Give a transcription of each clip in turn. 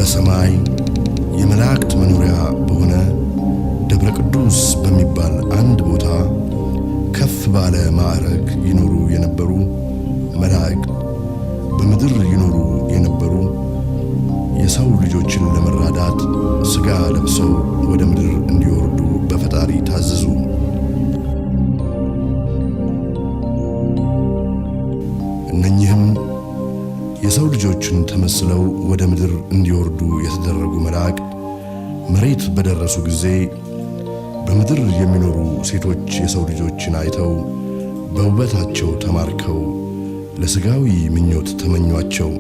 በሰማይ የመላእክት መኖሪያ በሆነ ደብረ ቅዱስ በሚባል አንድ ቦታ ከፍ ባለ ማዕረግ ይኖሩ የነበሩ መላእክት በምድር ይኖሩ የነበሩ የሰው ልጆችን ለመራዳት ሥጋ ለብሰው ወደ ምድር እንዲወርዱ በፈጣሪ ታዘዙ። እነኚህም የሰው ልጆችን ተመስለው ወደ ምድር እንዲወርዱ የተደረጉ መላእክት መሬት በደረሱ ጊዜ በምድር የሚኖሩ ሴቶች የሰው ልጆችን አይተው በውበታቸው ተማርከው ለሥጋዊ ምኞት ተመኟቸው።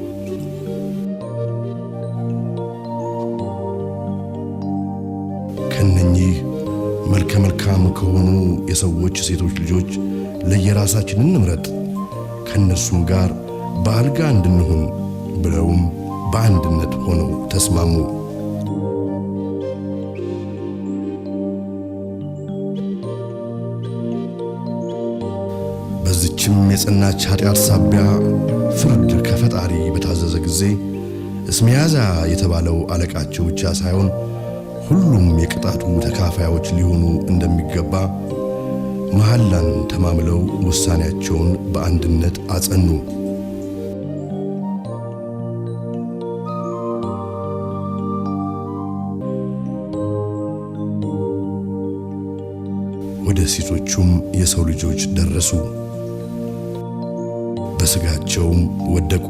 ከነኚህ መልከ መልካም ከሆኑ የሰዎች ሴቶች ልጆች ለየራሳችን እንምረጥ፣ ከነርሱም ጋር በአልጋ እንድንሆን ብለውም በአንድነት ሆነው ተስማሙ። በዚችም የጸናች ኃጢአት ሳቢያ ፍርድ ከፈጣሪ በታዘዘ ጊዜ እስሚያዛ የተባለው አለቃቸው ብቻ ሳይሆን ሁሉም የቅጣቱ ተካፋዮች ሊሆኑ እንደሚገባ መሐላን ተማምለው ውሳኔያቸውን በአንድነት አጸኑ። ወደ ሴቶቹም የሰው ልጆች ደረሱ፣ በሥጋቸውም ወደቁ።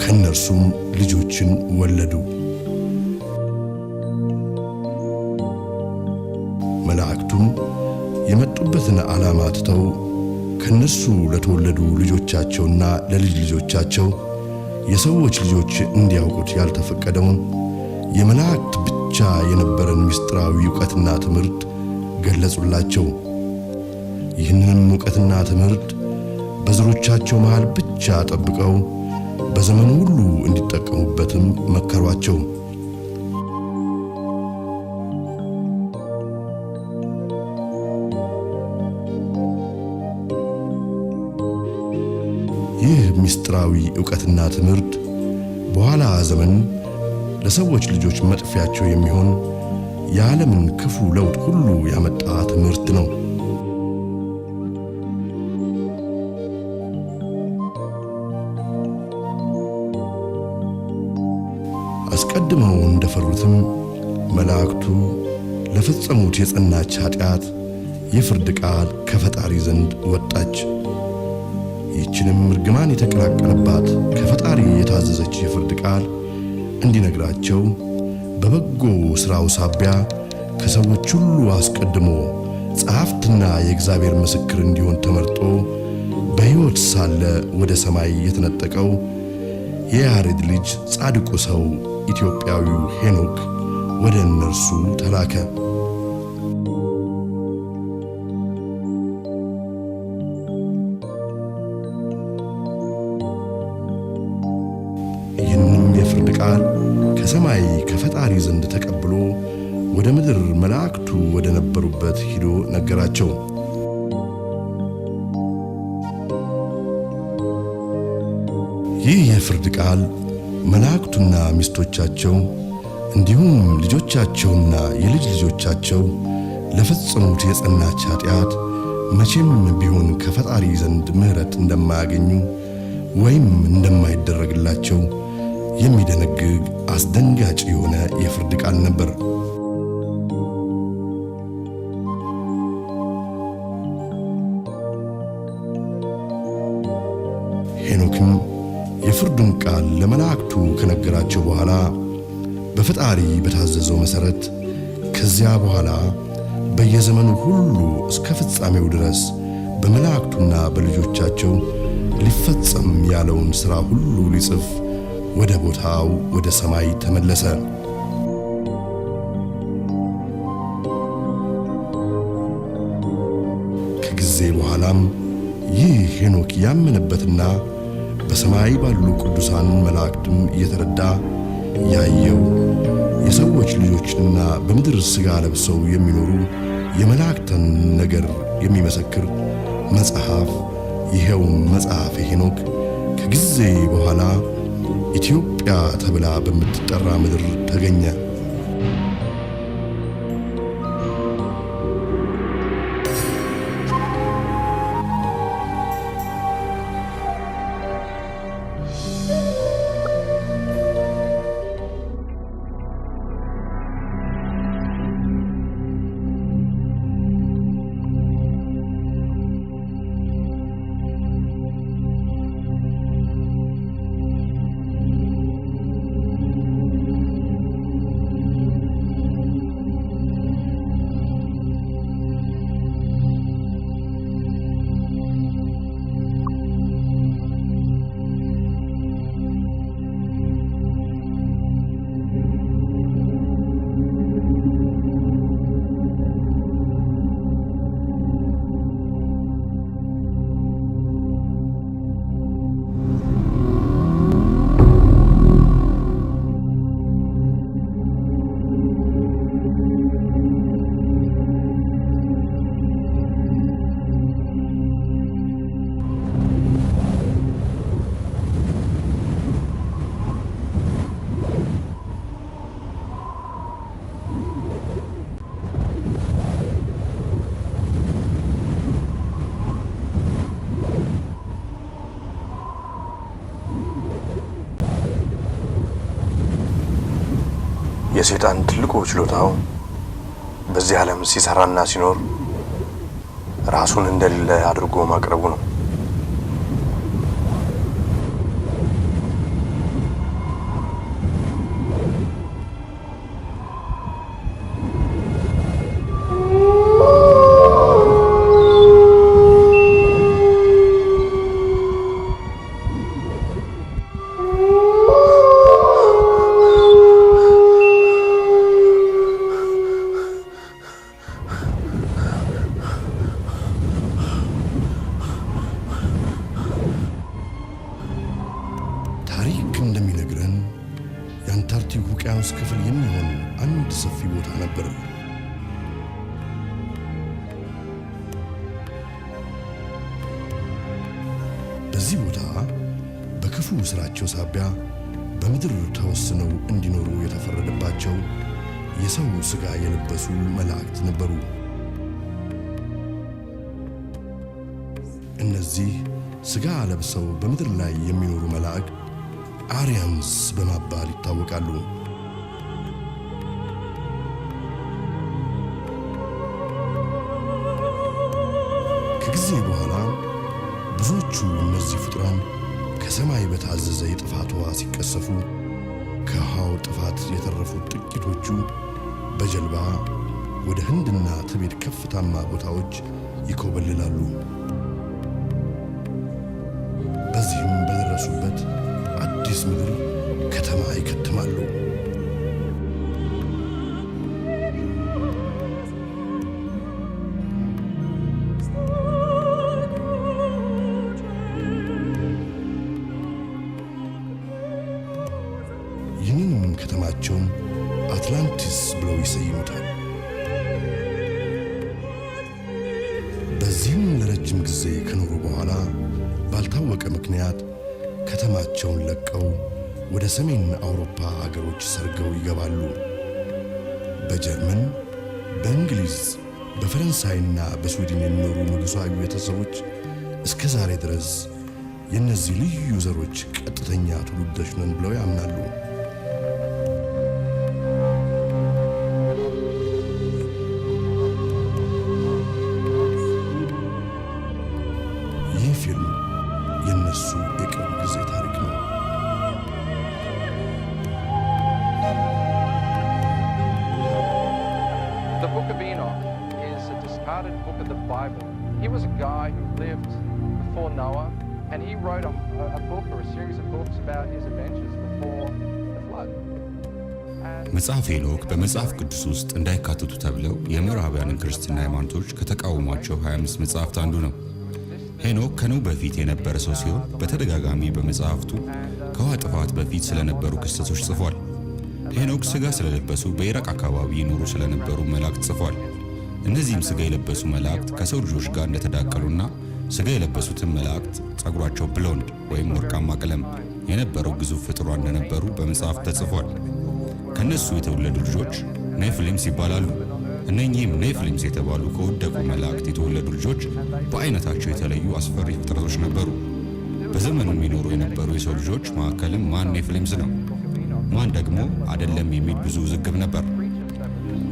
ከነርሱም ልጆችን ወለዱ። መላእክቱም የመጡበትን ዓላማ ትተው ከነሱ ለተወለዱ ልጆቻቸውና ለልጅ ልጆቻቸው የሰዎች ልጆች እንዲያውቁት ያልተፈቀደውን የመላእክት ብቻ የነበረን ምስጢራዊ ዕውቀትና ትምህርት ገለጹላቸው። ይህንንም ዕውቀትና ትምህርት በዘሮቻቸው መሃል ብቻ ጠብቀው በዘመኑ ሁሉ እንዲጠቀሙበትም መከሯቸው። ይህ ምስጢራዊ ዕውቀትና ትምህርት በኋላ ዘመን ለሰዎች ልጆች መጥፊያቸው የሚሆን የዓለምን ክፉ ለውጥ ሁሉ ያመጣ ትምህርት ነው። አስቀድመው እንደፈሩትም መላእክቱ ለፈጸሙት የጸናች ኃጢአት የፍርድ ቃል ከፈጣሪ ዘንድ ወጣች። ይህችንም እርግማን የተቀላቀለባት ከፈጣሪ የታዘዘች የፍርድ ቃል እንዲነግራቸው በበጎ ሥራው ሳቢያ ከሰዎች ሁሉ አስቀድሞ ጸሐፍትና የእግዚአብሔር ምስክር እንዲሆን ተመርጦ በሕይወት ሳለ ወደ ሰማይ የተነጠቀው የያሬድ ልጅ ጻድቁ ሰው ኢትዮጵያዊው ሄኖክ ወደ እነርሱ ተላከ። ይህንም የፍርድ ቃል ከሰማይ ከፈጣሪ ዘንድ ተቀብሎ ወደ ምድር መላእክቱ ወደ ነበሩበት ሂዶ ነገራቸው። ይህ የፍርድ ቃል መላእክቱና ሚስቶቻቸው እንዲሁም ልጆቻቸውና የልጅ ልጆቻቸው ለፈጸሙት የጸናች ኃጢአት መቼም ቢሆን ከፈጣሪ ዘንድ ምሕረት እንደማያገኙ ወይም እንደማይደረግላቸው የሚደነግግ አስደንጋጭ የሆነ የፍርድ ቃል ነበር። ሄኖክም የፍርዱን ቃል ለመላእክቱ ከነገራቸው በኋላ በፈጣሪ በታዘዘው መሠረት ከዚያ በኋላ በየዘመኑ ሁሉ እስከ ፍጻሜው ድረስ በመላእክቱና በልጆቻቸው ሊፈጸም ያለውን ሥራ ሁሉ ሊጽፍ ወደ ቦታው ወደ ሰማይ ተመለሰ። ከጊዜ በኋላም ይህ ሄኖክ ያመነበትና በሰማይ ባሉ ቅዱሳን መላእክትም እየተረዳ ያየው የሰዎች ልጆችና በምድር ሥጋ ለብሰው የሚኖሩ የመላእክትን ነገር የሚመሰክር መጽሐፍ፣ ይሄውም መጽሐፈ ሄኖክ ከጊዜ በኋላ ኢትዮጵያ ተብላ በምትጠራ ምድር ተገኘ። የሰይጣን ትልቁ ችሎታው በዚህ ዓለም ሲሰራና ሲኖር ራሱን እንደሌለ አድርጎ ማቅረቡ ነው። ታሪክ እንደሚነግረን የአንታርክቲክ ውቅያኖስ ክፍል የሚሆን አንድ ሰፊ ቦታ ነበር። በዚህ ቦታ በክፉ ስራቸው ሳቢያ በምድር ተወስነው እንዲኖሩ የተፈረደባቸው የሰው ሥጋ የለበሱ መላእክት ነበሩ። እነዚህ ሥጋ ለብሰው በምድር ላይ የሚኖሩ መላእክት አሪያንስ በመባል ይታወቃሉ። ከጊዜ በኋላ ብዙዎቹ እነዚህ ፍጡራን ከሰማይ በታዘዘ የጥፋት ውሃ ሲቀሰፉ፣ ከውሃው ጥፋት የተረፉት ጥቂቶቹ በጀልባ ወደ ህንድና ትቤት ከፍታማ ቦታዎች ይኮበልላሉ። በዚህም በደረሱበት አዲስ ምድር ከተማ ይከትማሉ። ይህንንም ከተማቸውን አትላንቲስ ብለው ይሰይሙታል። በዚህም ለረጅም ጊዜ ከኖሩ በኋላ ባልታወቀ ምክንያት ከተማቸውን ለቀው ወደ ሰሜን አውሮፓ አገሮች ሰርገው ይገባሉ። በጀርመን፣ በእንግሊዝ፣ በፈረንሳይና በስዊድን የሚኖሩ ንጉሣዊ ቤተሰቦች እስከ ዛሬ ድረስ የእነዚህ ልዩ ዘሮች ቀጥተኛ ትውልዶች ነን ብለው ያምናሉ። ይህ ፊልም የእነሱ የቅርብ ጊዜ ታሪክ ነው። The Book of Enoch is a discarded book of the Bible. He was a guy who lived before Noah, and he wrote a book or a series of books about his adventures before the flood. መጽሐፈ ሄኖክ በመጽሐፍ ቅዱስ ውስጥ እንዳይካተቱ ተብለው የምዕራባውያን ክርስትና ሃይማኖቶች ከተቃወሟቸው 25 መጽሐፍት አንዱ ነው። ሄኖክ ከኖህ በፊት የነበረ ሰው ሲሆን በተደጋጋሚ በመጽሐፍቱ ከውሃ ጥፋት በፊት ስለነበሩ ክስተቶች ጽፏል። ሄኖክ ሥጋ ስለለበሱ በኢራቅ አካባቢ ይኖሩ ስለነበሩ መላእክት ጽፏል። እነዚህም ሥጋ የለበሱ መላእክት ከሰው ልጆች ጋር እንደተዳቀሉና ሥጋ የለበሱትን መላእክት ጸጉራቸው ብሎንድ ወይም ወርቃማ ቀለም የነበረው ግዙፍ ፍጥሯን እንደነበሩ በመጽሐፍ ተጽፏል። ከነሱ የተወለዱ ልጆች ኔፍሊምስ ይባላሉ። እነኚህም ኔፍሊምስ የተባሉ ከወደቁ መላእክት የተወለዱ ልጆች በአይነታቸው የተለዩ አስፈሪ ፍጥረቶች ነበሩ። በዘመኑ የሚኖሩ የነበሩ የሰው ልጆች መካከልም ማን ኔፍሊምስ ነው ማን ደግሞ አይደለም የሚል ብዙ ውዝግብ ነበር።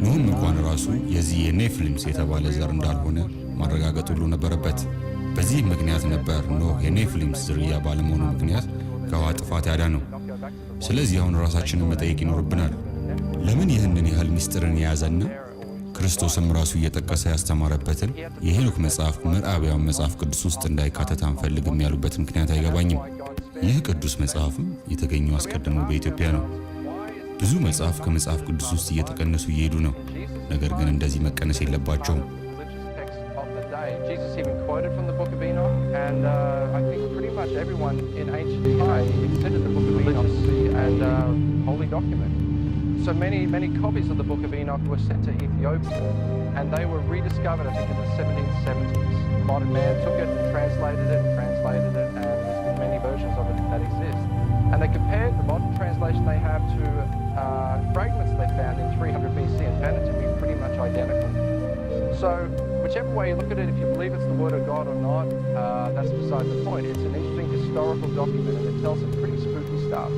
ኖህም እንኳን ራሱ የዚህ የኔፍሊምስ የተባለ ዘር እንዳልሆነ ማረጋገጥ ሁሉ ነበረበት። በዚህ ምክንያት ነበር ኖህ የኔፍሊምስ ዝርያ ባለመሆኑ ምክንያት ከውሃ ጥፋት ያዳነው። ስለዚህ አሁን ራሳችንን መጠየቅ ይኖርብናል። ለምን ይህንን ያህል ምስጢርን የያዘና ክርስቶስም ራሱ እየጠቀሰ ያስተማረበትን የሄኖክ መጽሐፍ ምዕራባውያን መጽሐፍ ቅዱስ ውስጥ እንዳይካተት አንፈልግም ያሉበት ምክንያት አይገባኝም። ይህ ቅዱስ መጽሐፍም የተገኘው አስቀድሞ በኢትዮጵያ ነው። ብዙ መጽሐፍ ከመጽሐፍ ቅዱስ ውስጥ እየተቀነሱ እየሄዱ ነው። ነገር ግን እንደዚህ መቀነስ የለባቸውም። Jesus even quoted from the Book of Enoch, and I think pretty much everyone in ancient time considered the Book of Enoch and holy document. So many copies of the Book of Enoch were sent to Ethiopia, and they were rediscovered, I think, in the 1770s. Modern man took it and translated it, and there's been many versions of it that exist. And they compared the modern translation they have to fragments they found in 300 BC and found it to be pretty much identical. So whichever way you look at it, if you believe it's the Word of God or not, that's beside the point. It's an interesting historical document, and it tells some pretty spooky stuff.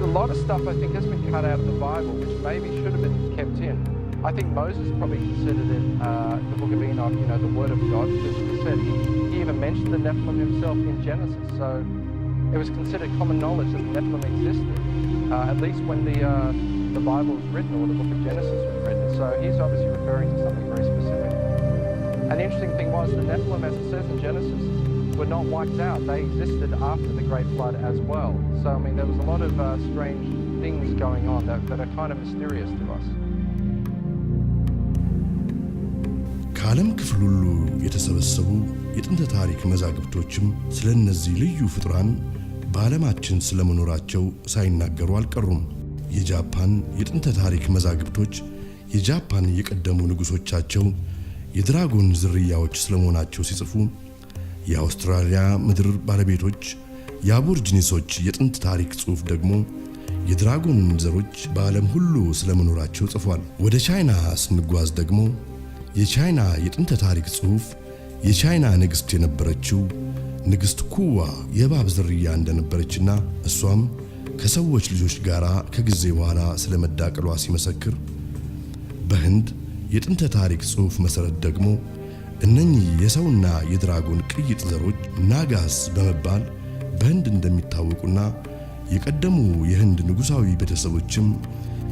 A lot of stuff, I think, has been cut out of the Bible, which maybe should have been kept in. I think Moses probably considered it, the Book of Enoch, the Word of God, because he said he even mentioned the Nephilim himself in Genesis. So it was considered common knowledge that the Nephilim existed, at least when the Bible was written, or the Book of Genesis was written. So he's obviously referring to something very specific. And the interesting thing was, the Nephilim, as it says in Genesis, were not wiped out. They existed after the Great Flood as well. So, I mean, there was a lot of strange things going on that are kind of mysterious to us. ከዓለም ክፍል ሁሉ የተሰበሰቡ የጥንተ ታሪክ መዛግብቶችም ስለ እነዚህ ልዩ ፍጡራን በዓለማችን ስለመኖራቸው ሳይናገሩ አልቀሩም። የጃፓን የጥንተ ታሪክ መዛግብቶች የጃፓን የቀደሙ ንጉሶቻቸው የድራጎን ዝርያዎች ስለመሆናቸው ሲጽፉ፣ የአውስትራሊያ ምድር ባለቤቶች የአቦርጂኒሶች የጥንት ታሪክ ጽሑፍ ደግሞ የድራጎን ዘሮች በዓለም ሁሉ ስለመኖራቸው ጽፏል። ወደ ቻይና ስንጓዝ ደግሞ የቻይና የጥንት ታሪክ ጽሑፍ የቻይና ንግሥት የነበረችው ንግሥት ኩዋ የእባብ ዝርያ እንደነበረችና እሷም ከሰዎች ልጆች ጋር ከጊዜ በኋላ ስለመዳቀሏ ሲመሰክር፣ በህንድ የጥንት ታሪክ ጽሑፍ መሠረት ደግሞ እነኚህ የሰውና የድራጎን ቅይጥ ዘሮች ናጋስ በመባል በህንድ እንደሚታወቁና የቀደሙ የህንድ ንጉሣዊ ቤተሰቦችም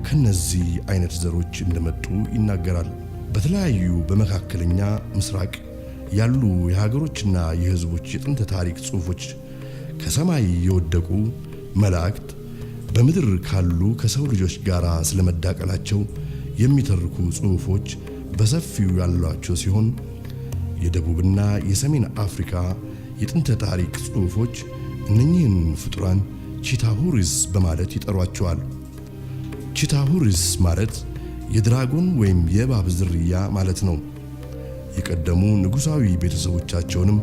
ከነዚህ አይነት ዘሮች እንደመጡ ይናገራል። በተለያዩ በመካከለኛ ምስራቅ ያሉ የሀገሮችና የህዝቦች የጥንት ታሪክ ጽሑፎች ከሰማይ የወደቁ መላእክት በምድር ካሉ ከሰው ልጆች ጋር ስለመዳቀላቸው የሚተርኩ ጽሑፎች በሰፊው ያሏቸው ሲሆን፣ የደቡብና የሰሜን አፍሪካ የጥንት ታሪክ ጽሑፎች እነኚህን ፍጡራን ቺታሁሪስ በማለት ይጠሯቸዋል። ቺታሁሪስ ማለት የድራጎን ወይም የእባብ ዝርያ ማለት ነው። የቀደሙ ንጉሣዊ ቤተሰቦቻቸውንም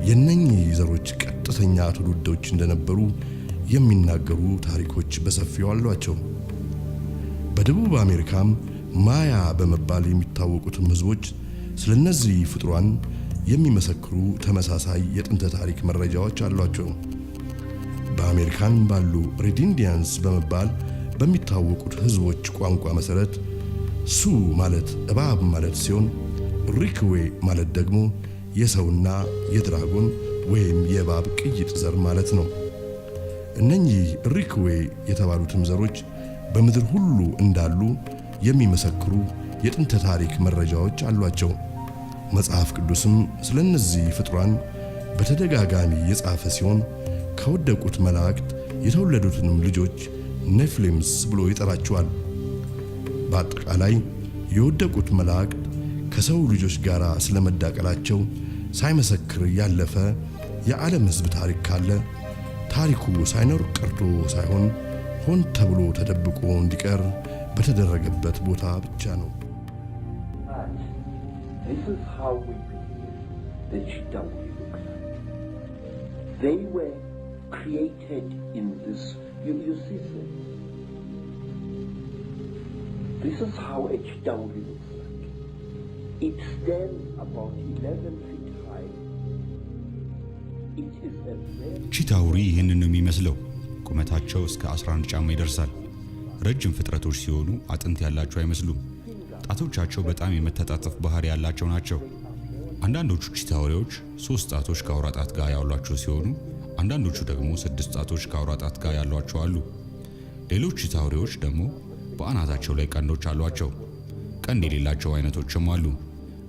የነኚህ ዘሮች ቀጥተኛ ትውልዶች እንደነበሩ የሚናገሩ ታሪኮች በሰፊው አሏቸው። በደቡብ አሜሪካም ማያ በመባል የሚታወቁትም ህዝቦች ስለነዚህ ፍጡራን የሚመሰክሩ ተመሳሳይ የጥንት ታሪክ መረጃዎች አሏቸው። በአሜሪካን ባሉ ሬድ ኢንዲያንስ በመባል በሚታወቁት ህዝቦች ቋንቋ መሰረት ሱ ማለት እባብ ማለት ሲሆን፣ ሪክዌ ማለት ደግሞ የሰውና የድራጎን ወይም የእባብ ቅይጥ ዘር ማለት ነው። እነኚህ ሪክዌ የተባሉትም ዘሮች በምድር ሁሉ እንዳሉ የሚመሰክሩ የጥንት ታሪክ መረጃዎች አሏቸው። መጽሐፍ ቅዱስም ስለነዚህ ፍጡራን በተደጋጋሚ የጻፈ ሲሆን ከወደቁት መላእክት የተወለዱትንም ልጆች ኔፍሊምስ ብሎ ይጠራቸዋል። በአጠቃላይ የወደቁት መላእክት ከሰው ልጆች ጋር ስለመዳቀላቸው ሳይመሰክር ያለፈ የዓለም ሕዝብ ታሪክ ካለ ታሪኩ ሳይኖር ቀርቶ ሳይሆን ሆን ተብሎ ተደብቆ እንዲቀር በተደረገበት ቦታ ብቻ ነው። This is how we believe the Chitauri look like. They were created in this, you see this? This is how a Chitauri looks like. It stands about 11 feet high. It is a very... ቺታውሪ ይህንን ነው የሚመስለው። ቁመታቸው እስከ 11 ጫማ ይደርሳል። ረጅም ፍጥረቶች ሲሆኑ አጥንት ያላቸው አይመስሉም። ጣቶቻቸው በጣም የመተጣጠፍ ባህሪ ያላቸው ናቸው። አንዳንዶቹ ቺታውሪዎች 3 ጣቶች ከአውራ ጣት ጋር ያሏቸው ሲሆኑ አንዳንዶቹ ደግሞ 6 ጣቶች ከአውራ ጣት ጋር ያሏቸው አሉ። ሌሎች ቺታውሪዎች ደግሞ በአናታቸው ላይ ቀንዶች አሏቸው። ቀንድ የሌላቸው አይነቶችም አሉ።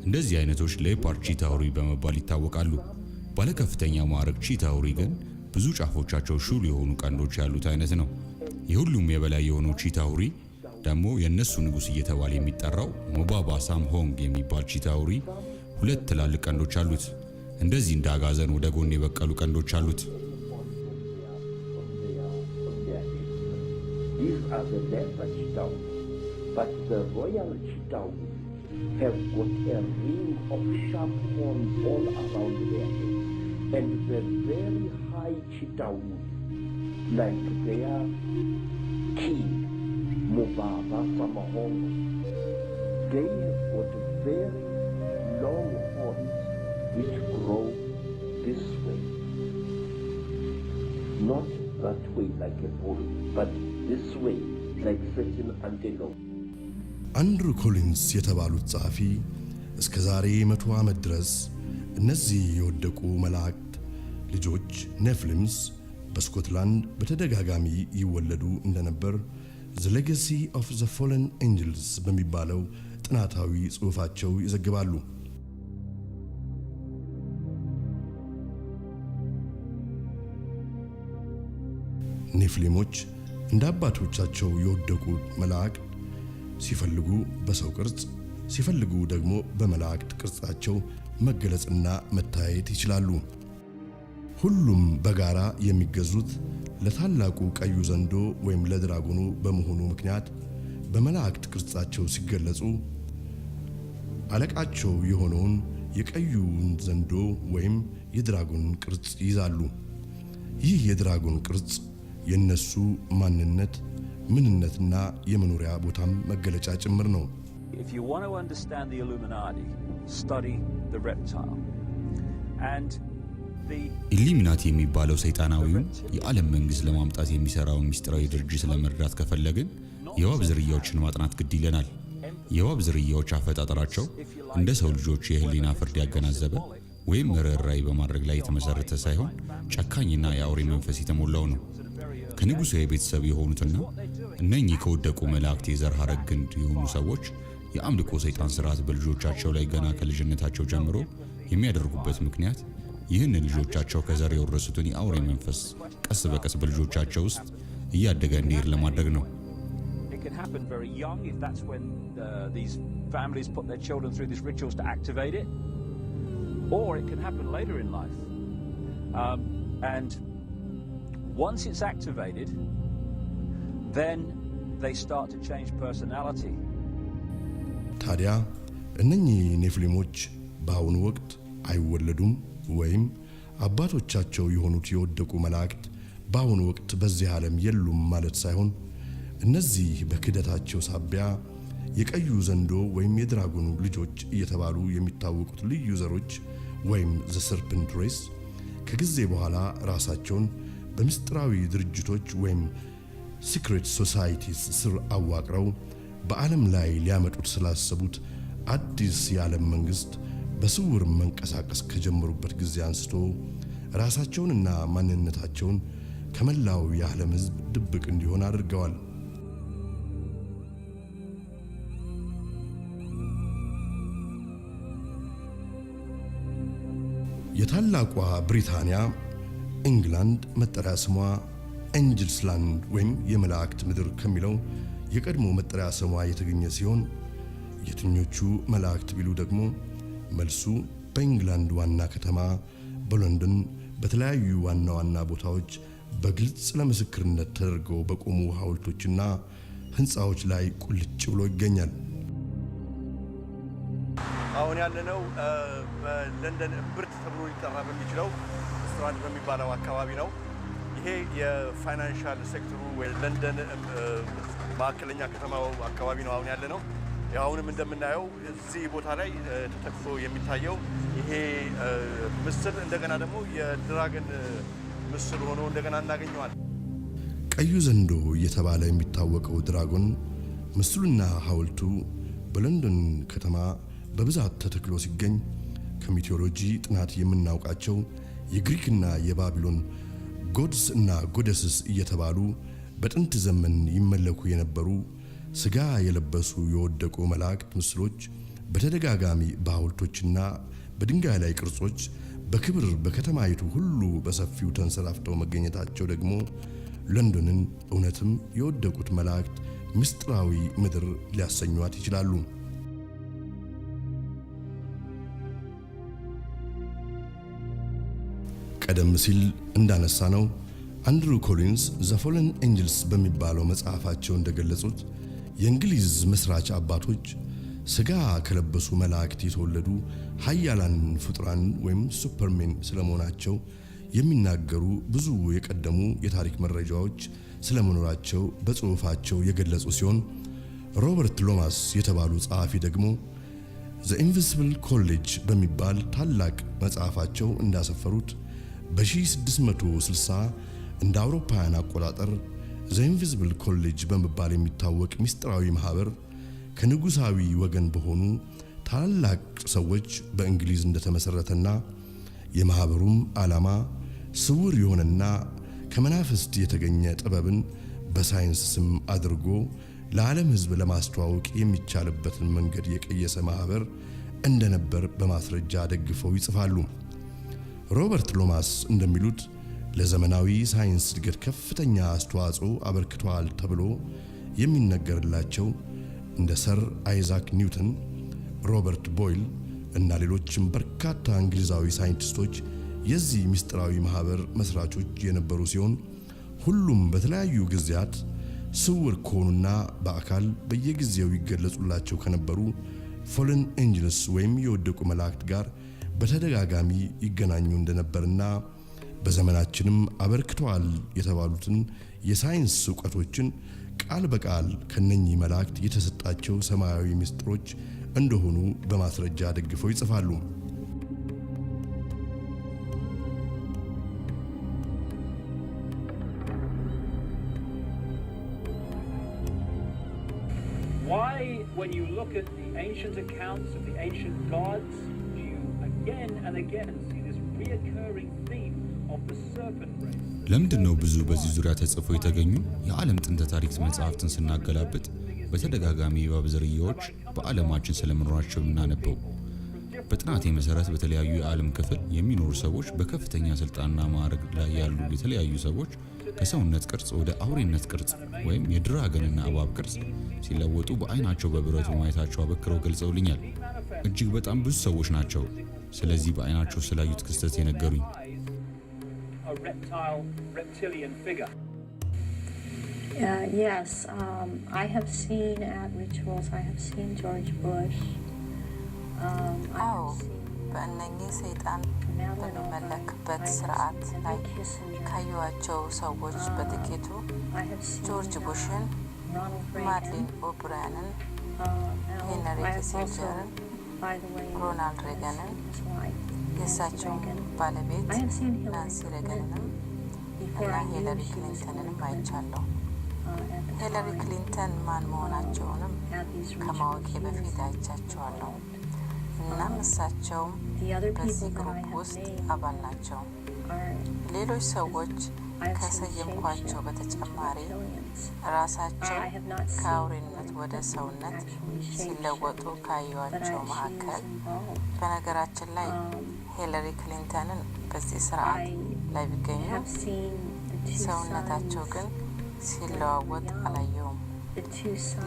እንደዚህ አይነቶች ሌፓርድ ቺታውሪ በመባል ይታወቃሉ። ባለከፍተኛ ማዕረግ ቺታውሪ ግን ብዙ ጫፎቻቸው ሹል የሆኑ ቀንዶች ያሉት አይነት ነው። የሁሉም የበላይ የሆነው ቺታውሪ ደግሞ የነሱ ንጉስ እየተባለ የሚጠራው ሞባባ ሳምሆንግ የሚባል ቺታውሪ 2 ትላልቅ ቀንዶች አሉት። እንደዚህ እንደ አጋዘን ወደ ጎን የበቀሉ ቀንዶች አሉት። These are the lesser Chitauri, but the royal Chitauri have got a ring of sharp horns all around their head, and the very high Chitauri, like their king, Mubaba Samahong, they have got very long horns which grow this way, not that way like a bull, but this way like certain antelope. አንድሩ ኮሊንስ የተባሉት ጸሐፊ እስከ ዛሬ 100 ዓመት ድረስ እነዚህ የወደቁ መላእክት ልጆች ኔፍሊምስ በስኮትላንድ በተደጋጋሚ ይወለዱ እንደነበር The Legacy of the Fallen Angels በሚባለው ጥናታዊ ጽሑፋቸው ይዘግባሉ። ኔፍሊሞች እንደ አባቶቻቸው የወደቁ መላእክት ሲፈልጉ በሰው ቅርጽ ሲፈልጉ ደግሞ በመላእክት ቅርጻቸው መገለጽና መታየት ይችላሉ። ሁሉም በጋራ የሚገዙት ለታላቁ ቀዩ ዘንዶ ወይም ለድራጎኑ በመሆኑ ምክንያት በመላእክት ቅርጻቸው ሲገለጹ አለቃቸው የሆነውን የቀዩን ዘንዶ ወይም የድራጎን ቅርጽ ይዛሉ። ይህ የድራጎን ቅርጽ የነሱ ማንነት ምንነትና የመኖሪያ ቦታም መገለጫ ጭምር ነው። If you want to understand the Illuminati, study the reptile. And the ኢሉሚናቲ የሚባለው ሰይጣናዊውን የዓለም መንግስት ለማምጣት የሚሰራውን ሚስጥራዊ ድርጅት ለመረዳት ከፈለግን የእባብ ዝርያዎችን ማጥናት ግድ ይለናል። የእባብ ዝርያዎች አፈጣጠራቸው እንደ ሰው ልጆች የህሊና ፍርድ ያገናዘበ ወይም ርኅራኄ በማድረግ ላይ የተመሰረተ ሳይሆን ጨካኝና የአውሬ መንፈስ የተሞላው ነው። ከንጉሱ የቤተሰብ የሆኑትና እነኚህ ከወደቁ መላእክት የዘር ሐረግ ግንድ የሆኑ ሰዎች የአምልኮ ሰይጣን ስርዓት በልጆቻቸው ላይ ገና ከልጅነታቸው ጀምሮ የሚያደርጉበት ምክንያት ይህን ልጆቻቸው ከዘር የወረሱትን የአውሬ መንፈስ ቀስ በቀስ በልጆቻቸው ውስጥ እያደገ እንዲሄድ ለማድረግ ነው። it can happen very young if that's when these families put their children through these rituals to activate it, or it can happen later in life. And once it's activated, then they start to change personality. ታዲያ እነኚህ ኔፍሊሞች በአሁኑ ወቅት አይወለዱም ወይም አባቶቻቸው የሆኑት የወደቁ መላእክት በአሁኑ ወቅት በዚህ ዓለም የሉም ማለት ሳይሆን እነዚህ በክደታቸው ሳቢያ የቀዩ ዘንዶ ወይም የድራጎኑ ልጆች እየተባሉ የሚታወቁት ልዩ ዘሮች ወይም the serpent race ከጊዜ በኋላ ራሳቸውን በምስጢራዊ ድርጅቶች ወይም secret societies ስር አዋቅረው በዓለም ላይ ሊያመጡት ስላሰቡት አዲስ የዓለም መንግስት በስውር መንቀሳቀስ ከጀመሩበት ጊዜ አንስቶ ራሳቸውንና ማንነታቸውን ከመላው የዓለም ሕዝብ ድብቅ እንዲሆን አድርገዋል። የታላቋ ብሪታንያ ኢንግላንድ መጠሪያ ስሟ ኤንጅልስ ላንድ ወይም የመላእክት ምድር ከሚለው የቀድሞ መጠሪያ ስሟ የተገኘ ሲሆን የትኞቹ መላእክት ቢሉ ደግሞ መልሱ በኢንግላንድ ዋና ከተማ በሎንዶን በተለያዩ ዋና ዋና ቦታዎች በግልጽ ለምስክርነት ተደርገው በቆሙ ሐውልቶችና ሕንጻዎች ላይ ቁልጭ ብሎ ይገኛል። I አሁን ያለነው በለንደን እምብርት ተብሎ ሊጠራ በሚችለው ስትራንድ በሚባለው አካባቢ ነው። ይሄ የፋይናንሻል ሴክተሩ ወይ ለንደን ማዕከለኛ ከተማው አካባቢ ነው አሁን ያለነው። አሁንም እንደምናየው እዚህ ቦታ ላይ ተተክሎ የሚታየው ይሄ ምስል እንደገና ደግሞ የድራገን ምስል ሆኖ እንደገና እናገኘዋለን። ቀዩ ዘንዶ እየተባለ የሚታወቀው ድራጎን ምስሉና ሐውልቱ በለንደን ከተማ በብዛት ተተክሎ ሲገኝ ከሚቲዮሎጂ ጥናት የምናውቃቸው የግሪክና የባቢሎን ጎድስ እና ጎደስስ እየተባሉ በጥንት ዘመን ይመለኩ የነበሩ ስጋ የለበሱ የወደቁ መላእክት ምስሎች በተደጋጋሚ በሐውልቶችና በድንጋይ ላይ ቅርጾች በክብር በከተማይቱ ሁሉ በሰፊው ተንሰራፍተው መገኘታቸው ደግሞ ለንደንን እውነትም የወደቁት መላእክት ምስጢራዊ ምድር ሊያሰኟት ይችላሉ። ቀደም ሲል እንዳነሳ ነው አንድሩ ኮሊንስ ዘ ፎለን ኤንጅልስ በሚባለው መጽሐፋቸው እንደገለጹት የእንግሊዝ መስራች አባቶች ስጋ ከለበሱ መላእክት የተወለዱ ኃያላን ፍጡራን ወይም ሱፐርሜን ስለመሆናቸው የሚናገሩ ብዙ የቀደሙ የታሪክ መረጃዎች ስለመኖራቸው በጽሑፋቸው የገለጹ ሲሆን ሮበርት ሎማስ የተባሉ ጸሐፊ ደግሞ ዘ ኢንቪዚብል ኮሌጅ በሚባል ታላቅ መጽሐፋቸው እንዳሰፈሩት በ1660 እንደ አውሮፓውያን አቆጣጠር ዘ ኢንቪዚብል ኮሌጅ በመባል የሚታወቅ ምስጢራዊ ማህበር ከንጉሳዊ ወገን በሆኑ ታላላቅ ሰዎች በእንግሊዝ እንደተመሰረተና የማህበሩም ዓላማ ስውር የሆነና ከመናፍስት የተገኘ ጥበብን በሳይንስ ስም አድርጎ ለዓለም ሕዝብ ለማስተዋወቅ የሚቻልበትን መንገድ የቀየሰ ማህበር እንደነበር በማስረጃ ደግፈው ይጽፋሉ። ሮበርት ሎማስ እንደሚሉት ለዘመናዊ ሳይንስ እድገት ከፍተኛ አስተዋጽኦ አበርክተዋል ተብሎ የሚነገርላቸው እንደ ሰር አይዛክ ኒውተን፣ ሮበርት ቦይል እና ሌሎችም በርካታ እንግሊዛዊ ሳይንቲስቶች የዚህ ምስጢራዊ ማህበር መስራቾች የነበሩ ሲሆን ሁሉም በተለያዩ ጊዜያት ስውር ከሆኑና በአካል በየጊዜው ይገለጹላቸው ከነበሩ ፎለን ኤንጅልስ ወይም የወደቁ መላእክት ጋር በተደጋጋሚ ይገናኙ እንደነበርና በዘመናችንም አበርክተዋል የተባሉትን የሳይንስ ዕውቀቶችን ቃል በቃል ከነኚህ መላእክት የተሰጣቸው ሰማያዊ ምስጢሮች እንደሆኑ በማስረጃ ደግፈው ይጽፋሉ። Why, when you look at the ancient accounts of the ancient gods, do you again and again see this reoccurring theme of the serpent race? ለምንድነው ብዙ በዚህ ዙሪያ ተጽፈው የተገኙ የዓለም ጥንተ ታሪክ መጽሐፍትን ስናገላብጥ በተደጋጋሚ የእባብ ዝርያዎች በዓለማችን ስለመኖራቸው የምናነበው? በጥናቴ መሰረት በተለያዩ የዓለም ክፍል የሚኖሩ ሰዎች በከፍተኛ ስልጣንና ማዕረግ ላይ ያሉ የተለያዩ ሰዎች ከሰውነት ቅርጽ ወደ አውሬነት ቅርጽ ወይም የድራገንና እባብ ቅርጽ ሲለወጡ በአይናቸው በብረቱ ማየታቸው አበክረው ገልጸውልኛል። እጅግ በጣም ብዙ ሰዎች ናቸው ስለዚህ በአይናቸው ስላዩት ክስተት የነገሩኝ። Yes, I have seen at rituals, I have seen George Bush. በእነኚህ ሰይጣን በሚመለክበት ስርዓት ላይ ካዩዋቸው ሰዎች በጥቂቱ ጆርጅ ቡሽን፣ ማድሊን ኦብራያንን፣ ሄንሪ ኪሲንጀርን፣ ሮናልድ ሬገንን፣ የእሳቸውን ባለቤት ናንሲ ሬገንንም እና ሂለሪ ክሊንተንንም አይቻለሁ። ሂለሪ ክሊንተን ማን መሆናቸውንም ከማወቄ በፊት አይቻቸዋለሁ። እናም እሳቸውም በዚህ ግሩፕ ውስጥ አባል ናቸው። ሌሎች ሰዎች ከሰየምኳቸው በተጨማሪ ራሳቸው ከአውሬነት ወደ ሰውነት ሲለወጡ ካዩዋቸው መካከል በነገራችን ላይ ሂለሪ ክሊንተንን በዚህ ስርዓት ላይ ቢገኙ ሰውነታቸው ግን ሲለዋወጥ አላየውም።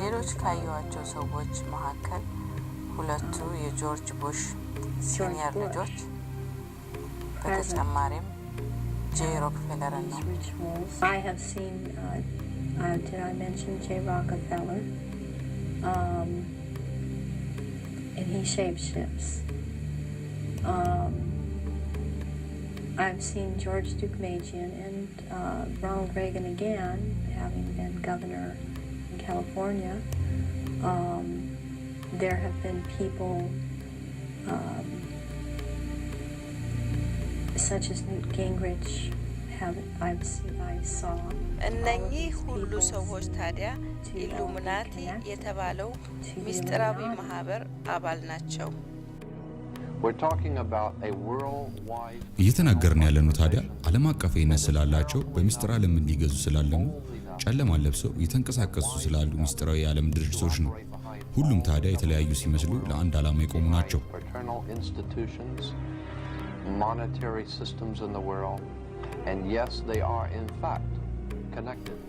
ሌሎች ካዩዋቸው ሰዎች መካከል ሁለቱ የጆርጅ ቡሽ ሲኒየር ልጆች በተጨማሪም ጄ ሮክፌለርን ነው። I have seen, did I mention J. Rockefeller? and he shapeshifts. I've seen George Deukmejian and Ronald Reagan again, having been governor in California. There have been people such as Newt Gingrich. I saw እነኚህ ሁሉ ሰዎች ታዲያ ኢሉሚናቲ የተባለው ሚስጥራዊ ማህበር አባል ናቸው። እየተናገርን ያለነው ታዲያ ዓለም አቀፋዊነት ስላላቸው በሚስጥር ዓለም እንዲገዙ ስላለሙ ጨለማን ለብሰው እየተንቀሳቀሱ ስላሉ ሚስጥራዊ የዓለም ድርጅቶች ነው። ሁሉም ታዲያ የተለያዩ ሲመስሉ ለአንድ ዓላማ የቆሙ ናቸው።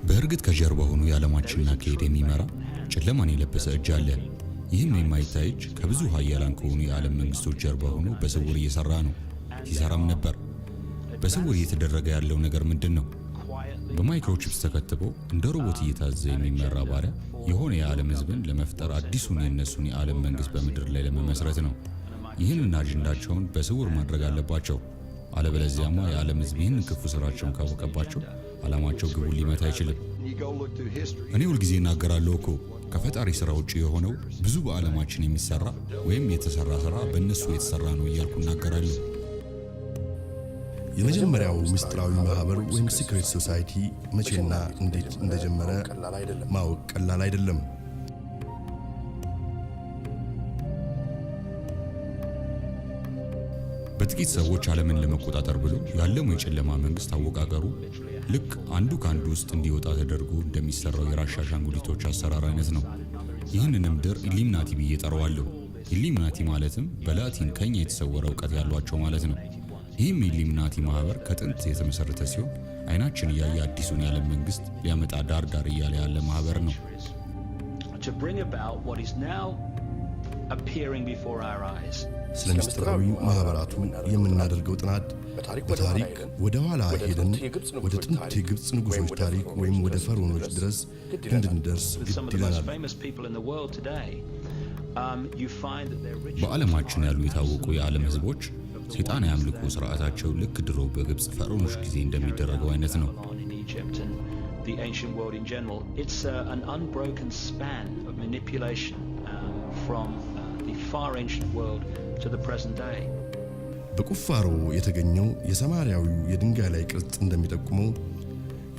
በእርግጥ ከጀርባ ሆኖ የዓለማችንን አካሄድ የሚመራ ጨለማን የለበሰ እጅ አለ። ይህም የማይታይ እጅ ከብዙ ኃያላን ከሆኑ የዓለም መንግስቶች ጀርባ ሆኖ በስውር እየሰራ ነው፣ ሲሰራም ነበር። በስውር እየተደረገ ያለው ነገር ምንድን ነው? በማይክሮቺፕስ ተከትቦ እንደ ሮቦት እየታዘዘ የሚመራ ባሪያ የሆነ የዓለም ህዝብን ለመፍጠር አዲሱን የነሱን የዓለም መንግስት በምድር ላይ ለመመስረት ነው። ይህንን አጀንዳቸውን በስውር ማድረግ አለባቸው። አለበለዚያማ የዓለም ህዝብ ይህንን ክፉ ስራቸውን ካወቀባቸው ዓላማቸው ግቡን ሊመታ አይችልም። እኔ ሁልጊዜ እናገራለሁ እኮ ከፈጣሪ ስራ ውጪ የሆነው ብዙ በዓለማችን የሚሰራ ወይም የተሰራ ስራ በእነሱ የተሰራ ነው እያልኩ እናገራለሁ። የመጀመሪያው ምስጢራዊ ማህበር ወይም ሲክሬት ሶሳይቲ መቼና እንዴት እንደጀመረ ማወቅ ቀላል አይደለም። በጥቂት ሰዎች ዓለምን ለመቆጣጠር ብሎ ያለሙ የጨለማ መንግስት አወቃቀሩ ልክ አንዱ ከአንዱ ውስጥ እንዲወጣ ተደርጎ እንደሚሰራው የራሻ አሻንጉሊቶች አሰራር አይነት ነው። ይህንንም ድር ኢሉሚናቲ ብዬ ጠራዋለሁ። ኢሉሚናቲ ማለትም በላቲን ከኛ የተሰወረ እውቀት ያሏቸው ማለት ነው። ይህም ኢሉሚናቲ ማህበር ከጥንት የተመሰረተ ሲሆን አይናችን እያየ አዲሱን የዓለም መንግስት ሊያመጣ ዳር ዳር እያለ ያለ ማህበር ነው። ስለ ምስጢራዊ ማህበራቱ የምናደርገው ጥናት በታሪክ ወደ ኋላ ሄደን ወደ ጥንት የግብፅ ንጉሶች ታሪክ ወይም ወደ ፈርዖኖች ድረስ እንድንደርስ ግድ ይለናል። በዓለማችን ያሉ የታወቁ የዓለም ህዝቦች ሰይጣናዊ አምልኮ ስርዓታቸው ልክ ድሮ በግብፅ ፈርዖኖች ጊዜ እንደሚደረገው አይነት ነው። በቁፋሮ የተገኘው የሰማርያዊው የድንጋይ ላይ ቅርጽ እንደሚጠቁመው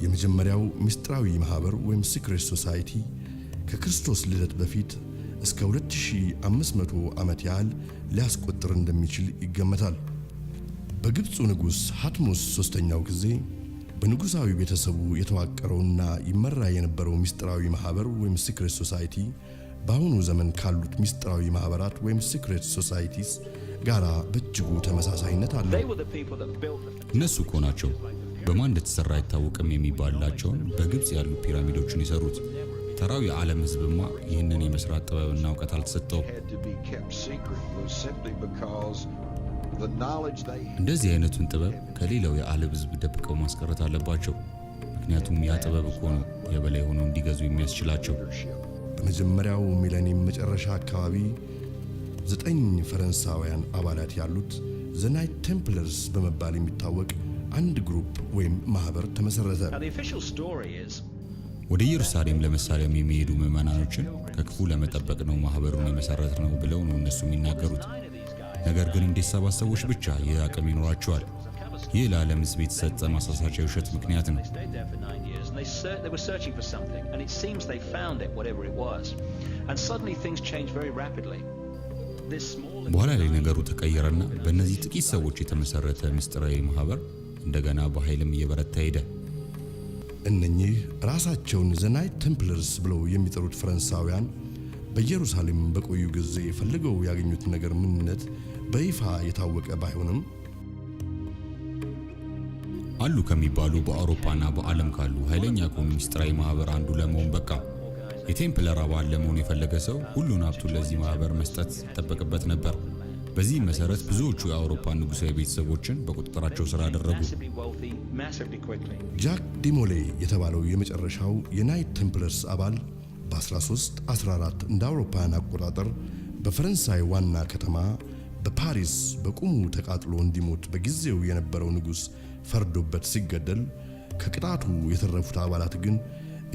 የመጀመሪያው ምስጢራዊ ማህበር ወይም ሲክሬት ሶሳይቲ ከክርስቶስ ልደት በፊት እስከ 2500 ዓመት ያህል ሊያስቆጥር እንደሚችል ይገመታል። በግብፁ ንጉስ ሐትሙስ ሶስተኛው ጊዜ በንጉሳዊ ቤተሰቡ የተዋቀረውና ይመራ የነበረው ምስጢራዊ ማህበር ወይም ሲክሬት ሶሳይቲ በአሁኑ ዘመን ካሉት ምስጢራዊ ማህበራት ወይም ሲክሬት ሶሳይቲስ ጋራ በእጅጉ ተመሳሳይነት አለው። እነሱ እኮ ናቸው በማን እንደተሰራ አይታወቅም የሚባላቸውን በግብፅ ያሉ ፒራሚዶችን የሰሩት። ተራው የዓለም ህዝብማ ይህንን የመስራት ጥበብና እውቀት አልተሰጠው። እንደዚህ አይነቱን ጥበብ ከሌላው የዓለም ህዝብ ደብቀው ማስቀረት አለባቸው። ምክንያቱም ያ ጥበብ እኮ ነው የበላይ ሆኖ እንዲገዙ የሚያስችላቸው። በመጀመሪያው ሚሌኒየም መጨረሻ አካባቢ 9 ፈረንሳውያን አባላት ያሉት ዘ ናይት ቴምፕለርስ በመባል የሚታወቅ አንድ ግሩፕ ወይም ማህበር ተመሰረተ። ወደ ኢየሩሳሌም ለመሳለም የሚሄዱ ምዕመናኖችን ከክፉ ለመጠበቅ ነው ማህበሩን የመሰረት ነው ብለው ነው እነሱ የሚናገሩት። ነገር ግን እንዴት 7 ሰዎች ብቻ ይህ አቅም ይኖራቸዋል? ይህ ለዓለም ህዝብ የተሰጠ ማሳሳቻ የውሸት ምክንያት ነው። በኋላ ላይ ነገሩ ተቀየረና በእነዚህ ጥቂት ሰዎች የተመሰረተ ምስጢራዊ ማህበር እንደገና በኃይልም እየበረታ ሄደ። እነኚህ ራሳቸውን ዘ ናይት ቴምፕለርስ ብለው የሚጠሩት ፈረንሳውያን በኢየሩሳሌም በቆዩ ጊዜ ፈልገው ያገኙት ነገር ምንነት በይፋ የታወቀ ባይሆንም አሉ ከሚባሉ በአውሮፓና በዓለም ካሉ ኃይለኛ ከሆኑ ምስጢራዊ ማህበር አንዱ ለመሆን በቃ። የቴምፕለር አባል ለመሆን የፈለገ ሰው ሁሉን ሀብቱን ለዚህ ማህበር መስጠት ይጠበቅበት ነበር። በዚህ መሰረት ብዙዎቹ የአውሮፓ ንጉሳዊ ቤተሰቦችን በቁጥጥራቸው ስር አደረጉ። ጃክ ዲሞሌ የተባለው የመጨረሻው የናይት ቴምፕለርስ አባል በ1314 እንደ አውሮፓውያን አቆጣጠር በፈረንሳይ ዋና ከተማ በፓሪስ በቁሙ ተቃጥሎ እንዲሞት በጊዜው የነበረው ንጉሥ ፈርዶበት ሲገደል ከቅጣቱ የተረፉት አባላት ግን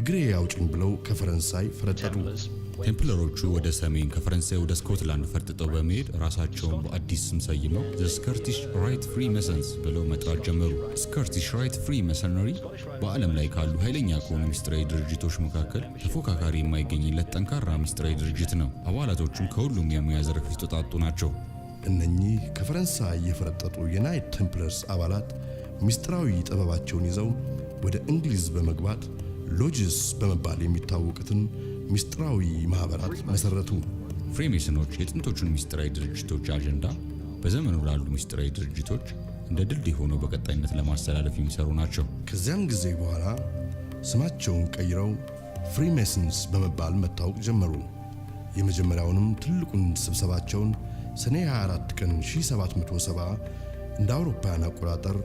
እግሬ ያውጭኝ ብለው ከፈረንሳይ ፈረጠጡ። ቴምፕለሮቹ ወደ ሰሜን ከፈረንሳይ ወደ ስኮትላንድ ፈርጥጠው በመሄድ ራሳቸውን በአዲስ ስም ሰይመው ዘ ስኮቲሽ ራይት ፍሪ መሰንስ ብለው መጥራት ጀመሩ። ስኮቲሽ ራይት ፍሪ መሰነሪ በዓለም ላይ ካሉ ኃይለኛ ከሆኑ ሚስጥራዊ ድርጅቶች መካከል ተፎካካሪ የማይገኝለት ጠንካራ ሚስጥራዊ ድርጅት ነው። አባላቶቹም ከሁሉም የሙያ ዘርፍ የተውጣጡ ናቸው። እነኚህ ከፈረንሳይ የፈረጠጡ የናይት ቴምፕለርስ አባላት ሚስጥራዊ ጥበባቸውን ይዘው ወደ እንግሊዝ በመግባት ሎጅስ በመባል የሚታወቁትን ሚስጥራዊ ማህበራት መሰረቱ። ፍሪሜሰኖች የጥንቶቹን ሚስጥራዊ ድርጅቶች አጀንዳ በዘመኑ ላሉ ሚስጥራዊ ድርጅቶች እንደ ድልድይ ሆነው በቀጣይነት ለማስተላለፍ የሚሰሩ ናቸው። ከዚያም ጊዜ በኋላ ስማቸውን ቀይረው ፍሪሜሰንስ በመባል መታወቅ ጀመሩ። የመጀመሪያውንም ትልቁን ስብሰባቸውን ሰኔ 24 ቀን 1770 እንደ አውሮፓውያን አቆጣጠር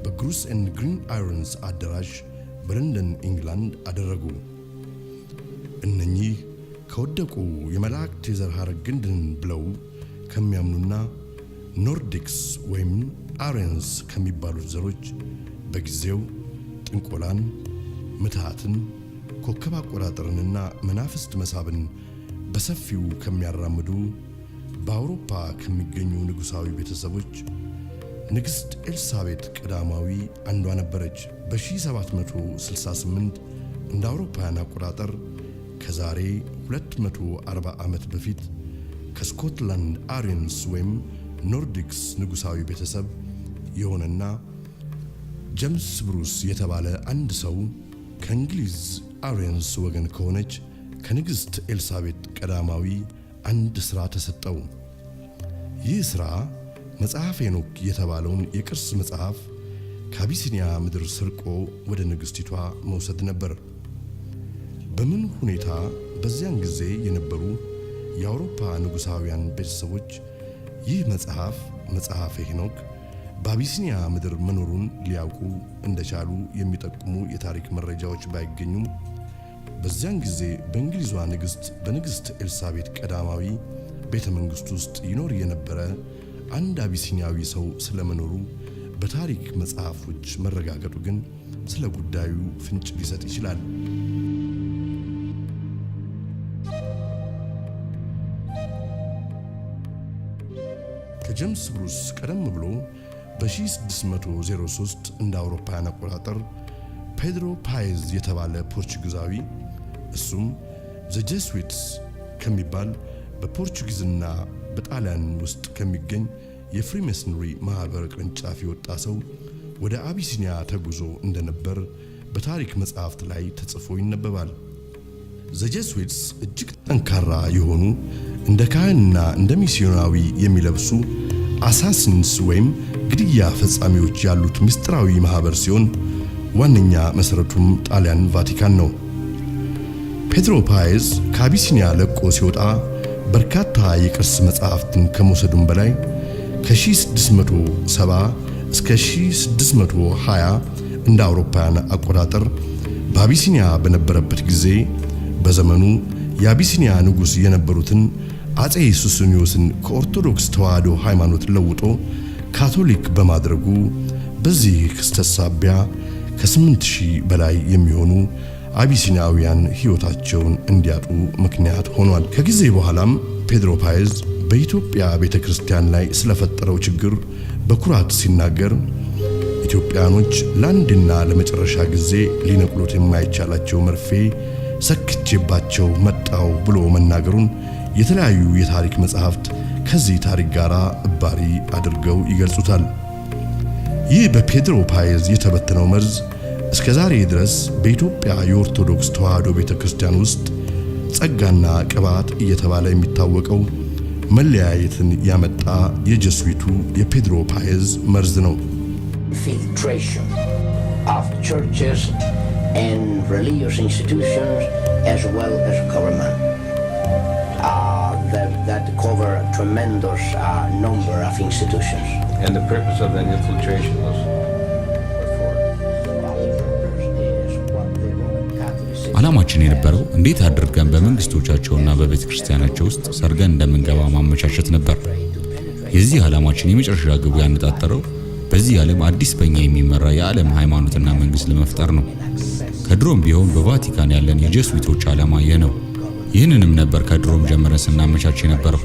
በግሩስ ኤንድ ግሪን አይረንስ አዳራሽ በለንደን ኢንግላንድ አደረጉ። እነኚህ ከወደቁ የመላእክት የዘር ሐረግ ግንድን ብለው ከሚያምኑና ኖርዲክስ ወይም አሪያንስ ከሚባሉት ዘሮች በጊዜው ጥንቆላን፣ ምትሃትን፣ ኮከብ አቆጣጠርንና መናፍስት መሳብን በሰፊው ከሚያራምዱ በአውሮፓ ከሚገኙ ንጉሳዊ ቤተሰቦች ንግሥት ኤልሳቤጥ ቀዳማዊ አንዷ ነበረች። በ1768 እንደ አውሮፓውያን አቆጣጠር ከዛሬ 240 ዓመት በፊት ከስኮትላንድ አሪያንስ ወይም ኖርዲክስ ንጉሳዊ ቤተሰብ የሆነና ጄምስ ብሩስ የተባለ አንድ ሰው ከእንግሊዝ አሪያንስ ወገን ከሆነች ከንግሥት ኤልሳቤጥ ቀዳማዊ አንድ ሥራ ተሰጠው። ይህ ሥራ መጽሐፈ ሄኖክ የተባለውን የቅርስ መጽሐፍ ከአቢሲኒያ ምድር ስርቆ ወደ ንግሥቲቷ መውሰድ ነበር። በምን ሁኔታ በዚያን ጊዜ የነበሩ የአውሮፓ ንጉሳውያን ቤተሰቦች ይህ መጽሐፍ መጽሐፈ ሄኖክ በአቢሲኒያ ምድር መኖሩን ሊያውቁ እንደቻሉ የሚጠቁሙ የታሪክ መረጃዎች ባይገኙም በዚያን ጊዜ በእንግሊዟ ንግሥት በንግሥት ኤልሳቤጥ ቀዳማዊ ቤተ መንግሥት ውስጥ ይኖር የነበረ አንድ አቢሲኒያዊ ሰው ስለመኖሩ በታሪክ መጽሐፎች መረጋገጡ ግን ስለ ጉዳዩ ፍንጭ ሊሰጥ ይችላል። ከጄምስ ብሩስ ቀደም ብሎ በ1603 እንደ አውሮፓውያን አቆጣጠር ፔድሮ ፓይዝ የተባለ ፖርቹጊዛዊ እሱም ዘ ጄሱዊትስ ከሚባል በፖርቹጊዝና በጣሊያን ውስጥ ከሚገኝ የፍሪሜሰንሪ ማህበር ቅርንጫፍ የወጣ ሰው ወደ አቢሲኒያ ተጉዞ እንደነበር በታሪክ መጽሐፍት ላይ ተጽፎ ይነበባል። ዘ ጄሱዊትስ እጅግ ጠንካራ የሆኑ እንደ ካህንና እንደ ሚስዮናዊ የሚለብሱ አሳሲንስ ወይም ግድያ ፈጻሚዎች ያሉት ምስጢራዊ ማህበር ሲሆን ዋነኛ መሰረቱም ጣሊያን ቫቲካን ነው። ፔድሮ ፓይዝ ከአቢሲኒያ ለቆ ሲወጣ በርካታ የቅርስ መጽሐፍትን ከመውሰዱም በላይ ከ1670 እስከ 1620 እንደ አውሮፓውያን አቆጣጠር በአቢሲኒያ በነበረበት ጊዜ በዘመኑ የአቢሲኒያ ንጉሥ የነበሩትን አጼ ሱስንዮስን ከኦርቶዶክስ ተዋሕዶ ሃይማኖት ለውጦ ካቶሊክ በማድረጉ በዚህ ክስተት ሳቢያ ከ8000 በላይ የሚሆኑ አቢሲኒያውያን ሕይወታቸውን እንዲያጡ ምክንያት ሆኗል። ከጊዜ በኋላም ፔድሮ ፓይዝ በኢትዮጵያ ቤተክርስቲያን ላይ ስለፈጠረው ችግር በኩራት ሲናገር ኢትዮጵያኖች ለአንድና ለመጨረሻ ጊዜ ሊነቅሉት የማይቻላቸው መርፌ ሰክቼባቸው መጣው ብሎ መናገሩን የተለያዩ የታሪክ መጽሐፍት ከዚህ ታሪክ ጋር እባሪ አድርገው ይገልጹታል። ይህ በፔድሮ ፓይዝ የተበተነው መርዝ እስከ ዛሬ ድረስ በኢትዮጵያ የኦርቶዶክስ ተዋሕዶ ቤተክርስቲያን ውስጥ ጸጋና ቅባት እየተባለ የሚታወቀው መለያየትን ያመጣ የጀስዊቱ የፔድሮ ፓይዝ መርዝ ነው። Infiltration of churches and religious institutions as well as government that cover a tremendous number of institutions. And the purpose of that infiltration was ዓላማችን የነበረው እንዴት አድርገን በመንግስቶቻቸውና በቤተ ክርስቲያናቸው ውስጥ ሰርገን እንደምንገባ ማመቻቸት ነበር። የዚህ ዓላማችን የመጨረሻ ግቡ ያነጣጠረው በዚህ ዓለም አዲስ በእኛ የሚመራ የዓለም ሃይማኖትና መንግስት ለመፍጠር ነው። ከድሮም ቢሆን በቫቲካን ያለን የጀስዊቶች ዓላማ ይህ ነው። ይህንንም ነበር ከድሮም ጀምረን ስናመቻች የነበረው።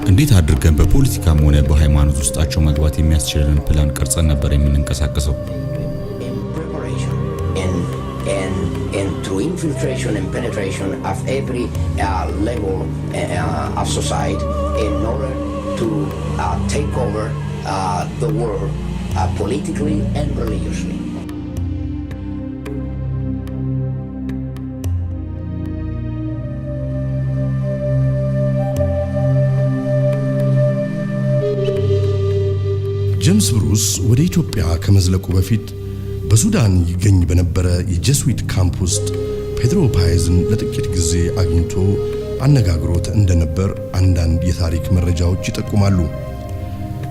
እንዴት አድርገን በፖለቲካም ሆነ በሃይማኖት ውስጣቸው መግባት የሚያስችለን ፕላን ቀርጸን ነበር የምንንቀሳቀሰው። And through infiltration and penetration of every level of society in order to take over the world politically and religiously. ጄምስ ብሩስ ወደ ኢትዮጵያ ከመዝለቁ በፊት በሱዳን ይገኝ በነበረ የጀስዊት ካምፕ ውስጥ ፔድሮ ፓይዝን ለጥቂት ጊዜ አግኝቶ አነጋግሮት እንደነበር አንዳንድ የታሪክ መረጃዎች ይጠቁማሉ።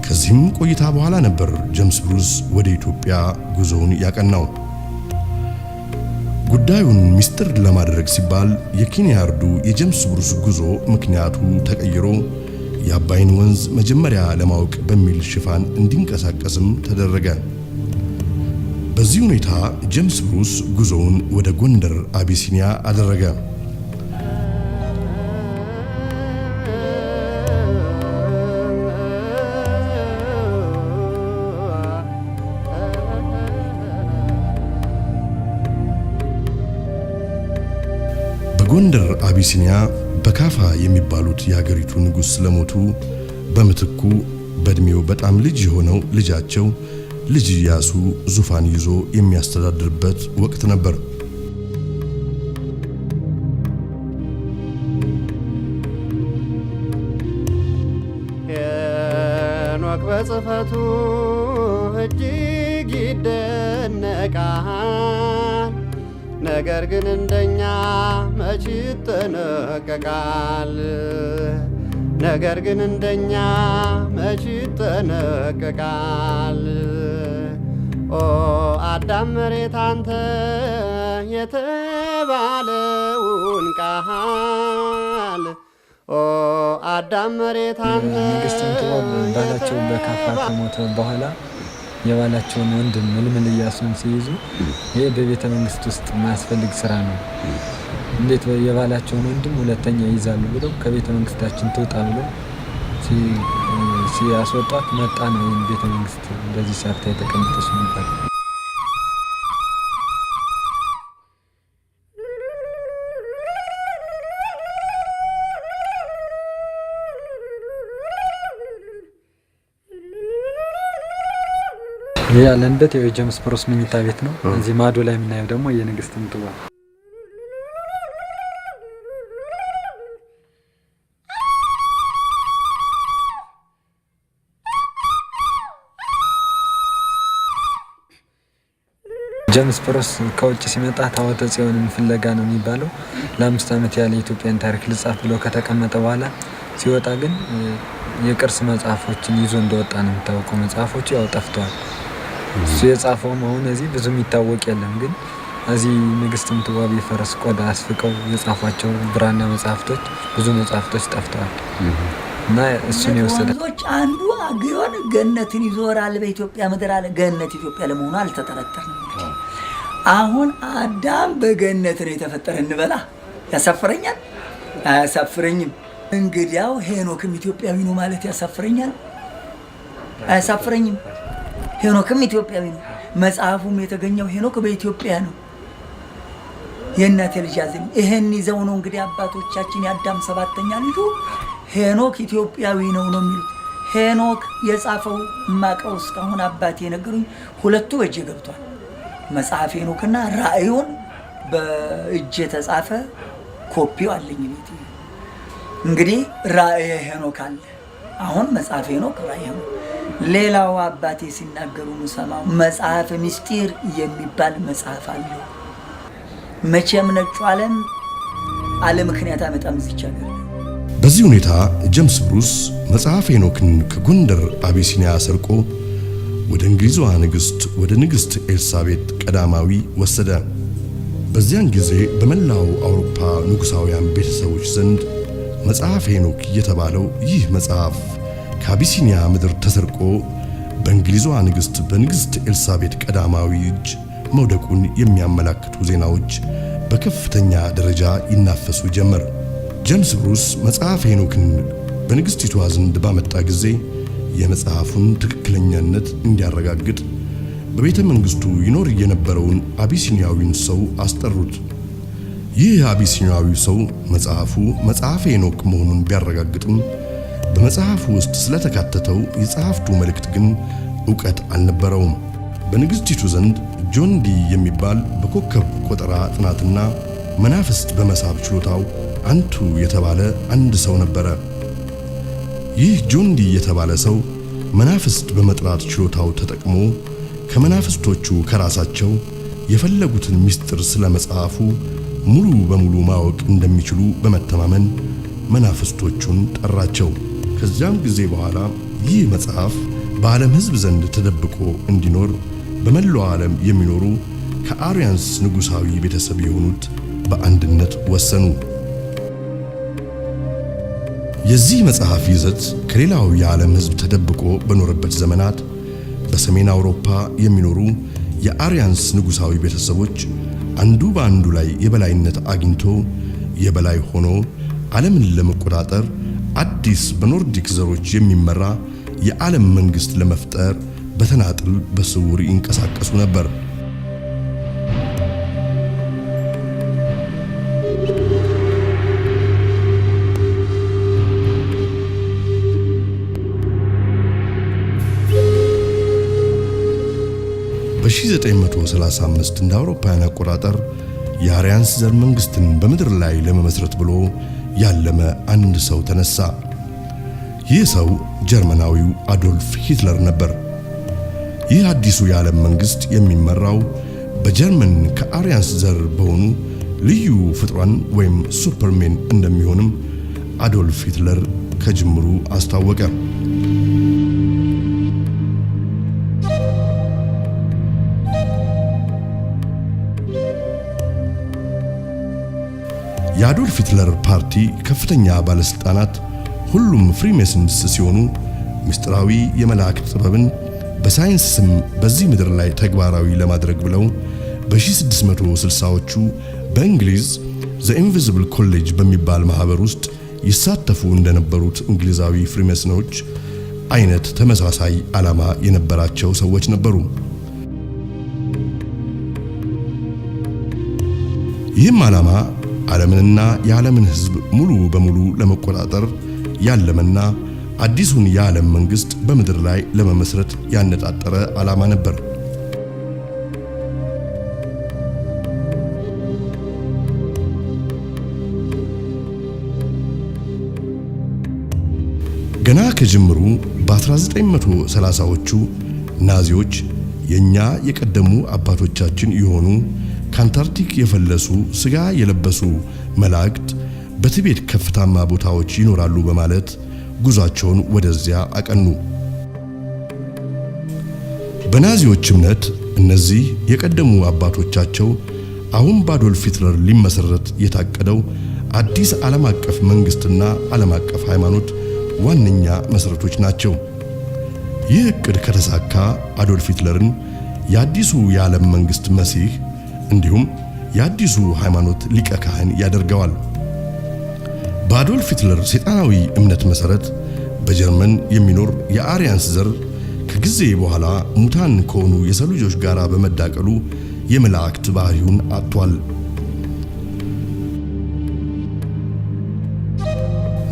ከዚህም ቆይታ በኋላ ነበር ጄምስ ብሩስ ወደ ኢትዮጵያ ጉዞውን ያቀናው። ጉዳዩን ሚስጥር ለማድረግ ሲባል የኬንያርዱ የጄምስ ብሩስ ጉዞ ምክንያቱ ተቀይሮ የአባይን ወንዝ መጀመሪያ ለማወቅ በሚል ሽፋን እንዲንቀሳቀስም ተደረገ። በዚህ ሁኔታ ጄምስ ብሩስ ጉዞውን ወደ ጎንደር አቢሲኒያ አደረገ። በጎንደር አቢሲኒያ በካፋ የሚባሉት የሀገሪቱ ንጉሥ ስለሞቱ በምትኩ በእድሜው በጣም ልጅ የሆነው ልጃቸው ልጅ ኢያሱ ዙፋን ይዞ የሚያስተዳድርበት ወቅት ነበር። ሄኖክ በጽፈቱ እጅግ ይደነቃል። ነገር ግን እንደኛ መች ይጠነቀቃል? ነገር ግን እንደኛ መች ይጠነቀቃል? ኦ አዳም መሬት አንተ የተባለውን ቃል ኦ አዳም መሬት አንተ ንግሥትን ጥበብ ባላቸው በካፋ ከሞተ በኋላ የባላቸውን ወንድም ምልምል ኢያሱን ሲይዙ ይሄ በቤተ መንግስት ውስጥ ማስፈልግ ስራ ነው። እንዴት የባላቸውን ወንድም ሁለተኛ ይይዛሉ ብለው ከቤተ መንግስታችን ትውጣ ብለው ሲያስወጣት መጣ ነው ቤተ መንግስት እንደዚህ ሰርታ የተቀመጠች ነበር። ይሄ ያለንበት የጄምስ ብሩስ መኝታ ቤት ነው። እዚህ ማዶ ላይ የምናየው ደግሞ የንግስትን ጥበብ ጄምስ ብሩስ ከውጭ ሲመጣ ታቦተ ጽዮንን ፍለጋ ነው የሚባለው። ለ5 ዓመት ያለ የኢትዮጵያን ታሪክ ልጻፍ ብሎ ከተቀመጠ በኋላ ሲወጣ ግን የቅርስ መጽሐፎችን ይዞ እንደወጣ ነው የሚታወቀው። መጽሐፎቹ ያው ጠፍተዋል። እሱ የጻፈውም አሁን እዚህ ብዙ የሚታወቅ የለም። ግን እዚህ ንግሥትን ጥበብ የፈረስ ቆዳ አስፍቀው የጻፏቸው ብራና መጽሐፍቶች ብዙ መጽሐፍቶች ጠፍተዋል እና እሱን የወሰደ አንዱ አግዮን ገነትን ይዞራል በኢትዮጵያ ምድር አለ። ገነት ኢትዮጵያ ለመሆኑ አልተጠረጠርንም። አሁን አዳም በገነት ነው የተፈጠረ እንበላ ያሳፍረኛል? አያሳፍረኝም። እንግዲያው ሄኖክም ኢትዮጵያዊ ነው ማለት ያሳፍረኛል? አያሳፍረኝም። ሄኖክም ኢትዮጵያዊ ነው። መጽሐፉም የተገኘው ሄኖክ በኢትዮጵያ ነው። የእናቴ ልጅ ያዘኝ ይሄን ይዘው ነው እንግዲህ አባቶቻችን የአዳም 7ኛ ልጁ ሄኖክ ኢትዮጵያዊ ነው የሚሉት። ሄኖክ የጻፈው ማቀው እስካሁን አባቴ ነገሩኝ ሁለቱ በእጄ ገብቷል። መጽሐፍ ሄኖክና ራእዩን በእጄ የተጻፈ ኮፒው አለኝ ቤት። እንግዲህ ራእየ ሄኖክ አለ። አሁን መጽሐፍ ሄኖክ ራእይ ሄኖክ። ሌላው አባቴ ሲናገሩ ምሰማው መጽሐፍ ምስጢር የሚባል መጽሐፍ አለ። መቼም ነጩ ዓለም አለ ምክንያት አመጣም ዝቻገር። በዚህ ሁኔታ ጄምስ ብሩስ መጽሐፍ ሄኖክን ከጎንደር አቢሲኒያ ሰርቆ ወደ እንግሊዟ ንግሥት ወደ ንግሥት ኤልሳቤጥ ቀዳማዊ ወሰደ። በዚያን ጊዜ በመላው አውሮፓ ንጉሳውያን ቤተሰቦች ዘንድ መጽሐፍ ሄኖክ የተባለው ይህ መጽሐፍ ከአቢሲኒያ ምድር ተሰርቆ በእንግሊዟ ንግሥት በንግሥት ኤልሳቤጥ ቀዳማዊ እጅ መውደቁን የሚያመላክቱ ዜናዎች በከፍተኛ ደረጃ ይናፈሱ ጀመር። ጄምስ ብሩስ መጽሐፍ ሄኖክን በንግሥቲቷ ዘንድ ባመጣ ጊዜ የመጽሐፉን ትክክለኛነት እንዲያረጋግጥ በቤተ መንግሥቱ ይኖር የነበረውን አቢሲኒያዊን ሰው አስጠሩት። ይህ አቢሲኒያዊ ሰው መጽሐፉ መጽሐፍ ሄኖክ መሆኑን ቢያረጋግጥም በመጽሐፉ ውስጥ ስለተካተተው የጸሐፍቱ መልእክት ግን ዕውቀት አልነበረውም። በንግሥቲቱ ዘንድ ጆን ዲ የሚባል በኮከብ ቆጠራ ጥናትና መናፍስት በመሳብ ችሎታው አንቱ የተባለ አንድ ሰው ነበረ። ይህ ጆን ዲ የተባለ ሰው መናፍስት በመጥራት ችሎታው ተጠቅሞ ከመናፍስቶቹ ከራሳቸው የፈለጉትን ምስጢር ስለ መጽሐፉ ሙሉ በሙሉ ማወቅ እንደሚችሉ በመተማመን መናፍስቶቹን ጠራቸው። ከዚያም ጊዜ በኋላ ይህ መጽሐፍ በዓለም ሕዝብ ዘንድ ተደብቆ እንዲኖር በመላው ዓለም የሚኖሩ ከአርያንስ ንጉሳዊ ቤተሰብ የሆኑት በአንድነት ወሰኑ። የዚህ መጽሐፍ ይዘት ከሌላው የዓለም ሕዝብ ተደብቆ በኖረበት ዘመናት በሰሜን አውሮፓ የሚኖሩ የአርያንስ ንጉሳዊ ቤተሰቦች አንዱ በአንዱ ላይ የበላይነት አግኝቶ የበላይ ሆኖ ዓለምን ለመቆጣጠር አዲስ በኖርዲክ ዘሮች የሚመራ የዓለም መንግስት ለመፍጠር በተናጥል በስውር ይንቀሳቀሱ ነበር። በ1935 እንደ አውሮፓውያን አቆጣጠር የአርያንስ ዘር መንግስትን በምድር ላይ ለመመስረት ብሎ ያለመ አንድ ሰው ተነሳ። ይህ ሰው ጀርመናዊው አዶልፍ ሂትለር ነበር። ይህ አዲሱ የዓለም መንግስት የሚመራው በጀርመን ከአርያንስ ዘር በሆኑ ልዩ ፍጥሯን ወይም ሱፐርሜን እንደሚሆንም አዶልፍ ሂትለር ከጅምሩ አስታወቀ። የአዶልፍ ሂትለር ፓርቲ ከፍተኛ ባለስልጣናት ሁሉም ፍሪሜሰንስ ሲሆኑ ምስጢራዊ የመላእክት ጥበብን በሳይንስ ስም በዚህ ምድር ላይ ተግባራዊ ለማድረግ ብለው በ1660ዎቹ በእንግሊዝ ዘ ኢንቪዚብል ኮሌጅ በሚባል ማህበር ውስጥ ይሳተፉ እንደነበሩት እንግሊዛዊ ፍሪሜሰኖች አይነት ተመሳሳይ ዓላማ የነበራቸው ሰዎች ነበሩ። ይህም ዓላማ ዓለምንና የዓለምን ሕዝብ ሙሉ በሙሉ ለመቆጣጠር ያለመና አዲሱን የዓለም መንግስት በምድር ላይ ለመመስረት ያነጣጠረ ዓላማ ነበር። ገና ከጅምሩ በ1930ዎቹ ናዚዎች የኛ የቀደሙ አባቶቻችን የሆኑ ካንታርክቲክ የፈለሱ ስጋ የለበሱ መላእክት በቲቤት ከፍታማ ቦታዎች ይኖራሉ በማለት ጉዟቸውን ወደዚያ አቀኑ። በናዚዎች እምነት እነዚህ የቀደሙ አባቶቻቸው አሁን በአዶልፍ ሂትለር ሊመሰረት የታቀደው አዲስ ዓለም አቀፍ መንግስትና ዓለም አቀፍ ሃይማኖት ዋነኛ መሰረቶች ናቸው። ይህ እቅድ ከተሳካ አዶልፍ ሂትለርን የአዲሱ የዓለም መንግስት መሲህ እንዲሁም የአዲሱ ሃይማኖት ሊቀ ካህን ያደርገዋል። በአዶልፍ ሂትለር ሰይጣናዊ እምነት መሰረት በጀርመን የሚኖር የአርያንስ ዘር ከጊዜ በኋላ ሙታን ከሆኑ የሰው ልጆች ጋር በመዳቀሉ የመላእክት ባህሪውን አጥቷል።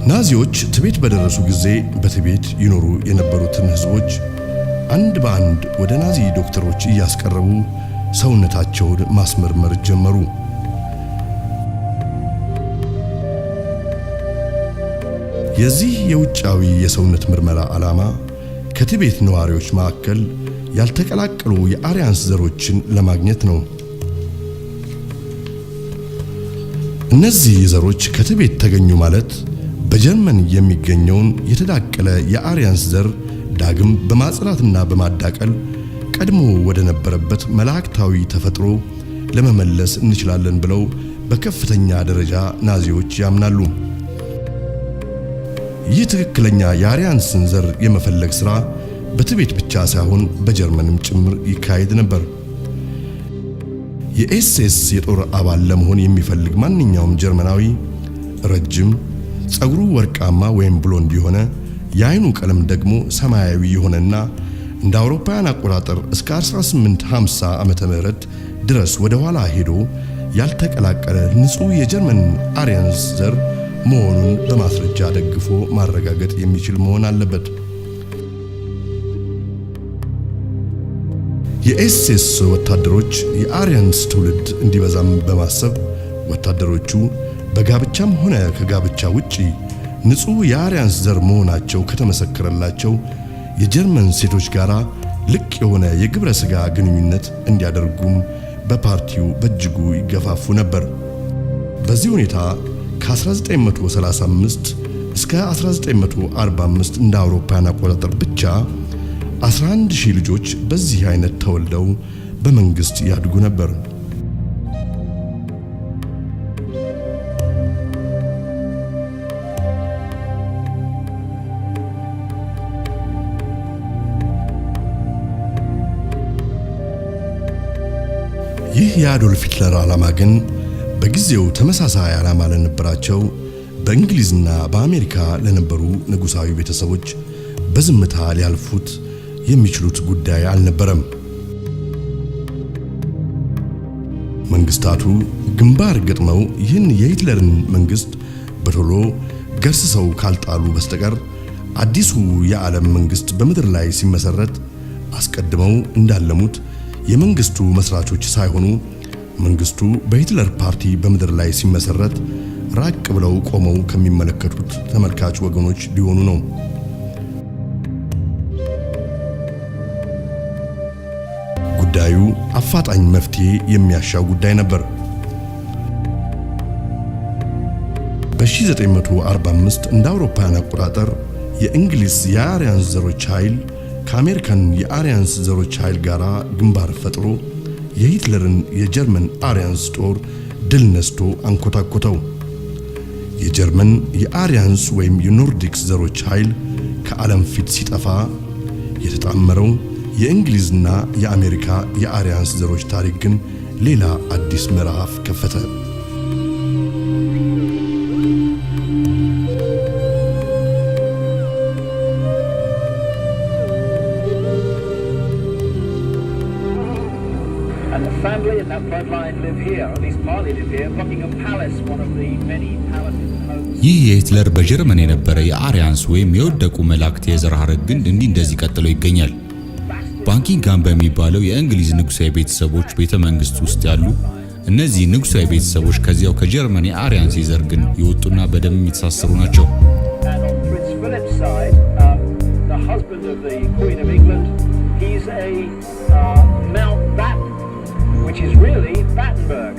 ናዚዎች ቲቤት በደረሱ ጊዜ በቲቤት ይኖሩ የነበሩትን ህዝቦች አንድ በአንድ ወደ ናዚ ዶክተሮች እያስቀረቡ ሰውነታቸውን ማስመርመር ጀመሩ። የዚህ የውጫዊ የሰውነት ምርመራ ዓላማ ከቲቤት ነዋሪዎች መካከል ያልተቀላቀሉ የአርያንስ ዘሮችን ለማግኘት ነው። እነዚህ ዘሮች ከቲቤት ተገኙ ማለት በጀርመን የሚገኘውን የተዳቀለ የአርያንስ ዘር ዳግም በማጽናትና በማዳቀል ቀድሞ ወደ ነበረበት መላእክታዊ ተፈጥሮ ለመመለስ እንችላለን ብለው በከፍተኛ ደረጃ ናዚዎች ያምናሉ። ይህ ትክክለኛ የአርያንስን ዘር የመፈለግ ሥራ በትቤት ብቻ ሳይሆን በጀርመንም ጭምር ይካሄድ ነበር። የኤስኤስ የጦር አባል ለመሆን የሚፈልግ ማንኛውም ጀርመናዊ ረጅም፣ ጸጉሩ ወርቃማ ወይም ብሎንድ የሆነ፣ የአይኑ ቀለም ደግሞ ሰማያዊ የሆነና እንደ አውሮፓውያን አቆጣጠር እስከ 1850 ዓመተ ምህረት ድረስ ወደ ኋላ ሄዶ ያልተቀላቀለ ንጹህ የጀርመን አርያንስ ዘር መሆኑን በማስረጃ ደግፎ ማረጋገጥ የሚችል መሆን አለበት። የኤስኤስ ወታደሮች የአርያንስ ትውልድ እንዲበዛም በማሰብ ወታደሮቹ በጋብቻም ሆነ ከጋብቻ ውጪ ንጹህ የአርያንስ ዘር መሆናቸው ከተመሰከረላቸው የጀርመን ሴቶች ጋር ልቅ የሆነ የግብረ ሥጋ ግንኙነት እንዲያደርጉም በፓርቲው በእጅጉ ይገፋፉ ነበር። በዚህ ሁኔታ ከ1935 እስከ 1945 እንደ አውሮፓውያን አቆጣጠር ብቻ 11000 ልጆች በዚህ አይነት ተወልደው በመንግስት ያድጉ ነበር። ይህ የአዶልፍ ሂትለር ዓላማ ግን በጊዜው ተመሳሳይ ዓላማ ለነበራቸው በእንግሊዝና በአሜሪካ ለነበሩ ንጉሳዊ ቤተሰቦች በዝምታ ሊያልፉት የሚችሉት ጉዳይ አልነበረም። መንግስታቱ ግንባር ገጥመው ይህን የሂትለርን መንግስት በቶሎ ገርስሰው ካልጣሉ በስተቀር አዲሱ የዓለም መንግስት በምድር ላይ ሲመሰረት አስቀድመው እንዳለሙት የመንግስቱ መስራቾች ሳይሆኑ መንግስቱ በሂትለር ፓርቲ በምድር ላይ ሲመሰረት ራቅ ብለው ቆመው ከሚመለከቱት ተመልካች ወገኖች ሊሆኑ ነው። ጉዳዩ አፋጣኝ መፍትሄ የሚያሻው ጉዳይ ነበር። በ1945 እንደ አውሮፓውያን አቆጣጠር የእንግሊዝ የአርያንስ ዘሮች ኃይል ከአሜሪካን የአርያንስ ዘሮች ኃይል ጋር ግንባር ፈጥሮ የሂትለርን የጀርመን አርያንስ ጦር ድል ነስቶ አንኮታኮተው። የጀርመን የአርያንስ ወይም የኖርዲክስ ዘሮች ኃይል ከዓለም ፊት ሲጠፋ የተጣመረው የእንግሊዝና የአሜሪካ የአርያንስ ዘሮች ታሪክ ግን ሌላ አዲስ ምዕራፍ ከፈተ። ይህ የሂትለር በጀርመን የነበረ የአርያንስ ወይም የወደቁ መላእክት የዘር ሐረግ ግን እንደዚህ ቀጥሎ ይገኛል። ባኪንግሃም በሚባለው የእንግሊዝ ንጉሳዊ ቤተሰቦች ቤተ መንግስት ውስጥ ያሉ እነዚህ ንጉሳዊ ቤተሰቦች ከዚያው ከጀርመን የአርያንስ የዘር ግን የወጡና በደም የተሳሰሩ ናቸው። which is really Battenberg.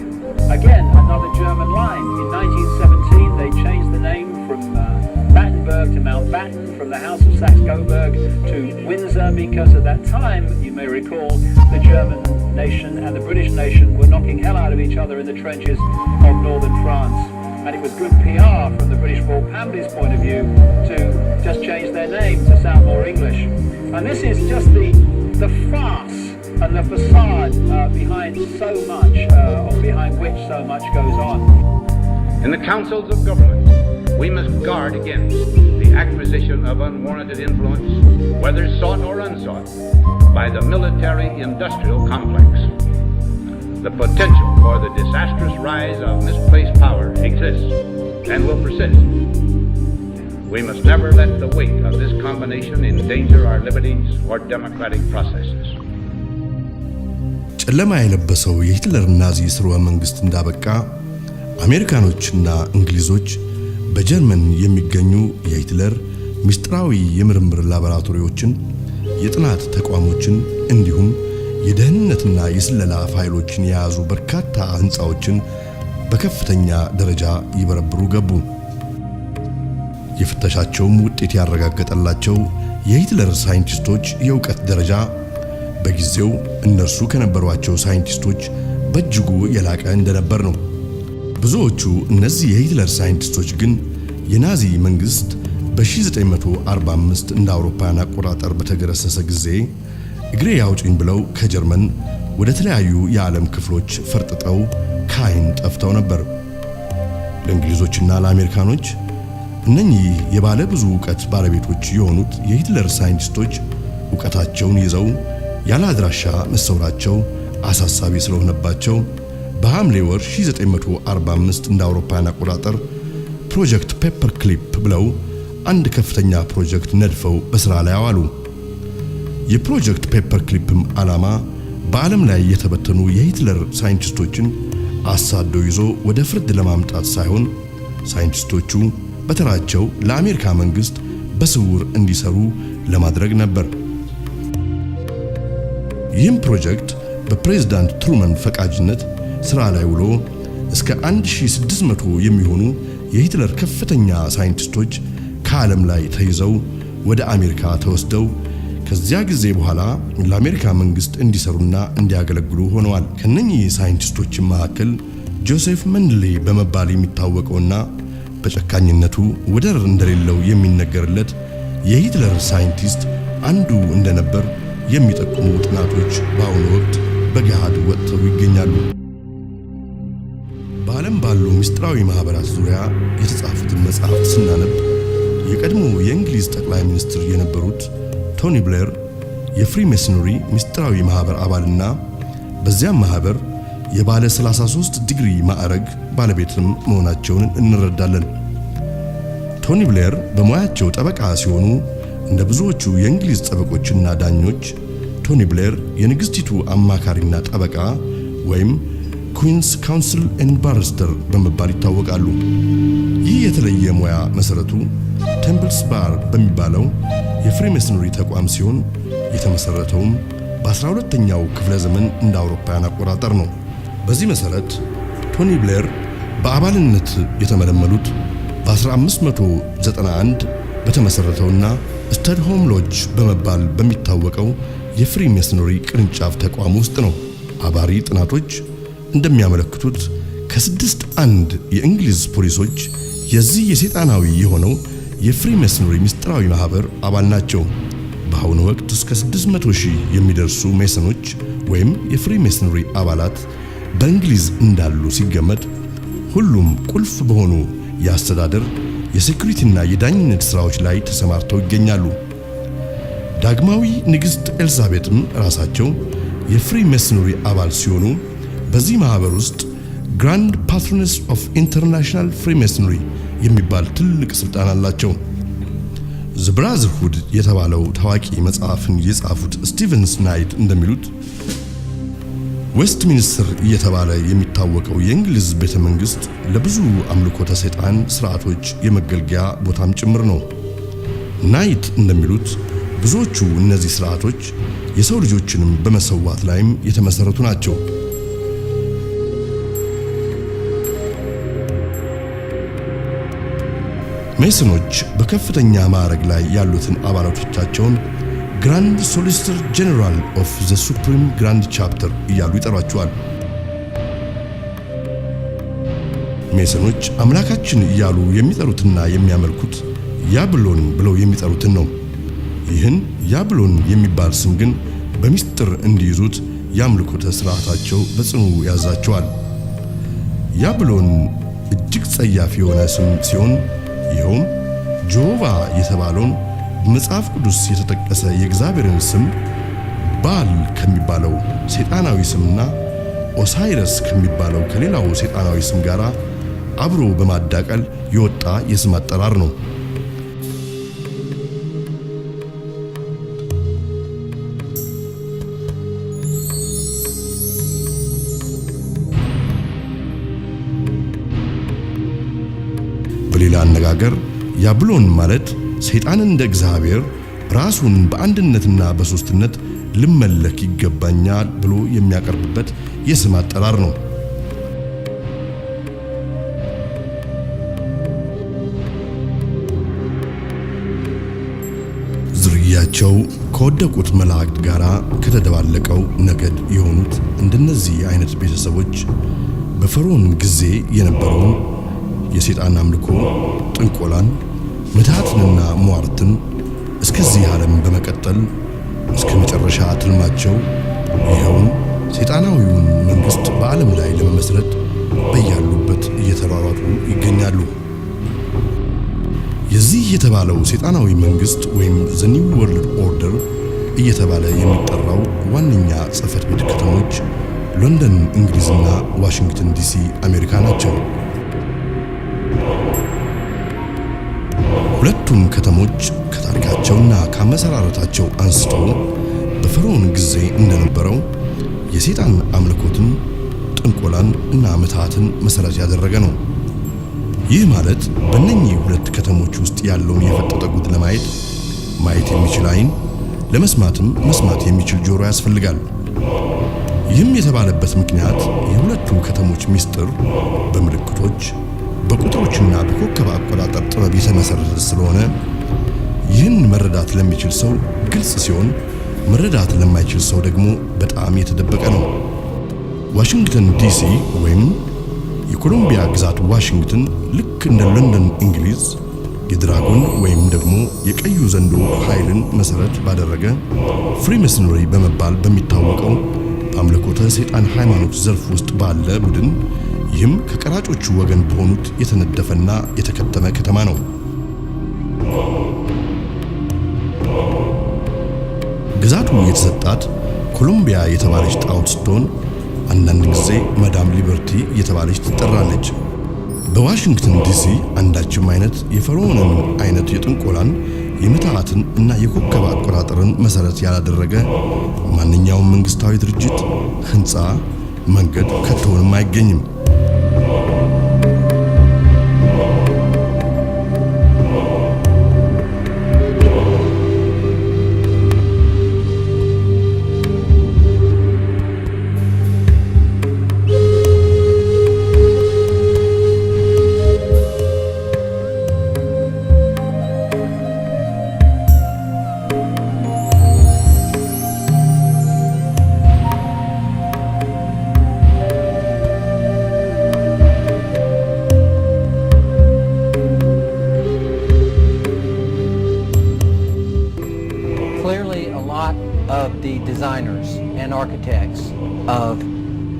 Again, another German line. In 1917, they changed the name from Battenberg to Mountbatten, from the House of Saxe-Coburg to Windsor, because at that time, you may recall, the German nation and the British nation were knocking hell out of each other in the trenches of northern France. And it was good PR from the British royal family's point of view to just change their name to sound more English. And this is just the farce and the facade behind so much, or behind which so much goes on. In the councils of government, we must guard against the acquisition of unwarranted influence, whether sought or unsought, by the military-industrial complex. The potential for the disastrous rise of misplaced power exists and will persist. We must never let the weight of this combination endanger our liberties or democratic processes. ጨለማ የለበሰው የሂትለር ናዚ ስርወ መንግስት እንዳበቃ አሜሪካኖችና እንግሊዞች በጀርመን የሚገኙ የሂትለር ምስጢራዊ የምርምር ላቦራቶሪዎችን፣ የጥናት ተቋሞችን እንዲሁም የደህንነትና የስለላ ፋይሎችን የያዙ በርካታ ህንጻዎችን በከፍተኛ ደረጃ ይበረብሩ ገቡ። የፍተሻቸውም ውጤት ያረጋገጠላቸው የሂትለር ሳይንቲስቶች የእውቀት ደረጃ በጊዜው እነርሱ ከነበሯቸው ሳይንቲስቶች በእጅጉ የላቀ እንደነበር ነው። ብዙዎቹ እነዚህ የሂትለር ሳይንቲስቶች ግን የናዚ መንግስት በ1945 እንደ አውሮፓውያን አቆጣጠር በተገረሰሰ ጊዜ እግሬ ያውጭኝ ብለው ከጀርመን ወደ ተለያዩ የዓለም ክፍሎች ፈርጥጠው ከዓይን ጠፍተው ነበር። ለእንግሊዞችና ለአሜሪካኖች እነኚህ የባለ ብዙ ዕውቀት ባለቤቶች የሆኑት የሂትለር ሳይንቲስቶች ዕውቀታቸውን ይዘው ያለ አድራሻ መሰወራቸው አሳሳቢ ስለሆነባቸው በሐምሌ ወር 1945 እንደ አውሮፓውያን አቆጣጠር ፕሮጀክት ፔፐር ክሊፕ ብለው አንድ ከፍተኛ ፕሮጀክት ነድፈው በሥራ ላይ አዋሉ። የፕሮጀክት ፔፐር ክሊፕም ዓላማ በዓለም ላይ የተበተኑ የሂትለር ሳይንቲስቶችን አሳዶ ይዞ ወደ ፍርድ ለማምጣት ሳይሆን ሳይንቲስቶቹ በተራቸው ለአሜሪካ መንግስት በስውር እንዲሰሩ ለማድረግ ነበር። ይህም ፕሮጀክት በፕሬዝዳንት ትሩመን ፈቃጅነት ሥራ ላይ ውሎ እስከ 1600 የሚሆኑ የሂትለር ከፍተኛ ሳይንቲስቶች ከዓለም ላይ ተይዘው ወደ አሜሪካ ተወስደው ከዚያ ጊዜ በኋላ ለአሜሪካ መንግስት እንዲሰሩና እንዲያገለግሉ ሆነዋል። ከነኚህ ሳይንቲስቶች መካከል ጆሴፍ መንድሌ በመባል የሚታወቀውና በጨካኝነቱ ወደር እንደሌለው የሚነገርለት የሂትለር ሳይንቲስት አንዱ እንደነበር የሚጠቁሙ ጥናቶች በአሁኑ ወቅት በገሃድ ወጥተው ይገኛሉ። በዓለም ባሉ ምስጢራዊ ማህበራት ዙሪያ የተጻፉትን መጽሐፍት ስናነብ የቀድሞ የእንግሊዝ ጠቅላይ ሚኒስትር የነበሩት ቶኒ ብሌር የፍሪሜሰነሪ ምስጢራዊ ማህበር አባልና በዚያም ማህበር የባለ 33 ዲግሪ ማዕረግ ባለቤትም መሆናቸውን እንረዳለን። ቶኒ ብሌር በሙያቸው ጠበቃ ሲሆኑ እንደ ብዙዎቹ የእንግሊዝ ጠበቆችና ዳኞች ቶኒ ብሌር የንግስቲቱ አማካሪና ጠበቃ ወይም ኩዊንስ ካውንስል ኤንድ ባሪስተር በመባል ይታወቃሉ። ይህ የተለየ ሙያ መሰረቱ ቴምፕልስ ባር በሚባለው የፍሪሜሰነሪ ተቋም ሲሆን የተመሰረተውም በ12ኛው ክፍለ ዘመን እንደ አውሮፓውያን አቆጣጠር ነው። በዚህ መሰረት ቶኒ ብሌር በአባልነት የተመለመሉት በ1591 በተመሰረተውና ስታድሆም ሎጅ በመባል በሚታወቀው የፍሪሜሰነሪ ቅርንጫፍ ተቋም ውስጥ ነው። አባሪ ጥናቶች እንደሚያመለክቱት ከ61 የእንግሊዝ ፖሊሶች የዚህ የሰይጣናዊ የሆነው የፍሪሜሰነሪ ምስጢራዊ ማህበር አባል ናቸው። በአሁኑ ወቅት እስከ 600,000 የሚደርሱ ሜሰኖች ወይም የፍሪሜሰነሪ አባላት በእንግሊዝ እንዳሉ ሲገመት ሁሉም ቁልፍ በሆኑ የአስተዳደር የሴኩሪቲና የዳኝነት ሥራዎች ላይ ተሰማርተው ይገኛሉ። ዳግማዊ ንግሥት ኤልዛቤትም ራሳቸው የፍሪሜሰነሪ አባል ሲሆኑ በዚህ ማህበር ውስጥ ግራንድ ፓትሮነስ ኦፍ ኢንተርናሽናል ፍሪሜሰነሪ የሚባል ትልቅ ስልጣን አላቸው። ዘ ብራዘርሁድ የተባለው ታዋቂ መጽሐፍን የጻፉት ስቲቨን ስናይድ እንደሚሉት ዌስትሚኒስተር እየተባለ የሚታወቀው የእንግሊዝ ቤተ መንግስት ለብዙ አምልኮተ ሰይጣን ስርዓቶች የመገልገያ ቦታም ጭምር ነው። ናይት እንደሚሉት ብዙዎቹ እነዚህ ስርዓቶች የሰው ልጆችንም በመሰዋት ላይም የተመሰረቱ ናቸው። ሜሰኖች በከፍተኛ ማዕረግ ላይ ያሉትን አባላቶቻቸውን ግራንድ ሶሊሲተር ጄኔራል ኦፍ ዘ ሱፕሪም ግራንድ ቻፕተር እያሉ ይጠሯቸዋል። ሜሰኖች አምላካችን እያሉ የሚጠሩትና የሚያመልኩት ያብሎን ብለው የሚጠሩትን ነው። ይህን ያብሎን የሚባል ስም ግን በሚስጥር እንዲይዙት የአምልኮተ ሥርዓታቸው በጽኑ ያዛቸዋል። ያብሎን እጅግ ጸያፍ የሆነ ስም ሲሆን ይኸውም ጆቫ የተባለውን በመጽሐፍ ቅዱስ የተጠቀሰ የእግዚአብሔርን ስም ባል ከሚባለው ሰይጣናዊ ስምና ኦሳይረስ ከሚባለው ከሌላው ሰይጣናዊ ስም ጋር አብሮ በማዳቀል የወጣ የስም አጠራር ነው። በሌላ አነጋገር ያብሎን ማለት ሰይጣንን እንደ እግዚአብሔር ራሱን በአንድነትና በሶስትነት ልመለክ ይገባኛል ብሎ የሚያቀርብበት የስም አጠራር ነው። ዝርያ ዘራቸው ከወደቁት መላእክት ጋር ከተደባለቀው ነገድ የሆኑት እንደነዚህ አይነት ቤተሰቦች በፈርዖን ጊዜ የነበረውን የሰይጣን አምልኮ፣ ጥንቆላን፣ ምትሃትንና ሟርትን እስከዚህ ዓለም በመቀጠል እስከ መጨረሻ ትልማቸው ይኸውን ሰይጣናዊውን መንግስት በዓለም ላይ ለመመስረት በያሉበት እየተሯሯጡ ይገኛሉ። የዚህ የተባለው ሰይጣናዊ መንግስት ወይም ዘ ኒው ወርልድ ኦርደር እየተባለ የሚጠራው ዋነኛ ጽሕፈት ቤት ከተሞች ሎንደን እንግሊዝና ዋሽንግተን ዲሲ አሜሪካ ናቸው። ሁለቱም ከተሞች ከታሪካቸውና ከመሰራረታቸው አንስቶ በፈርዖን ጊዜ እንደነበረው የሰይጣን አምልኮትን፣ ጥንቆላን እና ምትሃትን መሰረት ያደረገ ነው። ይህ ማለት በእነኚህ ሁለት ከተሞች ውስጥ ያለውን የፈጠጠ ጉድ ለማየት ማየት የሚችል ዓይን፣ ለመስማትም መስማት የሚችል ጆሮ ያስፈልጋል። ይህም የተባለበት ምክንያት የሁለቱ ከተሞች ምስጢር በምልክቶች በቁጥሮችና በኮከብ አቆጣጠር ጥበብ የተመሰረተ ስለሆነ ይህን መረዳት ለሚችል ሰው ግልጽ ሲሆን፣ መረዳት ለማይችል ሰው ደግሞ በጣም የተደበቀ ነው። ዋሽንግተን ዲሲ ወይም የኮሎምቢያ ግዛት ዋሽንግተን ልክ እንደ ሎንደን እንግሊዝ የድራጎን ወይም ደግሞ የቀዩ ዘንዶ ኃይልን መሰረት ባደረገ ፍሪሜሰንሪ በመባል በሚታወቀው በአምልኮተ ሰይጣን ሃይማኖት ዘርፍ ውስጥ ባለ ቡድን ይህም ከቀራጮቹ ወገን በሆኑት የተነደፈና የተከተመ ከተማ ነው። ግዛቱ የተሰጣት ኮሎምቢያ የተባለች ጣዖት ስትሆን አንዳንድ ጊዜ ማዳም ሊበርቲ የተባለች ትጠራለች። በዋሽንግተን ዲሲ አንዳችም አይነት የፈርዖንን አይነት የጥንቆላን፣ የምትሃትን እና የኮከብ አቆጣጠርን መሰረት ያላደረገ ማንኛውም መንግስታዊ ድርጅት፣ ህንፃ፣ መንገድ ከቶንም አይገኝም። The designers and architects of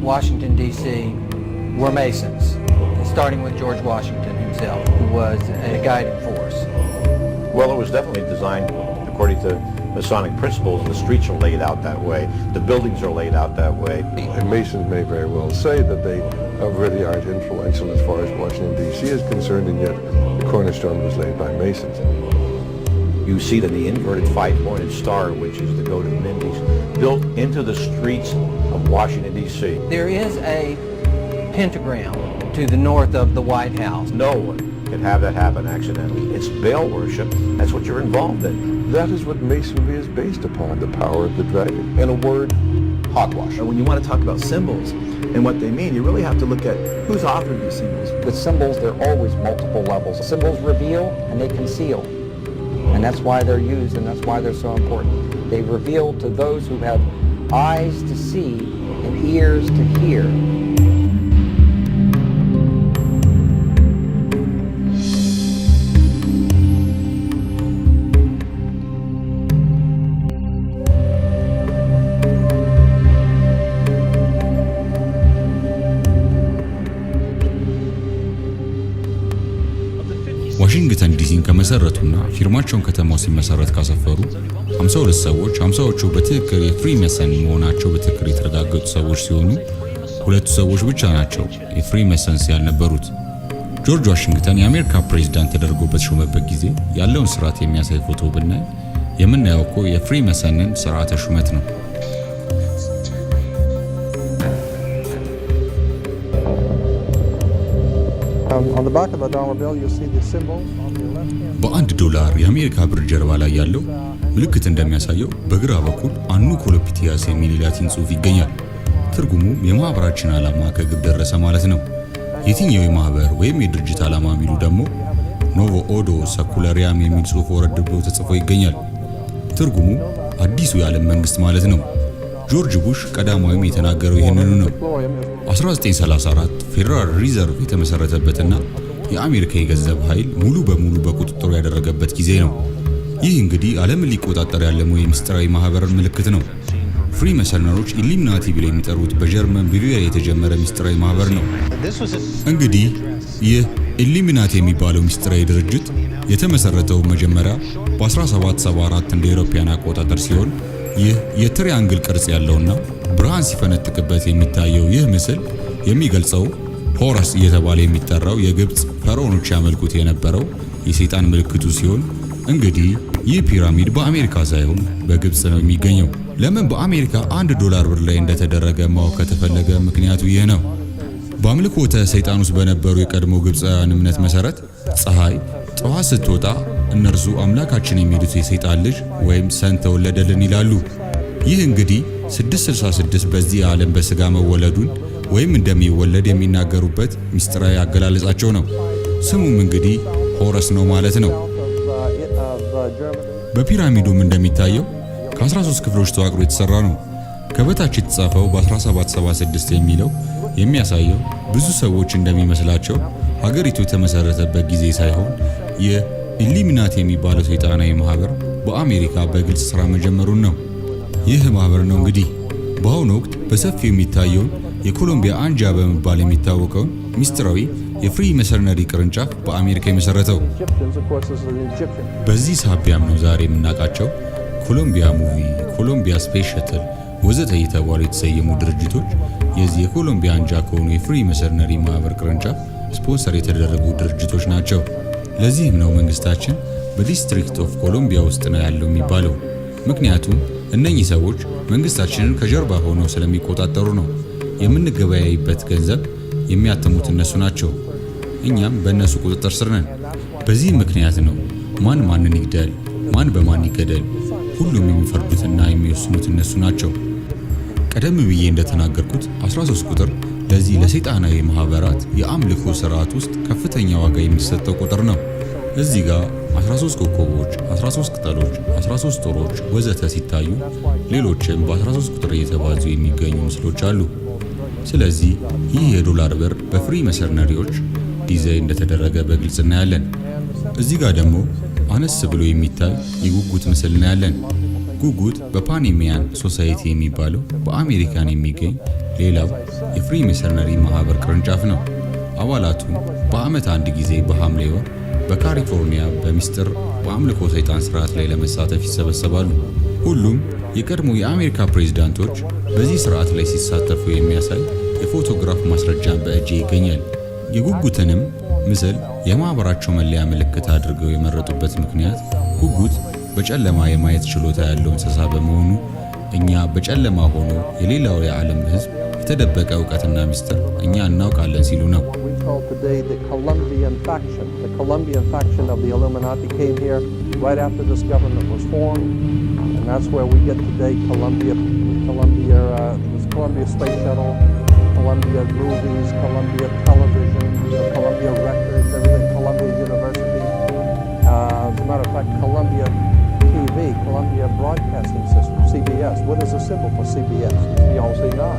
Washington, D.C. were Masons, starting with George Washington himself, who was a guiding force. Well, it was definitely designed according to Masonic principles, and the streets are laid out that way, the buildings are laid out that way. And Masons may very well say that they really aren't influential as far as Washington, D.C. is concerned, and yet the cornerstone was laid by Masons. You see that the inverted five-pointed star, which is the goat of Mendes, built into the streets of Washington, D.C. There is a pentagram to the north of the White House. No one can have that happen accidentally. It's Baal worship. That's what you're involved in. That is what Masonry is based upon, the power of the dragon. In a word, hogwash. When you want to talk about symbols and what they mean, you really have to look at who's authored these symbols. With symbols, there are always multiple levels. Symbols reveal and they conceal. And that's why they're used, and that's why they're so important. They reveal to those who have eyes to see and ears to hear. ዋሽንግተን ዲሲን ከመሰረቱና ፊርማቸውን ከተማው ሲመሰረት ካሰፈሩ 52 ሰዎች 50ዎቹ በትክክል የፍሪሜሰን መሆናቸው በትክክል የተረጋገጡ ሰዎች ሲሆኑ ሁለቱ ሰዎች ብቻ ናቸው የፍሪሜሰንስ ያልነበሩት። ጆርጅ ዋሽንግተን የአሜሪካ ፕሬዝዳንት ተደርጎ በተሾመበት ጊዜ ያለውን ስርዓት የሚያሳይ ፎቶ ብናይ የምናየው እኮ የፍሪሜሰንን ስርዓተ ሹመት ነው። በአንድ ዶላር የአሜሪካ ብር ጀርባ ላይ ያለው ምልክት እንደሚያሳየው በግራ በኩል አኑ ኮሎፒቲያስ የሚል ላቲን ጽሑፍ ይገኛል። ትርጉሙም የማህበራችን ዓላማ ከግብ ደረሰ ማለት ነው። የትኛው የማህበር ወይም የድርጅት ዓላማ የሚሉ ደግሞ ኖቮ ኦዶ ሰኩላሪያም የሚል ጽሑፍ ወረድ ብሎ ተጽፎ ይገኛል። ትርጉሙ አዲሱ የዓለም መንግስት ማለት ነው። ጆርጅ ቡሽ ቀዳማዊም የተናገረው ይህንኑ ነው። 1934 ፌዴራል ሪዘርቭ የተመሰረተበትና የአሜሪካ የገንዘብ ኃይል ሙሉ በሙሉ በቁጥጥሩ ያደረገበት ጊዜ ነው። ይህ እንግዲህ ዓለምን ሊቆጣጠር ያለመው የምስጢራዊ ማህበር ምልክት ነው። ፍሪ መሰነሮች ኢሉሚናቲ ብለው የሚጠሩት በጀርመን ባቫሪያ የተጀመረ ምስጢራዊ ማህበር ነው። እንግዲህ ይህ ኢሉሚናቲ የሚባለው ምስጢራዊ ድርጅት የተመሰረተው መጀመሪያ በ1774 እንደ አውሮፓውያን አቆጣጠር ሲሆን ይህ የትሪያንግል ቅርጽ ያለውና ብርሃን ሲፈነጥቅበት የሚታየው ይህ ምስል የሚገልጸው ሆረስ እየተባለ የሚጠራው የግብጽ ፈርዖኖች ያመልኩት የነበረው የሰይጣን ምልክቱ ሲሆን እንግዲህ ይህ ፒራሚድ በአሜሪካ ሳይሆን በግብጽ ነው የሚገኘው። ለምን በአሜሪካ $1 ብር ላይ እንደተደረገ ማወቅ ከተፈለገ ምክንያቱ ይህ ነው። በአምልኮተ ሰይጣን ውስጥ በነበሩ የቀድሞ ግብፃውያን እምነት መሰረት ፀሐይ ጠዋት ስትወጣ እነርሱ አምላካችን የሚሉት የሰይጣን ልጅ ወይም ሰን ተወለደልን ይላሉ። ይህ እንግዲህ 666 በዚህ ዓለም በስጋ መወለዱን ወይም እንደሚወለድ የሚናገሩበት ምስጢራዊ አገላለጻቸው ነው። ስሙም እንግዲህ ሆረስ ነው ማለት ነው። በፒራሚዱም እንደሚታየው ከ13 ክፍሎች ተዋቅሮ የተሰራ ነው። ከበታች የተጻፈው በ1776 የሚለው የሚያሳየው ብዙ ሰዎች እንደሚመስላቸው ሀገሪቱ የተመሰረተበት ጊዜ ሳይሆን የኢሉሚናቲ የሚባለው ሰይጣናዊ ማህበር በአሜሪካ በግልጽ ስራ መጀመሩን ነው። ይህ ማህበር ነው እንግዲህ በአሁኑ ወቅት በሰፊው የሚታየውን የኮሎምቢያ አንጃ በመባል የሚታወቀውን ሚስጥራዊ የፍሪ መሰነሪ ቅርንጫፍ በአሜሪካ የመሰረተው። በዚህ ሳቢያም ነው ዛሬ የምናውቃቸው ኮሎምቢያ ሙቪ፣ ኮሎምቢያ ስፔስ ሸትል ወዘተ እየተባሉ የተሰየሙ ድርጅቶች የዚህ የኮሎምቢያ አንጃ ከሆኑ የፍሪ መሰነሪ ማህበር ቅርንጫፍ ስፖንሰር የተደረጉ ድርጅቶች ናቸው። ለዚህም ነው መንግስታችን በዲስትሪክት ኦፍ ኮሎምቢያ ውስጥ ነው ያለው የሚባለው። ምክንያቱም እነኚህ ሰዎች መንግስታችንን ከጀርባ ሆነው ስለሚቆጣጠሩ ነው። የምንገበያይበት ገንዘብ የሚያተሙት እነሱ ናቸው። እኛም በእነሱ ቁጥጥር ስር ነን። በዚህ ምክንያት ነው ማን ማንን ይግደል፣ ማን በማን ይገደል ሁሉም የሚፈርዱትና የሚወስኑት እነሱ ናቸው። ቀደም ብዬ እንደተናገርኩት 13 ቁጥር ለዚህ ለሰይጣናዊ ማህበራት የአምልኮ ስርዓት ውስጥ ከፍተኛ ዋጋ የሚሰጠው ቁጥር ነው። እዚህ ጋር 13 ኮከቦች፣ 13 ቅጠሎች፣ 13 ጦሮች ወዘተ ሲታዩ ሌሎችም በ13 ቁጥር እየተባዙ የሚገኙ ምስሎች አሉ። ስለዚህ ይህ የዶላር ብር በፍሪ መሰነሪዎች ዲዛይን እንደተደረገ በግልጽ እናያለን። እዚህ ጋር ደግሞ አነስ ብሎ የሚታይ የጉጉት ምስል እናያለን። ጉጉት በፓኔሚያን ሶሳይቲ የሚባለው በአሜሪካን የሚገኝ ሌላው የፍሪ መሰነሪ ማህበር ቅርንጫፍ ነው። አባላቱ በአመት አንድ ጊዜ በሐምሌ ወር በካሊፎርኒያ በሚስጥር በአምልኮ ሰይጣን ስርዓት ላይ ለመሳተፍ ይሰበሰባሉ። ሁሉም የቀድሞ የአሜሪካ ፕሬዝዳንቶች በዚህ ስርዓት ላይ ሲሳተፉ የሚያሳይ የፎቶግራፍ ማስረጃን በእጄ ይገኛል። የጉጉትንም ምስል የማህበራቸው መለያ ምልክት አድርገው የመረጡበት ምክንያት ጉጉት በጨለማ የማየት ችሎታ ያለው እንስሳ በመሆኑ እኛ በጨለማ ሆኖ የሌላው የዓለም ህዝብ የተደበቀ እውቀትና ሚስጥር እኛ እናውቃለን ሲሉ ነው። Columbia Movies, Columbia Television, Columbia Records, everything, Columbia University. As a matter of fact, Columbia TV, Columbia Broadcasting System, CBS. What is the symbol for CBS? You all see not.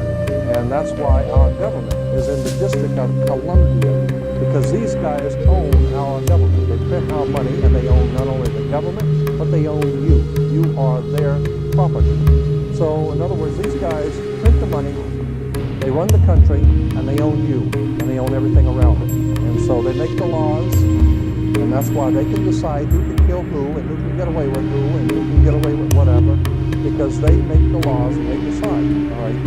And that's why our government is in the District of Columbia, because these guys own our government. They print our money, and they own not only the government, but they own you. You are their property. So, in other words, these guys print the money, they run the country, and they own you, and they own everything around it. And so they make the laws, and that's why they can decide who can kill who, and who can get away with who, and who can get away with whatever, because they make the laws and they decide, all right?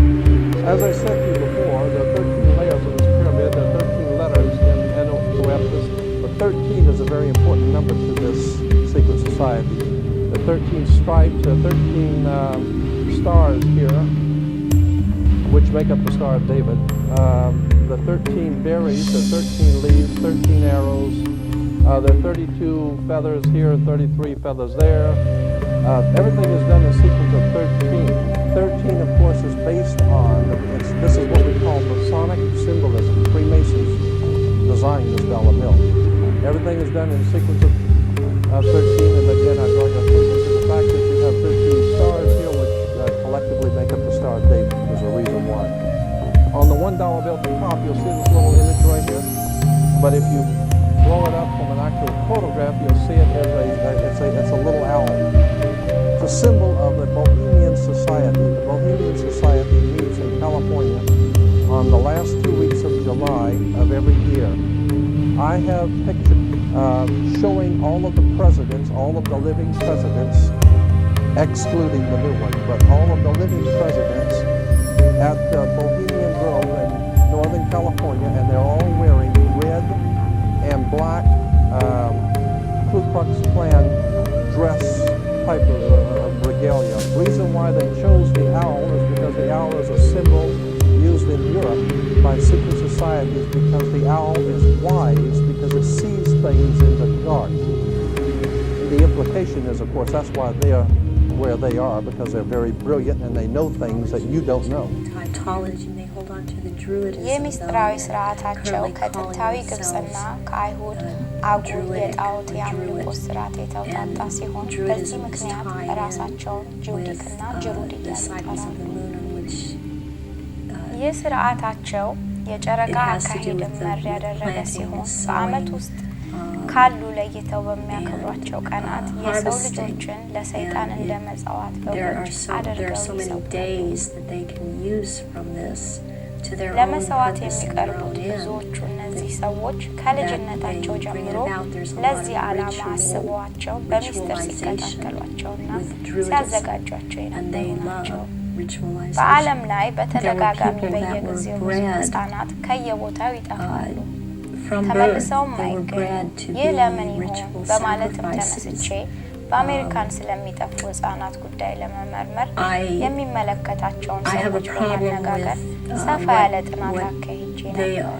As I said to you before, there are 13 layers of this pyramid, there are 13 letters in NOFS, but 13 is a very important number to this secret society. The 13 stripes, there are 13 stars here, which make up the Star of David. The 13 berries, the 13 leaves, 13 arrows. There are 32 feathers here, 33 feathers there. Everything is done in sequence of 13. 13, of course, is based on, this is what we call Masonic symbolism. Freemasons designed this dollar bill. Everything is done in sequence of 13, and again, I draw your attention to the fact that you have $1 bill at the top, you'll see this little image right here. But if you blow it up from an actual photograph, you'll see it as it's a little owl. It's a symbol of the Bohemian Society. The Bohemian Society meets in California on the last 2 weeks of July of every year. I have pictures showing all of the presidents, all of the living presidents, excluding the new one, but all of the living presidents at the Bohemian Grove in Northern California, and they're all wearing red and black Ku Klux Klan dress type of regalia. The reason why they chose the owl is because the owl is a symbol used in Europe by secret societies, because the owl is wise because it sees things in the dark. The implication is, of course, that's why they are where they are, because they're very brilliant and they know things that you don't know. የሚስጥራዊ ስርዓታቸው ከጥንታዊ ግብፅና ከአይሁድ አጉል የጣዖት የአምልኮ ስርዓት የተውጣጣ ሲሆን በዚህ ምክንያት ራሳቸውን ጁዲክና ጅሩድ እያሉ ይጠራሉ። ይህ ስርዓታቸው የጨረቃ አካሄድን መር ያደረገ ሲሆን በዓመት ውስጥ ካሉ ለይተው በሚያከብሯቸው ቀናት የሰው ልጆችን ለሰይጣን እንደ መጽዋት በጎች አድርገው ለመስዋዕት የሚቀርቡት ብዙዎቹ እነዚህ ሰዎች ከልጅነታቸው ጀምሮ ለዚህ ዓላማ አስበዋቸው በሚስጥር ሲከታተሏቸውና ሲያዘጋጇቸው የነበሩ ናቸው። በዓለም ላይ በተደጋጋሚ በየጊዜው ሕፃናት ከየቦታው ይጠፋሉ፣ ተመልሰውም አይገኙም። ይህ ለምን ይሆን በማለትም ተነስቼ በአሜሪካን ስለሚጠፉ ሕፃናት ጉዳይ ለመመርመር የሚመለከታቸውን ሰዎች በማነጋገር ሰፋ ያለ ጥናት አካሂጄ ነበር።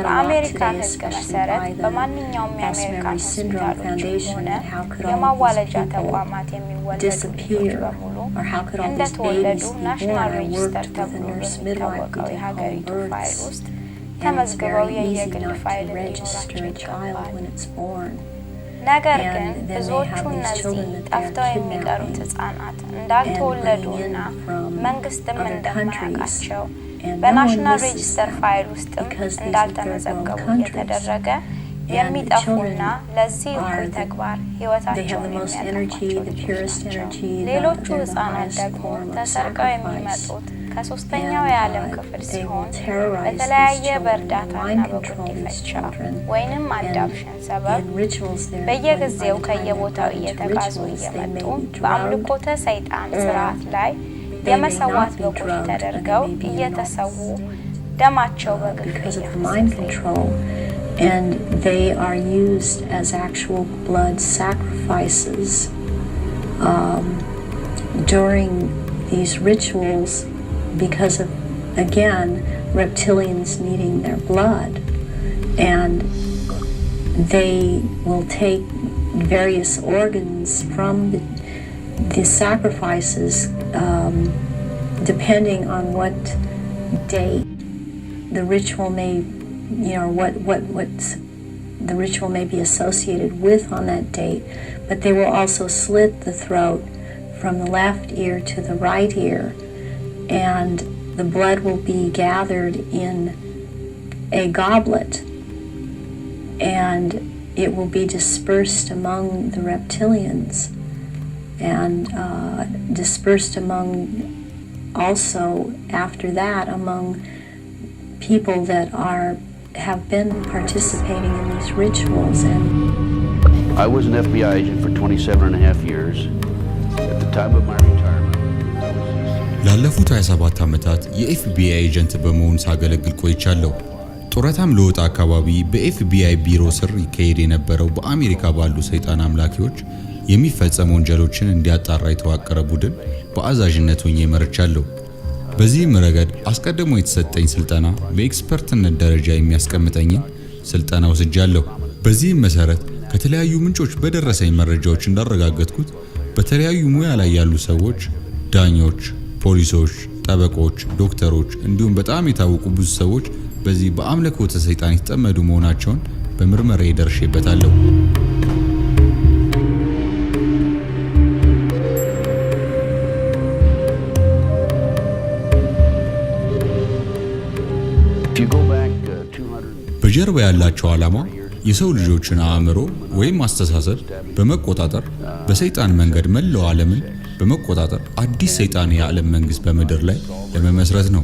በአሜሪካን ሕግ መሰረት በማንኛውም የአሜሪካን ሆስፒታሎች ሆነ የማዋለጃ ተቋማት የሚወለዱ ልጆች በሙሉ እንደተወለዱ ናሽናል ሬጂስተር ተብሎ በሚታወቀው የሀገሪቱ ፋይል ውስጥ ተመዝግበው የየግል ፋይል ሊኖራቸው ይገባል። ነገር ግን ብዙዎቹ እነዚህ ጠፍተው የሚቀሩት ሕፃናት እንዳልተወለዱና መንግስትም እንደማያውቃቸው በናሽናል ሬጂስተር ፋይል ውስጥም እንዳልተመዘገቡ የተደረገ የሚጠፉና ለዚህ እኩይ ተግባር ሕይወታቸውን የሚያጠፋቸው ልጆች ናቸው። ሌሎቹ ሕፃናት ደግሞ ተሰርቀው የሚመጡት ከሶስተኛው የዓለም ክፍል ሲሆን በተለያየ በእርዳታና በጉዲፈቻ ወይንም አዳፕሽን ሰበብ በየጊዜው ከየቦታው እየተጋዙ እየመጡ በአምልኮተ ሰይጣን ስርዓት ላይ የመሰዋት በጎች ተደርገው እየተሰዉ ደማቸው በግፍ and they are used as actual blood sacrifices during these rituals because of, again, reptilians needing their blood. And they will take various organs from the sacrifices depending on what date the ritual may, what the ritual may be associated with on that date. But they will also slit the throat from the left ear to the right ear, and the blood will be gathered in a goblet, and it will be dispersed among the reptilians, and dispersed among also after that among people that have been participating in these rituals. And I was an FBI agent for 27 and a half years. At the time of my retirement, ላለፉት 27 ዓመታት የኤፍቢአይ ኤጀንት በመሆን ሳገለግል ቆይቻለሁ። ጡረታም ለወጣ አካባቢ በኤፍቢአይ ቢሮ ስር ይካሄድ የነበረው በአሜሪካ ባሉ ሰይጣን አምላኪዎች የሚፈጸሙ ወንጀሎችን እንዲያጣራ የተዋቀረ ቡድን በአዛዥነት ሆኜ መርቻለሁ። በዚህም ረገድ አስቀድሞ የተሰጠኝ ስልጠና በኤክስፐርትነት ደረጃ የሚያስቀምጠኝን ስልጠና ወስጃለሁ። በዚህም መሰረት ከተለያዩ ምንጮች በደረሰኝ መረጃዎች እንዳረጋገጥኩት በተለያዩ ሙያ ላይ ያሉ ሰዎች፣ ዳኞች፣ ፖሊሶች፣ ጠበቆች፣ ዶክተሮች እንዲሁም በጣም የታወቁ ብዙ ሰዎች በዚህ በአምልኮተ ሰይጣን የተጠመዱ መሆናቸውን በምርመራዬ ደርሼበታለሁ። you go back 200 በጀርባ ያላቸው ዓላማ የሰው ልጆችን አእምሮ ወይም አስተሳሰብ በመቆጣጠር በሰይጣን መንገድ መላው ዓለምን በመቆጣጠር አዲስ ሰይጣን የዓለም መንግስት በመድር ላይ ለመመስረት ነው።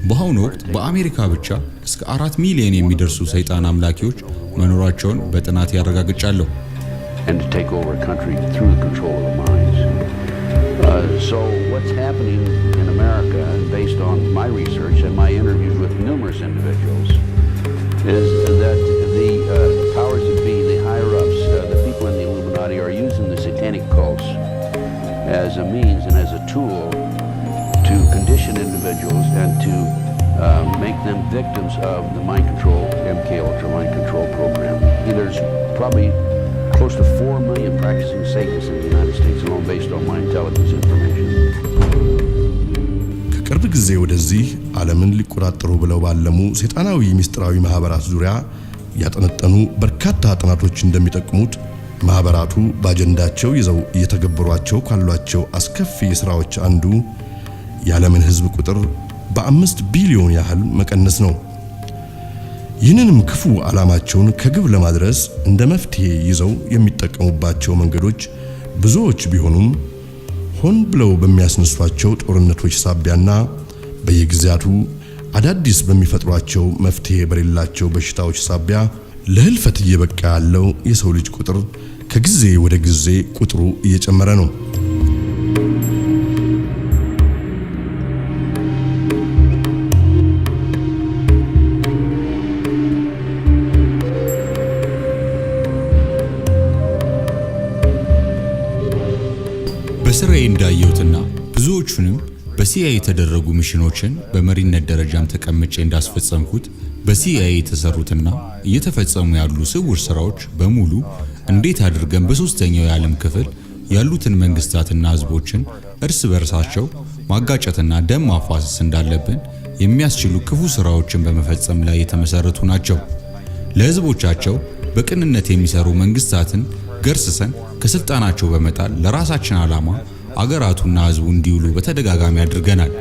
በአሁኑ ወቅት በአሜሪካ ብቻ እስከ 4 ሚሊዮን የሚደርሱ ሰይጣን አምላኪዎች መኖራቸውን በጥናት ያረጋግጫለሁ። and to take over a country through the control of the minds. So what's happening in America, based on my research and my interviews with numerous individuals, is that the powers that be, the higher-ups, the people in the Illuminati, are using the satanic cults as a means and as a tool to condition individuals and to make them victims of the mind control, MK Ultra mind control program. There's probably close to 4 million practicing Satanists in the United States alone, based on my intelligence information. ከቅርብ ጊዜ ወደዚህ ዓለምን ሊቆጣጠሩ ብለው ባለሙ ሰይጣናዊ ሚስጥራዊ ማህበራት ዙሪያ ያጠነጠኑ በርካታ ጥናቶች እንደሚጠቁሙት ማህበራቱ በአጀንዳቸው ይዘው እየተገበሯቸው ካሏቸው አስከፊ ስራዎች አንዱ የዓለምን ህዝብ ቁጥር በ5 ቢሊዮን ያህል መቀነስ ነው። ይህንንም ክፉ ዓላማቸውን ከግብ ለማድረስ እንደ መፍትሄ ይዘው የሚጠቀሙባቸው መንገዶች ብዙዎች ቢሆኑም ሆን ብለው በሚያስነሷቸው ጦርነቶች ሳቢያና በየጊዜያቱ አዳዲስ በሚፈጥሯቸው መፍትሄ በሌላቸው በሽታዎች ሳቢያ ለህልፈት እየበቃ ያለው የሰው ልጅ ቁጥር ከጊዜ ወደ ጊዜ ቁጥሩ እየጨመረ ነው። በስራዬ እንዳየሁትና ብዙዎቹንም በሲአይኤ የተደረጉ ሚሽኖችን በመሪነት ደረጃም ተቀምጬ እንዳስፈጸምኩት በሲአይኤ የተሰሩትና እየተፈጸሙ ያሉ ስውር ስራዎች በሙሉ እንዴት አድርገን በሶስተኛው የዓለም ክፍል ያሉትን መንግስታትና ህዝቦችን እርስ በርሳቸው ማጋጨትና ደም ማፋሰስ እንዳለብን የሚያስችሉ ክፉ ስራዎችን በመፈጸም ላይ የተመሰረቱ ናቸው። ለህዝቦቻቸው በቅንነት የሚሰሩ መንግስታትን ገርስሰን ከስልጣናቸው በመጣል ለራሳችን ዓላማ አገራቱና ህዝቡ እንዲውሉ በተደጋጋሚ አድርገናል።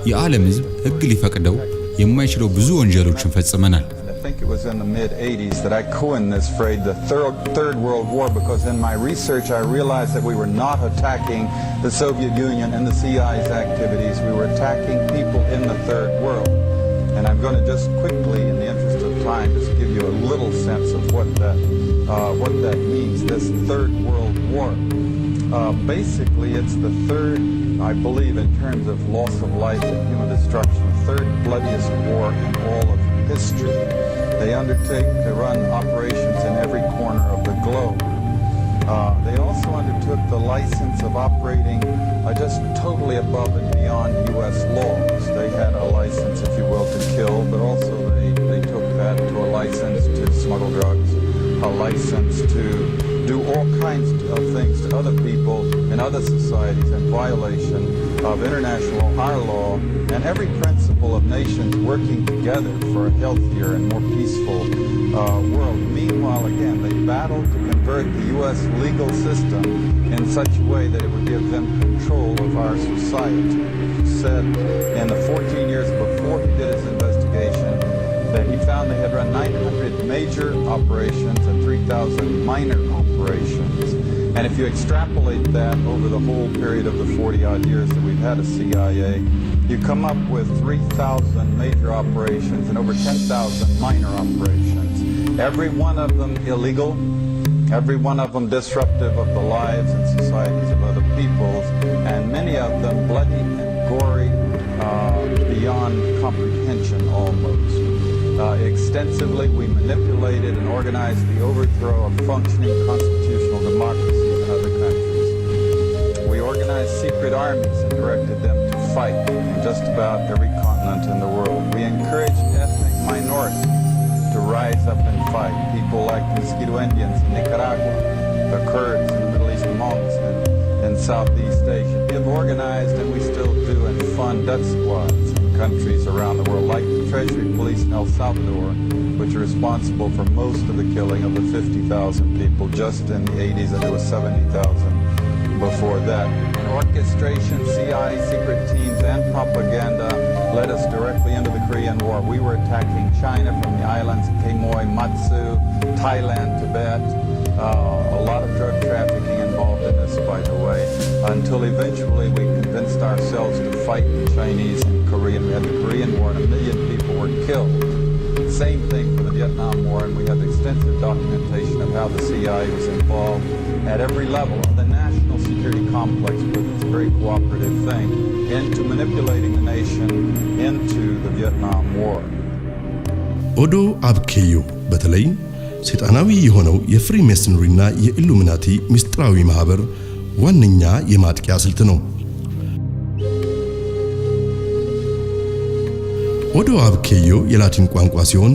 የዓለም ህዝብ ህግ ሊፈቅደው የማይችለው ብዙ ወንጀሎችን ፈጽመናል። I think it was in the mid-80s that I coined this phrase, the Third World War, because in my research I realized that we were not attacking the Soviet Union and the CIA's activities. We were attacking people in the Third World. And I'm going to just quickly, in the interest of time, just give you a little sense of what that means, this Third World War. Basically, it's the third, I believe, in terms of loss of life and human destruction, the third bloodiest war in all of history. They undertake to run operations in every corner of the globe. They also undertook the license of operating just totally above and beyond U.S. laws. They had a license, if you will, to kill, but also they took that to a license to smuggle drugs, a license to do all kinds of things to other people in other societies in violation of international our law and every principle of nations working together for a healthier and more peaceful world. Meanwhile, again, they battled to convert the U.S. legal system in such a way that it would give them control of our society. He said in the 14 years before he did his investigation that he found they had run 900 major operations and 3,000 minor operations. And if you extrapolate that over the whole period of the 40-odd years that we've had a CIA, you come up with 3,000 major operations and over 10,000 minor operations. Every one of them illegal, every one of them disruptive of the lives and societies of other peoples, and many of them bloody and gory beyond comprehension almost. Extensively, we manipulated and organized the overthrow of functioning constitutional democracies in other countries. We organized secret armies and directed them to fight in just about every continent in the world. We encouraged ethnic minorities to rise up and fight. People like the Mosquito Indians in Nicaragua, the Kurds in the Middle East, monks in Southeast Asia. We have organized, and we still do, and fund death squads in countries around the world, like the Treasury Police in El Salvador, which are responsible for most of the killing of the 50,000 people just in the 80s, and there was 70,000 before that. Orchestration, CIA secret teams, and propaganda led us directly into the creation Korean War. We were attacking China from the islands, Quemoy, Matsu, Thailand, Tibet. A lot of drug trafficking involved in this, by the way, until eventually we convinced ourselves to fight the Chinese and Korean. We had the Korean War and 1 million people were killed. Same thing for the Vietnam War, and we have extensive documentation of how the CIA was involved at every level of the national security complex, but it's a very cooperative thing, into manipulating the nation into the Vietnam War. ኦዶ አብኬዮ በተለይ ሰይጣናዊ የሆነው የፍሪሜሰንሪና የኢሉሚናቲ ሚስጥራዊ ማህበር ዋነኛ የማጥቂያ ስልት ነው። ኦዶ አብኬዮ የላቲን ቋንቋ ሲሆን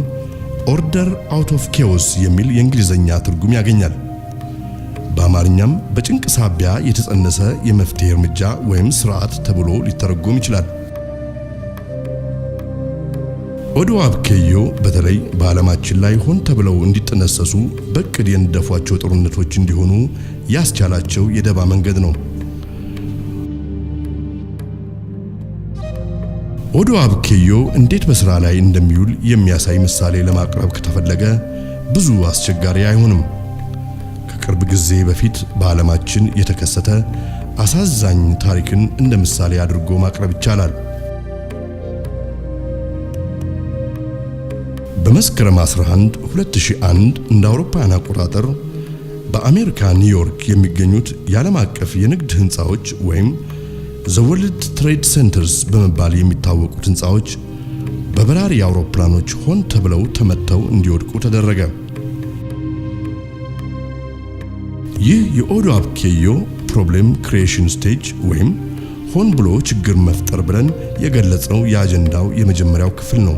ኦርደር አውት ኦፍ ኬዎስ የሚል የእንግሊዘኛ ትርጉም ያገኛል። በአማርኛም በጭንቅ ሳቢያ የተጸነሰ የመፍትሄ እርምጃ ወይም ስርዓት ተብሎ ሊተረጎም ይችላል። ኦዶ አብኬዮ በተለይ በዓለማችን ላይ ሆን ተብለው እንዲጠነሰሱ በቅድ የነደፏቸው ጦርነቶች እንዲሆኑ ያስቻላቸው የደባ መንገድ ነው። ኦዶ አብኬዮ እንዴት በስራ ላይ እንደሚውል የሚያሳይ ምሳሌ ለማቅረብ ከተፈለገ ብዙ አስቸጋሪ አይሆንም። ከቅርብ ጊዜ በፊት በዓለማችን የተከሰተ አሳዛኝ ታሪክን እንደ ምሳሌ አድርጎ ማቅረብ ይቻላል። በመስከረም 11 2001 እንደ አውሮፓውያን አቆጣጠር በአሜሪካ ኒውዮርክ የሚገኙት የዓለም አቀፍ የንግድ ህንጻዎች ወይም ዘ ወርልድ ትሬድ ሴንተርስ በመባል የሚታወቁት ህንጻዎች በበራሪ አውሮፕላኖች ሆን ተብለው ተመተው እንዲወድቁ ተደረገ። ይህ የኦዶ አብኬዮ ፕሮብሌም ክሪኤሽን ስቴጅ ወይም ሆን ብሎ ችግር መፍጠር ብለን የገለጸው የአጀንዳው የመጀመሪያው ክፍል ነው።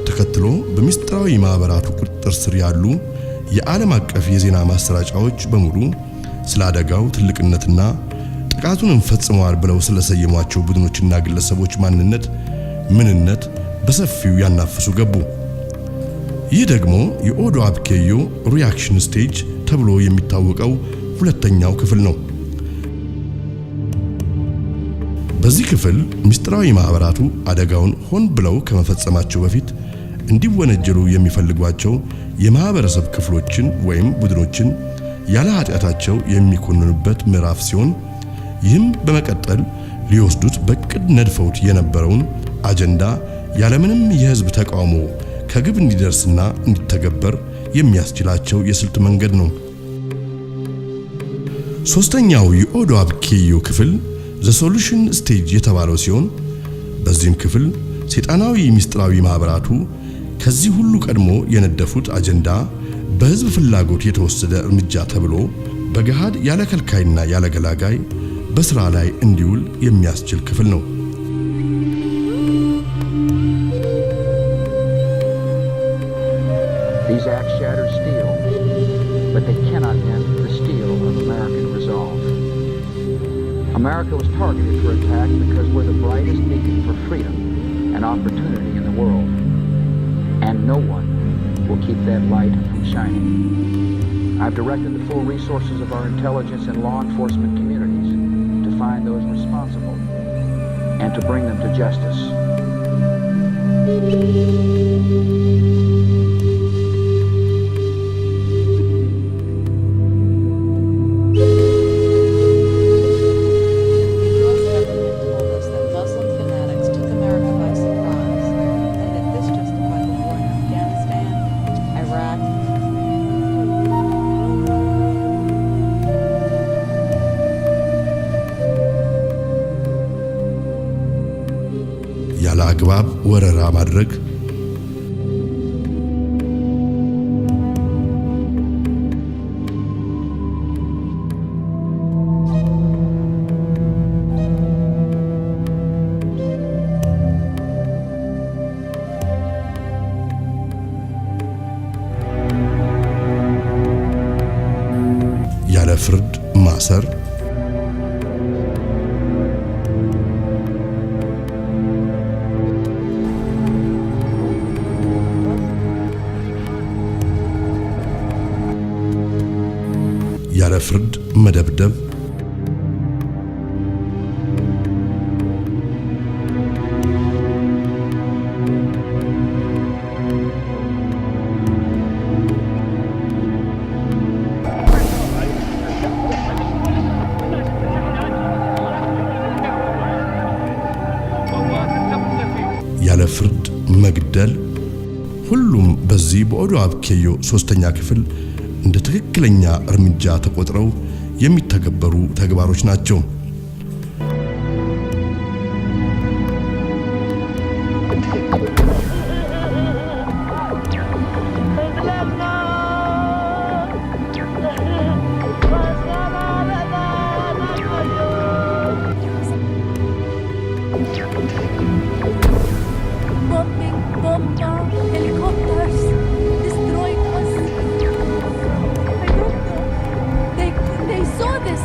ተከትሎ በሚስጥራዊ ማህበራቱ ቁጥጥር ስር ያሉ የዓለም አቀፍ የዜና ማሰራጫዎች በሙሉ ስለ አደጋው ትልቅነትና ጥቃቱን ፈጽመዋል ብለው ስለሰየሟቸው ቡድኖችና ግለሰቦች ምንነት በሰፊው ያናፍሱ ገቡ። ይህ ደግሞ የኦዶ አብኬዮ ሪአክሽን ስቴጅ ተብሎ የሚታወቀው ሁለተኛው ክፍል ነው። በዚህ ክፍል ሚስጥራዊ ማህበራቱ አደጋውን ሆን ብለው ከመፈጸማቸው በፊት እንዲወነጀሉ የሚፈልጓቸው የማህበረሰብ ክፍሎችን ወይም ቡድኖችን ያለ ኃጢአታቸው የሚኮንኑበት ምዕራፍ ሲሆን ይህም በመቀጠል ሊወስዱት በቅድ ነድፈውት የነበረውን አጀንዳ ያለምንም የህዝብ ተቃውሞ ከግብ እንዲደርስና እንዲተገበር የሚያስችላቸው የስልት መንገድ ነው። ሶስተኛው የኦዶ አብኬዮ ክፍል ዘ ሶሉሽን ስቴጅ የተባለው ሲሆን በዚህም ክፍል ሰይጣናዊ ሚስጥራዊ ማህበራቱ ከዚህ ሁሉ ቀድሞ የነደፉት አጀንዳ በህዝብ ፍላጎት የተወሰደ እርምጃ ተብሎ በገሃድ ያለ ከልካይና ያለ ገላጋይ በስራ ላይ እንዲውል የሚያስችል ክፍል ነው። These acts shatter steel, but they cannot end the steel of American resolve. America was targeted for attack because we're the brightest beacon for freedom and opportunity in the world. And no one will keep that light from shining. I've directed the full resources of our intelligence and law enforcement communities to find those responsible and to bring them to justice. ያለ አግባብ ወረራ ማድረግ፣ ያለ ፍርድ ማሰር፣ ያለ ፍርድ መደብደብ፣ ያለ ፍርድ መግደል፣ ሁሉም በዚህ በኦዶአብ ኬዮ ሶስተኛ ክፍል እንደ ትክክለኛ እርምጃ ተቆጥረው የሚተገበሩ ተግባሮች ናቸው። Helicopters destroying us. I don't know. They saw this,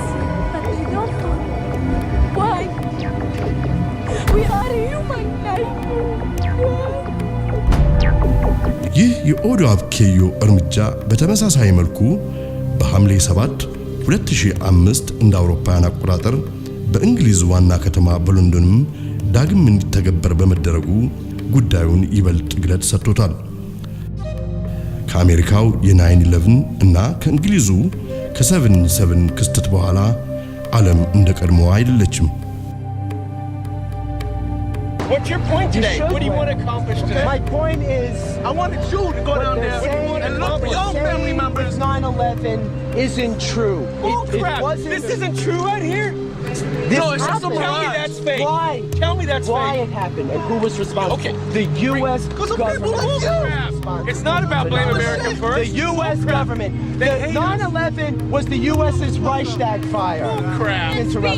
but they don't know why. We are human like you. ይህ የኦዶአብ ኬዮ እርምጃ በተመሳሳይ መልኩ በሐምሌ 7 2005 እንደ አውሮፓውያን አቆጣጠር በእንግሊዝ ዋና ከተማ በሎንዶንም ዳግም እንዲተገበር በመደረጉ ጉዳዩን ይበልጥ ግለት ሰጥቶታል። ከአሜሪካው የ9/11 እና ከእንግሊዙ ከ7/7 ክስተት በኋላ ዓለም እንደቀድሞዋ አይደለችም። What's your point today? What do you want to accomplish today? My point is, I wanted you to go down there and look for your family members. 9/11 isn't true. Crap! This isn't true right here. No, it's just a Tell me that's fake. Why? Tell me that's why fake. Why it happened and who was responsible? Okay. The U.S. government. It's not about blame America first. The U.S. government. The 9/11 was the U.S.'s Reichstag fire. Oh, crap.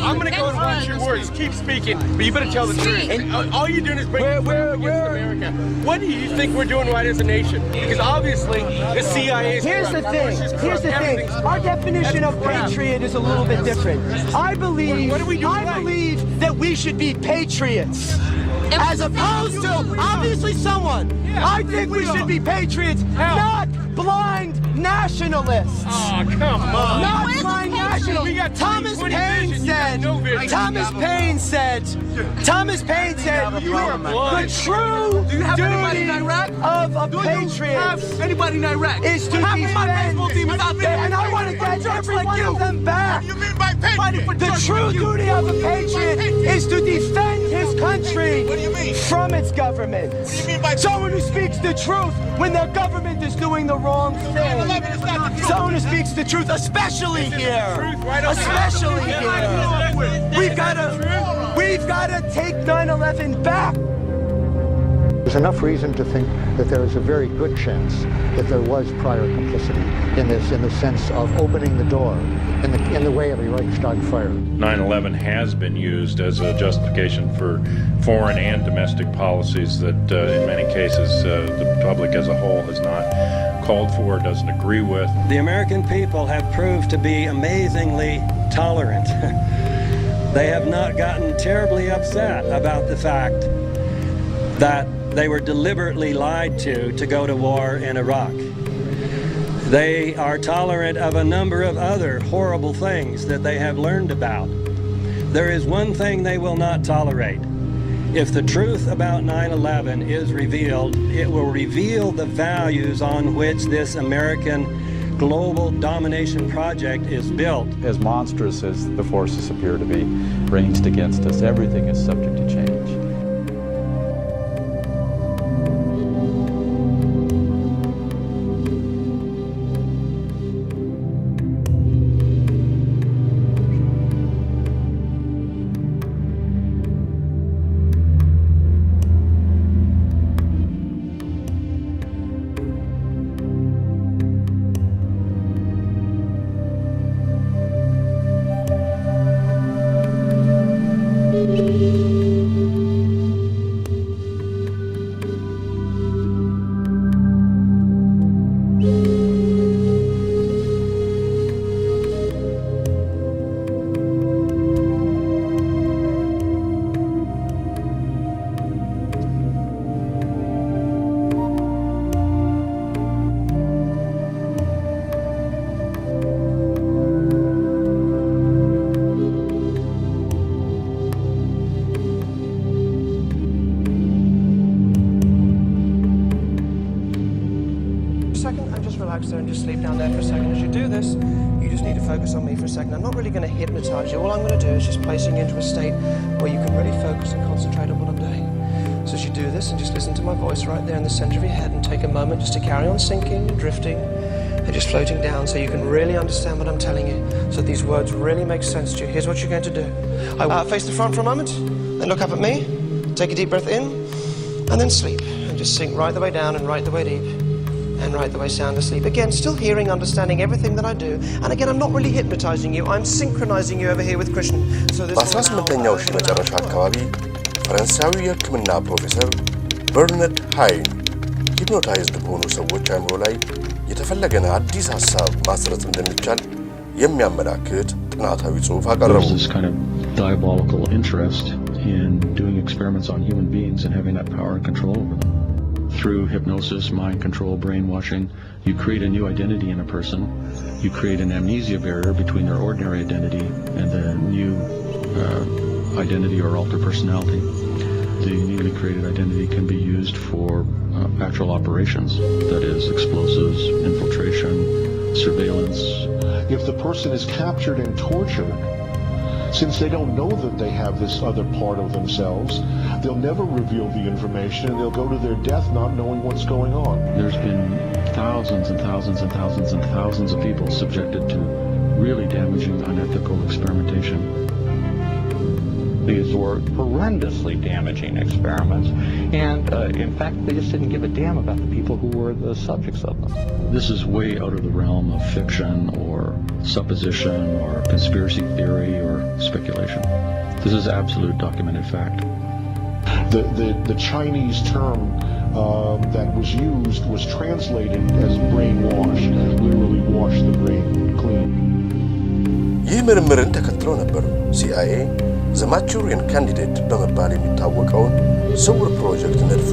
I'm going to go and watch your words. Keep speaking, but you better tell the truth. And all you're doing is breaking against America. What do you think we're doing right as a nation? Because obviously the CIA is Here's the thing. Here's the thing. Our definition of patriot is a little bit different. I believe that we should be patriots. As opposed to, obviously, someone. I think we should be patriots, not blind nationalists. Oh, come on. Not blind nationalists. Thomas Paine said, you are blind. the true Do you have anybody in duty Iraq? of a Do patriot you have anybody in Iraq? is to Half of my defend, baseball team is out there. and I want to get every like one you. of them back. What do you mean by patriot? The true duty of a patriot is to defend his country What do you mean? from its government. What do you mean by Someone who speaks the truth when their government is doing the wrong thing. 9/11 is not the truth. Someone who speaks the truth, especially here. Especially here. We've got to take 9/11 back. There's enough reason to think that there is a very good chance that there was prior complicity in this, in the sense of opening the door in the way of a Reichstag fire. 9/11 has been used as a justification for foreign and domestic policies that in many cases the public as a whole has not called for, doesn't agree with. The American people have proved to be amazingly tolerant. They have not gotten terribly upset about the fact that they were deliberately lied to go to war in Iraq. They are tolerant of a number of other horrible things that they have learned about. There is one thing they will not tolerate. If the truth about 9/11 is revealed, it will reveal the values on which this American global domination project is built. As monstrous as the forces appear to be ranged against us, everything is subject to change. really going to hypnotize you. All I'm going to do is just placing you into a state where you can really focus and concentrate on what I'm doing. So as you do this, and just listen to my voice right there in the center of your head, and take a moment just to carry on sinking and drifting and just floating down, so you can really understand what I'm telling you, so these words really make sense to you. Here's what you're going to do. Face the front for a moment, then look up at me, take a deep breath in, and then sleep. And just sink right the way down and right the way deep. And right the way sound asleep. Again, still hearing, understanding everything that I do. And again, I'm not really hypnotizing you. I'm synchronizing you over here with Christian. So this በ18ኛው ሺህ መጨረሻ አካባቢ ፈረንሳዊ የሕክምና ፕሮፌሰር በርናርድ ሃይን ሂፕኖታይዝድ በሆኑ ሰዎች አእምሮ ላይ የተፈለገን አዲስ ሐሳብ ማስረጽ እንደሚቻል የሚያመላክት ጥናታዊ ጽሑፍ አቀረቡ። There's this kind of diabolical interest in doing experiments on human beings and having that power and control over them. Through hypnosis, mind control, brainwashing, you create a new identity in a person. You create an amnesia barrier between their ordinary identity and the new identity or altered personality. The newly created identity can be used for actual operations, that is, explosives, infiltration, surveillance. If the person is captured and tortured, since they don't know that they have this other part of themselves, they'll never reveal the information, and they'll go to their death not knowing what's going on. There's been thousands and thousands and thousands and thousands of people subjected to really damaging, unethical experimentation. These were horrendously damaging experiments, and in fact, they just didn't give a damn about the people who were the subjects of them. This is way out of the realm of fiction or supposition or conspiracy theory or speculation. This is absolute documented fact. The Chinese term that was used was translated as brainwash, literally wash the brain clean. ይህ ምርምርን ተከትሎ ነበር CIA the Manchurian candidate በመባል የሚታወቀውን ስውር ፕሮጀክት ነድፎ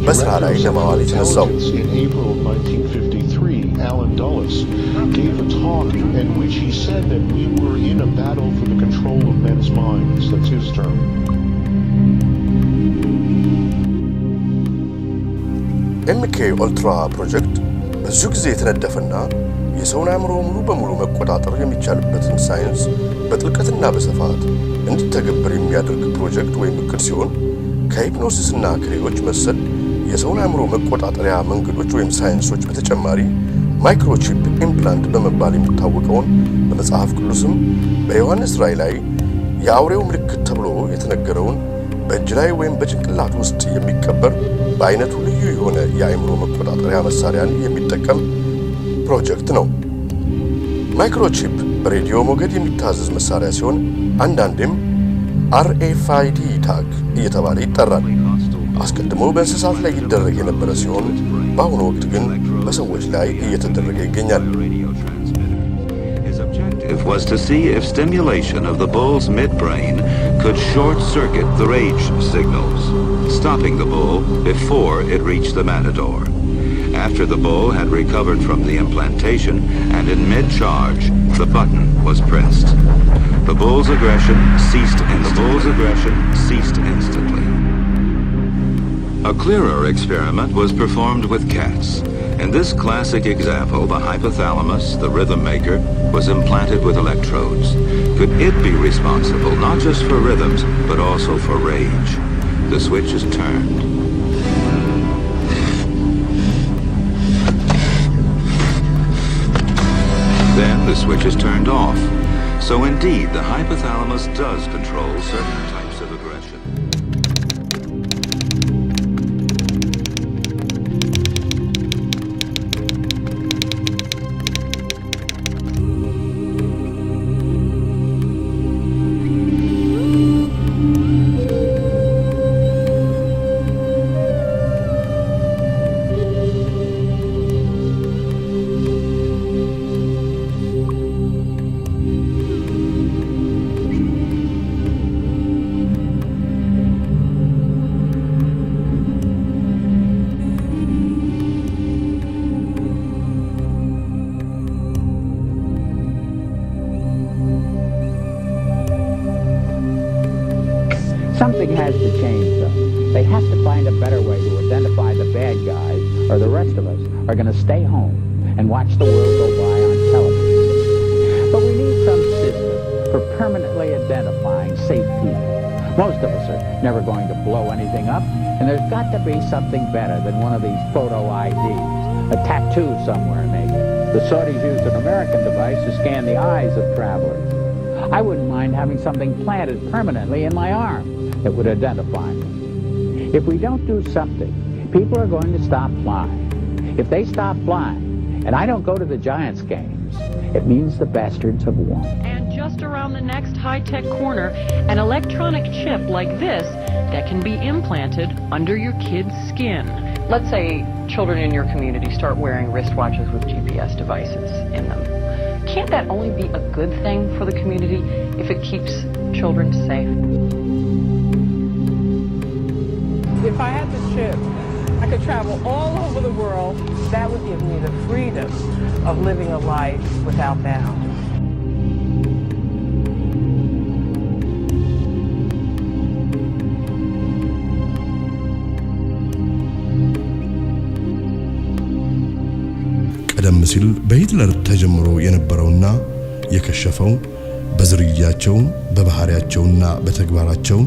በስራ ላይ ለማዋል የተነሳው። In April of 1953, Alan Dulles gave a talk in which he said that we were in a battle for the control of men's minds. That's his term. MK Ultra ፕሮጀክት በዚሁ ጊዜ የተነደፈና የሰውን አእምሮ ሙሉ በሙሉ መቆጣጠር የሚቻልበትን ሳይንስ በጥልቀትና በስፋት እንዲተገበር የሚያደርግ ፕሮጀክት ወይም እቅድ ሲሆን ከሂፕኖሲስና ከሌሎች መሰል የሰውን አእምሮ መቆጣጠሪያ መንገዶች ወይም ሳይንሶች በተጨማሪ ማይክሮቺፕ ኢምፕላንት በመባል የሚታወቀውን በመጽሐፍ ቅዱስም በዮሐንስ ራእይ ላይ የአውሬው ምልክት ተብሎ የተነገረውን በእጅ ላይ ወይም በጭንቅላት ውስጥ የሚቀበር በአይነቱ ልዩ የሆነ የአእምሮ መቆጣጠሪያ መሳሪያን የሚጠቀም ፕሮጀክት ነው። ማይክሮቺፕ በሬዲዮ ሞገድ የሚታዘዝ መሳሪያ ሲሆን አንዳንዴም RFID ታግ እየተባለ ይጠራል። አስቀድሞ በእንስሳት ላይ ይደረግ የነበረ ሲሆን በአሁኑ ወቅት ግን በሰዎች ላይ እየተደረገ ይገኛል። It was to see if stimulation of the bull's midbrain could short-circuit the rage signals, stopping the bull before it reached the matador. After the bull had recovered from the implantation and in mid-charge, the button was pressed. The bull's aggression ceased instantly. A clearer experiment was performed with cats. In this classic example, the hypothalamus, the rhythm maker, was implanted with electrodes. Could it be responsible not just for rhythms, but also for rage? The switch is turned. Then the switch is turned off. So indeed, the hypothalamus does control certain types of aggression. Something has to change, though. They have to find a better way to identify the bad guys, or the rest of us are going to stay home and watch the world go by on television. But we need some system for permanently identifying safe people. Most of us are never going to blow anything up, and there's got to be something better than one of these photo IDs, a tattoo somewhere maybe. The Saudis used an American device to scan the eyes of travelers. I wouldn't mind having something planted permanently in my arm that would identify me. If we don't do something, people are going to stop flying. If they stop flying, and I don't go to the Giants games, it means the bastards have won. And just around the next high-tech corner, an electronic chip like this that can be implanted under your kid's skin. Let's say children in your community start wearing wristwatches with GPS devices in them. Can't that only be a good thing for the community if it keeps children safe? If I had the chip, I could travel all over the world. That would give me the freedom of living a life without bounds. ቀደም ሲል በሂትለር ተጀምሮ የነበረውና የከሸፈው በዝርያቸው በባህሪያቸውና በተግባራቸው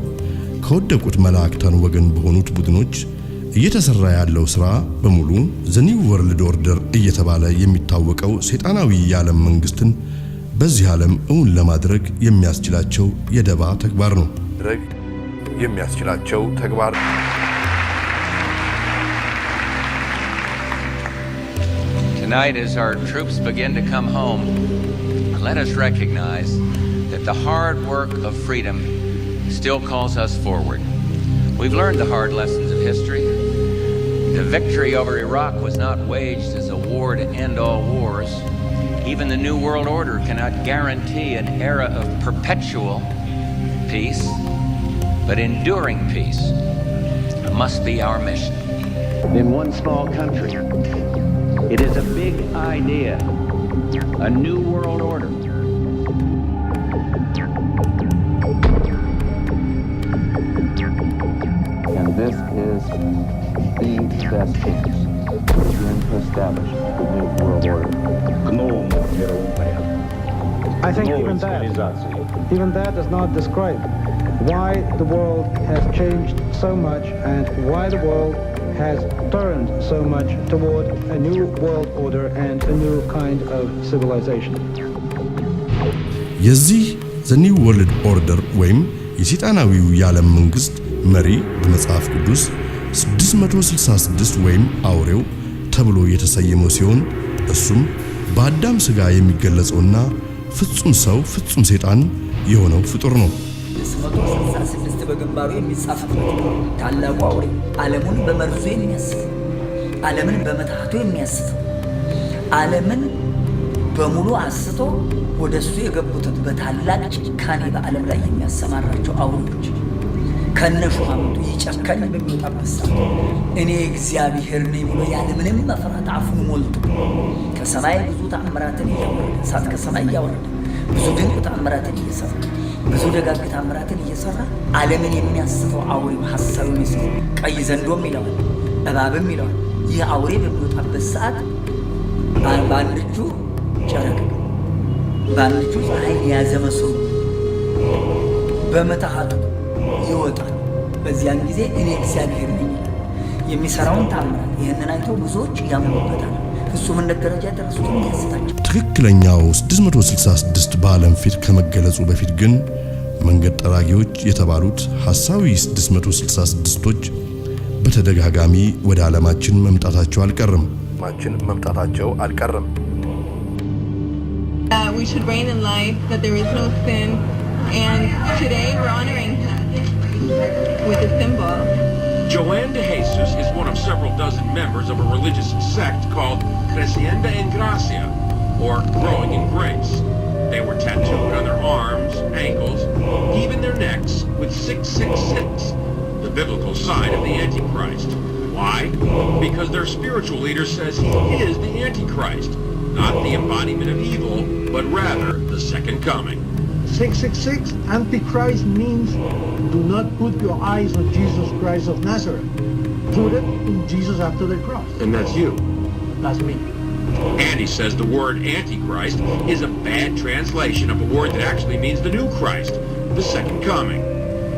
ከወደቁት መላእክታን ወገን በሆኑት ቡድኖች እየተሰራ ያለው ስራ በሙሉ ዘ ኒው ወርልድ ኦርደር እየተባለ የሚታወቀው ሰይጣናዊ የዓለም መንግስትን በዚህ ዓለም እውን ለማድረግ የሚያስችላቸው የደባ ተግባር ነው። Tonight, as our troops begin to come home, let us recognize that the hard work of freedom still calls us forward. We've learned the hard lessons of history. The victory over Iraq was not waged as a war to end all wars. Even the New World Order cannot guarantee an era of perpetual peace, but enduring peace must be our mission. In one small country, it is a big idea, a new world order. And this is the best chance to begin to establish the new world order. I think even that does not describe why the world has changed so much and why the world has turned so much toward a new world order and a new kind of civilization. የዚህ ዘ ኒው ወርልድ ኦርደር ወይም የሰይጣናዊው የዓለም መንግስት መሪ በመጽሐፍ ቅዱስ 666 ወይም አውሬው ተብሎ የተሰየመው ሲሆን እሱም በአዳም ሥጋ የሚገለጸውና ፍጹም ሰው ፍጹም ሰይጣን የሆነው ፍጡር ነው። 666 በግንባሩ የሚጻፍበት ታላቁ አውሬ ዓለሙን በመርዙ የሚያስት ዓለምን በመታቱ የሚያስት ዓለምን በሙሉ አስቶ ወደሱ የገቡትን በታላቅ ጭካኔ በዓለም ላይ የሚያሰማራቸው አውሬዎች ከነሹማምንቱ ይጨከን በሚወጣበት ሰዓት እኔ እግዚአብሔር ነኝ ብሎ ያለምንም መፍራት አፉን ሞልቶ ከሰማይ ብዙ ተአምራትን እያወረደ እሳት ከሰማይ እያወረደ ብዙ ድንቅ ተአምራትን እየሰራ ብዙ ደጋግ ተአምራትን እየሰራ ዓለምን የሚያስተው አውሬው ሐሳቡ ነው። ቀይ ዘንዶም ይለዋል እባብም ይለዋል። ይህ አውሬ በሚወጣበት ሰዓት በአንድ እጁ ጨረቃ በአንድ እጁ ፀሐይን የያዘ መስሎ በመታሃቱ ይወጣል። በዚያን ጊዜ እኔ እግዚአብሔር ነኝ የሚሰራውን ታምራት ይህንን አይተው ብዙዎች ያምኑበታል። ፍጹምነት ደረጃ ደረሱትን ያስታቸው። ትክክለኛው 666 በዓለም ፊት ከመገለጹ በፊት ግን መንገድ ጠራጊዎች የተባሉት ሐሳዊ 666ቶች በተደጋጋሚ ወደ ዓለማችን መምጣታቸው አልቀረም። We should reign in life, that there is no sin, and today we're honoring him with a symbol. Joanne de Jesus is one of several dozen members of a religious sect called Creciendo en Gracia, or Growing in Grace. They were tattooed on their arms, ankles, even their necks with 666, the biblical sign of the Antichrist. Why? Because their spiritual leader says he is the Antichrist, not the embodiment of evil, but rather the second coming. 666, Antichrist means do not put your eyes on Jesus Christ of Nazareth. Put it in Jesus after the cross. And that's you. That's me. And he says the word Antichrist is a bad translation of a word that actually means the new Christ, the second coming.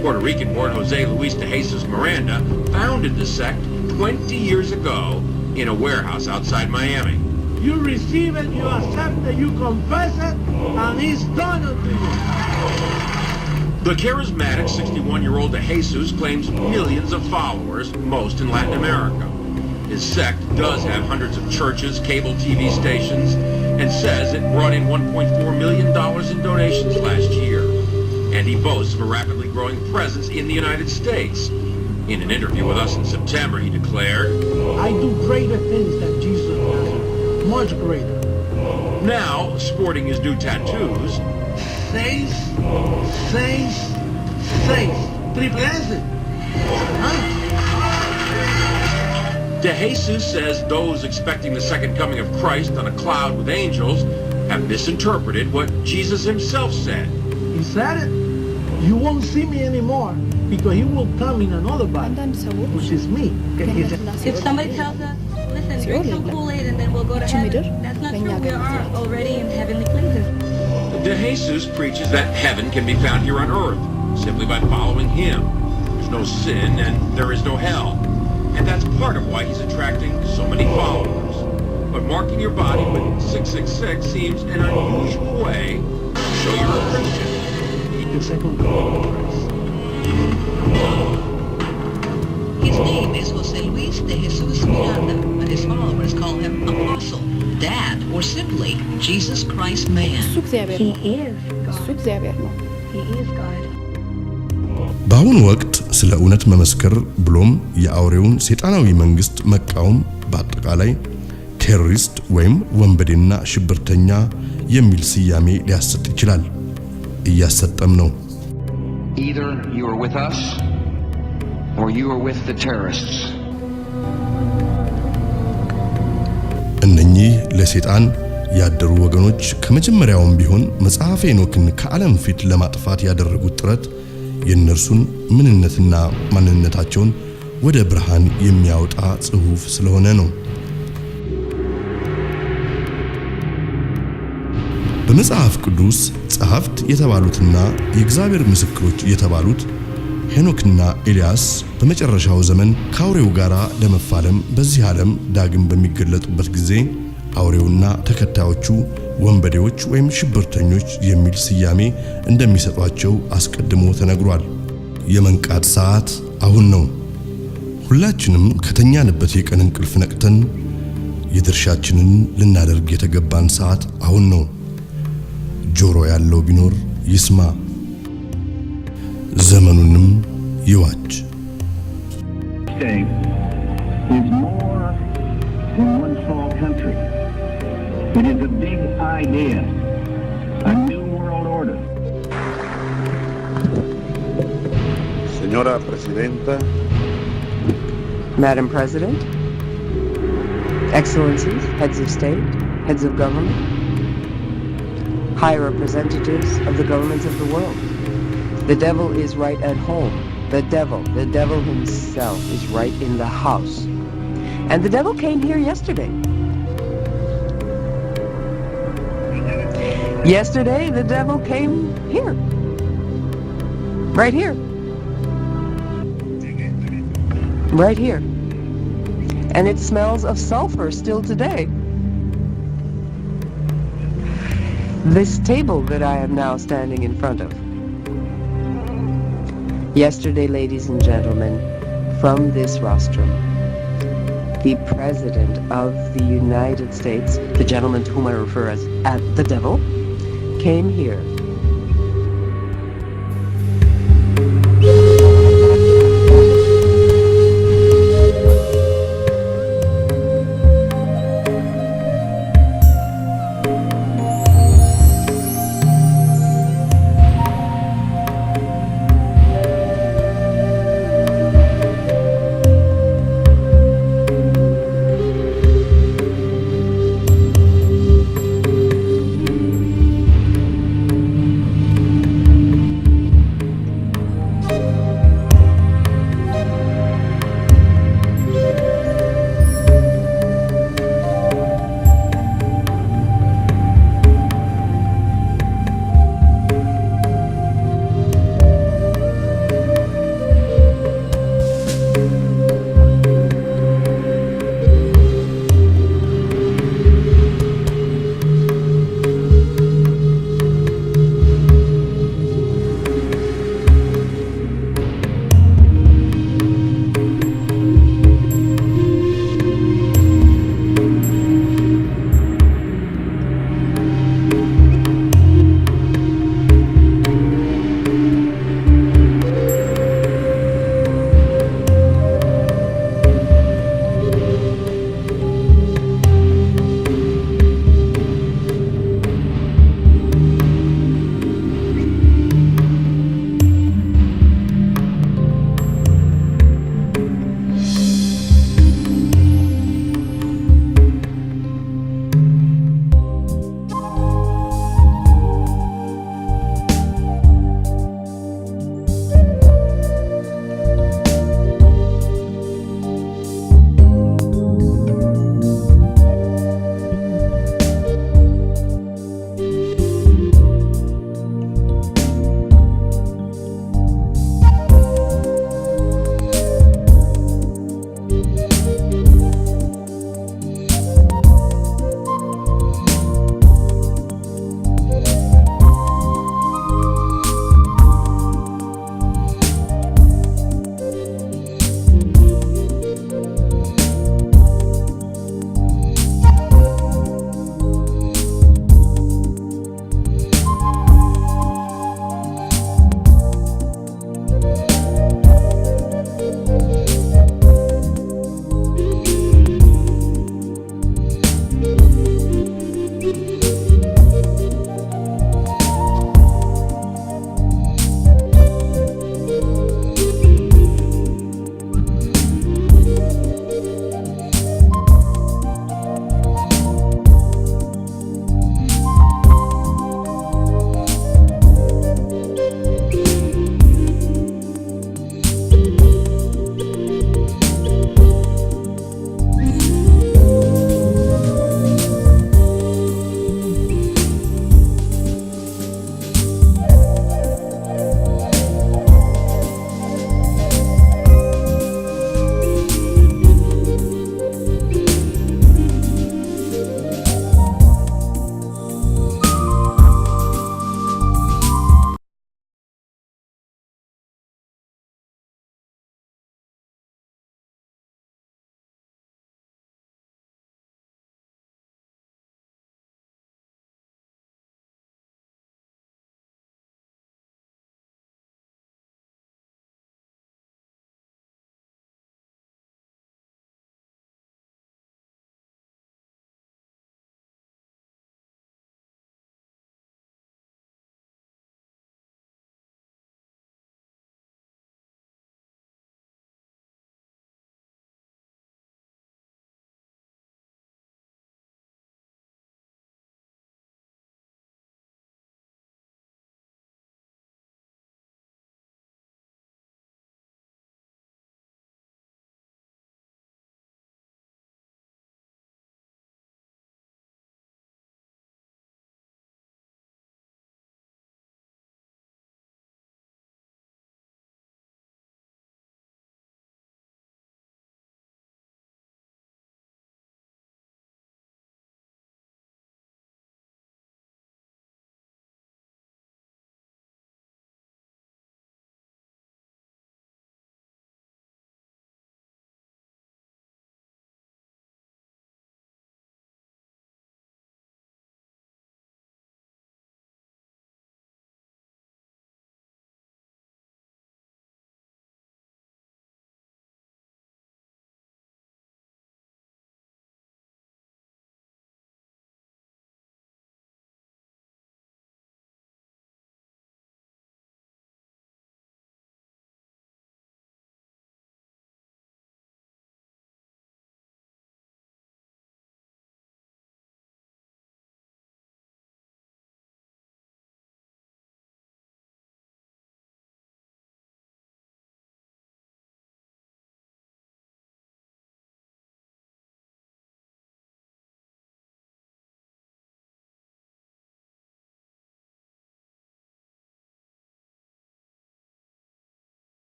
Puerto Rican-born Jose Luis de Jesus Miranda founded the sect 20 years ago in a warehouse outside Miami. You receive it, you accept it, you confess it, and it's done unto you. The charismatic 61-year-old De Jesus claims millions of followers, most in Latin America. His sect does have hundreds of churches, cable TV stations, and says it brought in $1.4 million in donations last year. And he boasts of a rapidly growing presence in the United States. In an interview with us in September, he declared, I do greater things than Jesus does, much greater. Now, sporting his new tattoos, Seis, triple S. Huh? De Jesus says those expecting the second coming of Christ on a cloud with angels have misinterpreted what Jesus himself said. He said it. You won't see me anymore because he will come in another body, which is me. If somebody tells us, listen, drink some Kool-Aid and then we'll go to heaven, that's not true. We are already in heavenly places. De Jesus preaches that heaven can be found here on earth simply by following him. There's no sin and there is no hell. And that's part of why he's attracting so many followers. But marking your body with 666 seems an unusual way to show you're a Christian. The second coming of Christ. His name is Jose Luis de Jesus Miranda, but his followers call him Apostle, Dad, or simply Jesus Christ Man. He is God. He is God. በአሁኑ ወቅት ስለ እውነት መመስከር ብሎም የአውሬውን ሰይጣናዊ መንግስት መቃወም በአጠቃላይ ቴሮሪስት ወይም ወንበዴና ሽብርተኛ የሚል ስያሜ ሊያሰጥ ይችላል። እያሰጠም ነው። Either you are with us or you are with the terrorists. እነኚህ ለሰይጣን ያደሩ ወገኖች ከመጀመሪያውም ቢሆን መጽሐፈ ሄኖክን ከዓለም ፊት ለማጥፋት ያደረጉት ጥረት የእነርሱን ምንነትና ማንነታቸውን ወደ ብርሃን የሚያወጣ ጽሑፍ ስለሆነ ነው። በመጽሐፍ ቅዱስ ጸሐፍት የተባሉትና የእግዚአብሔር ምስክሮች የተባሉት ሄኖክና ኤልያስ በመጨረሻው ዘመን ከአውሬው ጋር ለመፋለም በዚህ ዓለም ዳግም በሚገለጡበት ጊዜ አውሬውና ተከታዮቹ ወንበዴዎች ወይም ሽብርተኞች የሚል ስያሜ እንደሚሰጧቸው አስቀድሞ ተነግሯል። የመንቃት ሰዓት አሁን ነው። ሁላችንም ከተኛንበት የቀን እንቅልፍ ነቅተን የድርሻችንን ልናደርግ የተገባን ሰዓት አሁን ነው። ጆሮ ያለው ቢኖር ይስማ፣ ዘመኑንም ይዋጅ። Is more than one small country. It is a big idea, a new world order. Señora Presidenta. Madam President, Excellencies, heads of state, heads of government, high representatives of the governments of the world. The devil is right at home. The devil himself is right in the house. And the devil came here yesterday. Yesterday, the devil came here. Right here. Right here. And it smells of sulfur still today. This table that I am now standing in front of. Yesterday, ladies and gentlemen, from this rostrum, the President of the United States, the gentleman to whom I refer as the devil, came here.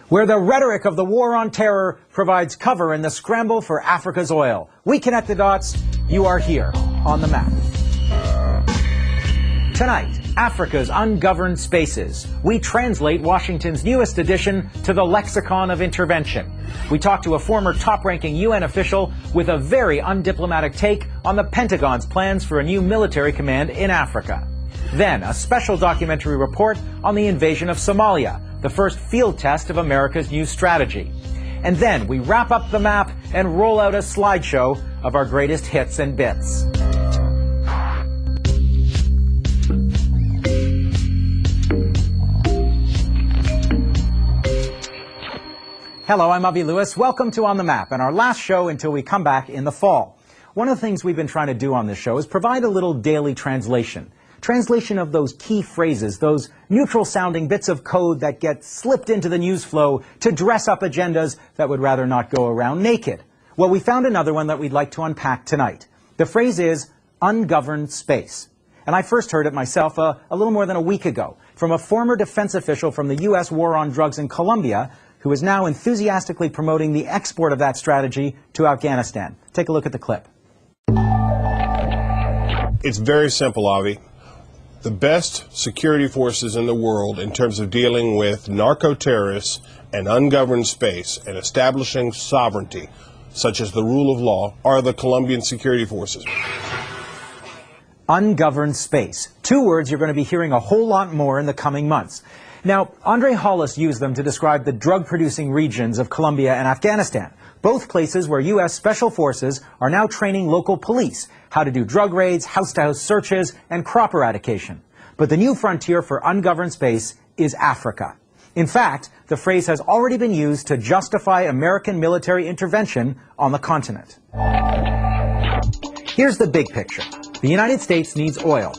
where the rhetoric of the war on terror provides cover in the scramble for Africa's oil. We connect the dots. You are here on the map. Tonight, Africa's ungoverned spaces. We translate Washington's newest addition to the lexicon of intervention. We talk to a former top-ranking UN official with a very undiplomatic take on the Pentagon's plans for a new military command in Africa. Then, a special documentary report on the invasion of Somalia, the first field test of America's new strategy. And then we wrap up the map and roll out a slideshow of our greatest hits and bits. Hello, I'm Avi Lewis. Welcome to On the Map, and our last show until we come back in the fall. One of the things we've been trying to do on this show is provide a little daily translation. Translation of those key phrases, those neutral-sounding bits of code that get slipped into the news flow to dress up agendas that would rather not go around naked. Well, we found another one that we'd like to unpack tonight. The phrase is ungoverned space. And I first heard it myself a little more than a week ago from a former defense official from the U.S. war on drugs in Colombia who is now enthusiastically promoting the export of that strategy to Afghanistan. Take a look at the clip. It's very simple, Avi. The best security forces in the world in terms of dealing with narco-terrorists and ungoverned space and establishing sovereignty, such as the rule of law, are the Colombian security forces. Ungoverned space. Two words you're going to be hearing a whole lot more in the coming months. Now, Andre Hollis used them to describe the drug-producing regions of Colombia and Afghanistan, both places where U.S. Special Forces are now training local police how to do drug raids, house-to-house searches, and crop eradication. But the new frontier for ungoverned space is Africa. In fact, the phrase has already been used to justify American military intervention on the continent. Here's the big picture. The United States needs oil,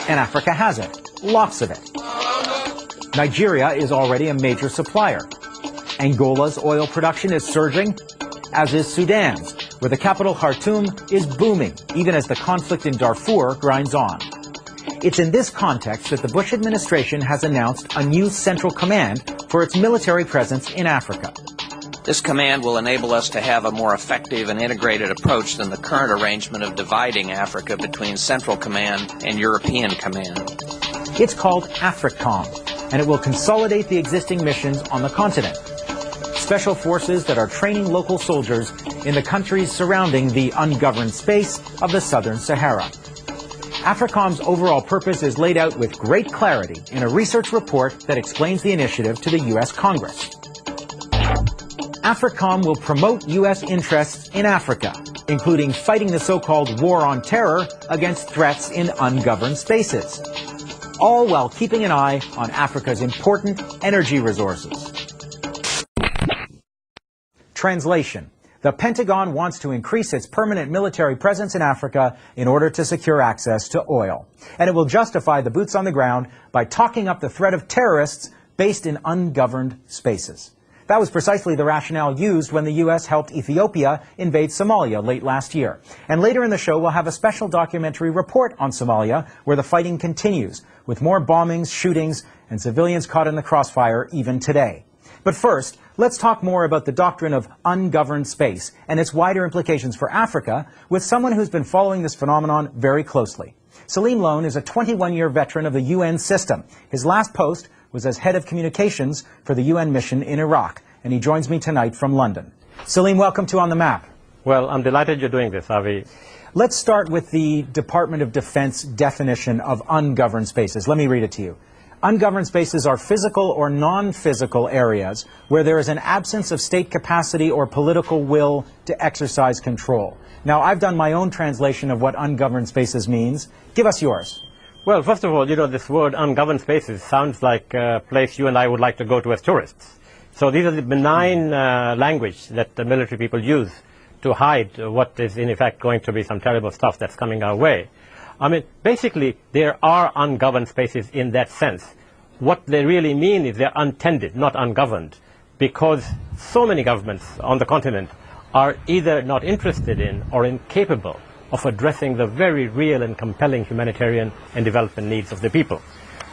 and Africa has it, lots of it. Nigeria is already a major supplier. Angola's oil production is surging, as is Sudan's, where the capital Khartoum is booming, even as the conflict in Darfur grinds on. It's in this context that the Bush administration has announced a new central command for its military presence in Africa. This command will enable us to have a more effective and integrated approach than the current arrangement of dividing Africa between Central Command and European Command. It's called AFRICOM, and it will consolidate the existing missions on the continent. Special forces that are training local soldiers in the countries surrounding the ungoverned space of the Southern Sahara. AFRICOM's overall purpose is laid out with great clarity in a research report that explains the initiative to the U.S. Congress. AFRICOM will promote U.S. interests in Africa, including fighting the so-called war on terror against threats in ungoverned spaces, all while keeping an eye on Africa's important energy resources. Translation. The Pentagon wants to increase its permanent military presence in Africa in order to secure access to oil. And it will justify the boots on the ground by talking up the threat of terrorists based in ungoverned spaces. That was precisely the rationale used when the U.S. helped Ethiopia invade Somalia late last year. And later in the show, we'll have a special documentary report on Somalia, where the fighting continues, with more bombings, shootings, and civilians caught in the crossfire even today. But first, let's talk more about the doctrine of ungoverned space and its wider implications for Africa with someone who's been following this phenomenon very closely. Salim Lone is a 21-year veteran of the UN system. His last post was as head of communications for the UN mission in Iraq, and he joins me tonight from London. Salim, welcome to On the Map. Well, I'm delighted you're doing this, Avi. Let's start with the Department of Defense definition of ungoverned spaces. Let me read it to you. Ungoverned spaces are physical or non-physical areas where there is an absence of state capacity or political will to exercise control. Now, I've done my own translation of what ungoverned spaces means. Give us yours. Well, first of all, this word ungoverned spaces sounds like a place you and I would like to go to as tourists. So these are the benign language that the military people use to hide what is in effect going to be some terrible stuff that's coming our way. I mean, basically, there are ungoverned spaces in that sense. What they really mean is they're untended, not ungoverned, because so many governments on the continent are either not interested in or incapable of addressing the very real and compelling humanitarian and development needs of the people.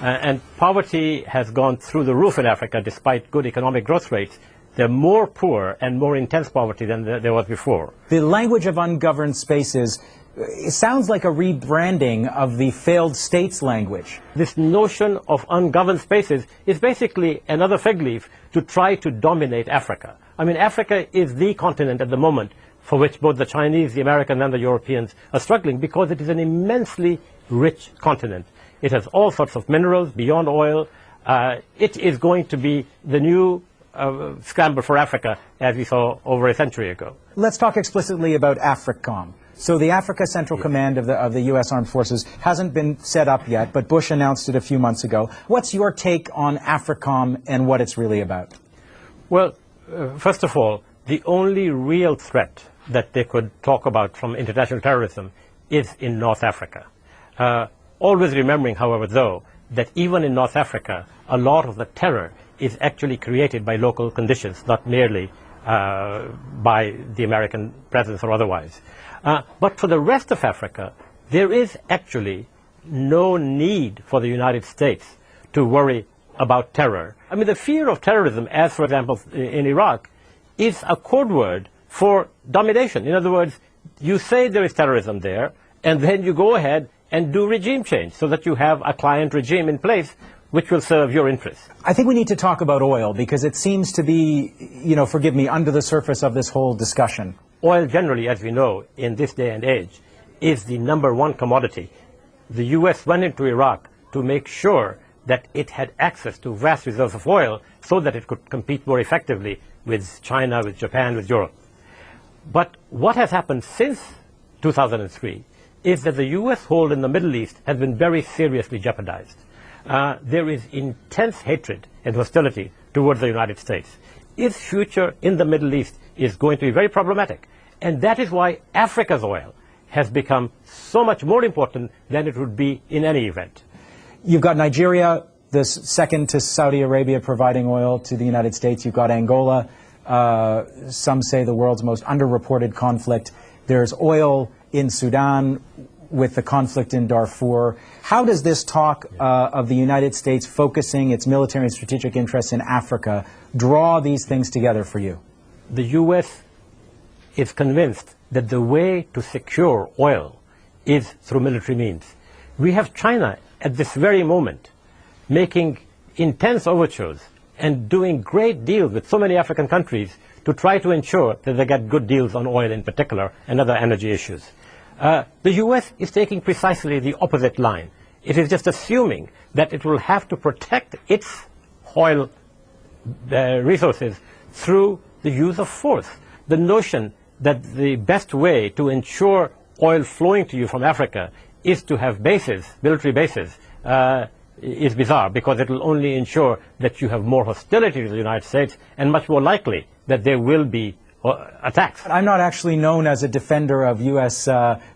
And poverty has gone through the roof in Africa despite good economic growth rates. They're more poor and more intense poverty than there was before. The language of ungoverned spaces, it sounds like a rebranding of the failed states language. This notion of ungoverned spaces is basically another fig leaf to try to dominate Africa. I mean, Africa is the continent at the moment for which both the Chinese, the Americans, and the Europeans are struggling because it is an immensely rich continent. It has all sorts of minerals beyond oil. It is going to be the new scramble for Africa, as we saw over a century ago. Let's talk explicitly about AFRICOM. So the Africa Central Command of the U.S. Armed Forces hasn't been set up yet, but Bush announced it a few months ago. What's your take on AFRICOM and what it's really about? Well, first of all, the only real threat that they could talk about from international terrorism is in North Africa. Always remembering, however, though, that even in North Africa, a lot of the terror is actually created by local conditions, not merely by the American presence or otherwise. But for the rest of Africa, there is actually no need for the United States to worry about terror. I mean, the fear of terrorism, as for example in Iraq, is a code word for domination. In other words, you say there is terrorism there, and then you go ahead and do regime change so that you have a client regime in place which will serve your interests. I think we need to talk about oil because it seems to be, forgive me, under the surface of this whole discussion. Oil generally, as we know, in this day and age, is the #1 commodity. The U.S. went into Iraq to make sure that it had access to vast reserves of oil so that it could compete more effectively with China, with Japan, with Europe. But what has happened since 2003 is that the U.S. hold in the Middle East has been very seriously jeopardized. There is intense hatred and hostility towards the United States. Its future in the Middle East is going to be very problematic. And that is why Africa's oil has become so much more important than it would be in any event. You've got Nigeria, the second to Saudi Arabia, providing oil to the United States. You've got Angola, some say the world's most underreported conflict. There's oil in Sudan with the conflict in Darfur. How does this talk of the United States focusing its military and strategic interests in Africa draw these things together for you? The U.S. is convinced that the way to secure oil is through military means. We have China at this very moment making intense overtures and doing great deals with so many African countries to try to ensure that they get good deals on oil in particular and other energy issues. The U.S. is taking precisely the opposite line. It is just assuming that it will have to protect its oil resources through the use of force. The notion that the best way to ensure oil flowing to you from Africa is to have bases, military bases, is bizarre because it will only ensure that you have more hostility to the United States and much more likely that there will be attacks. I'm not actually known as a defender of U.S.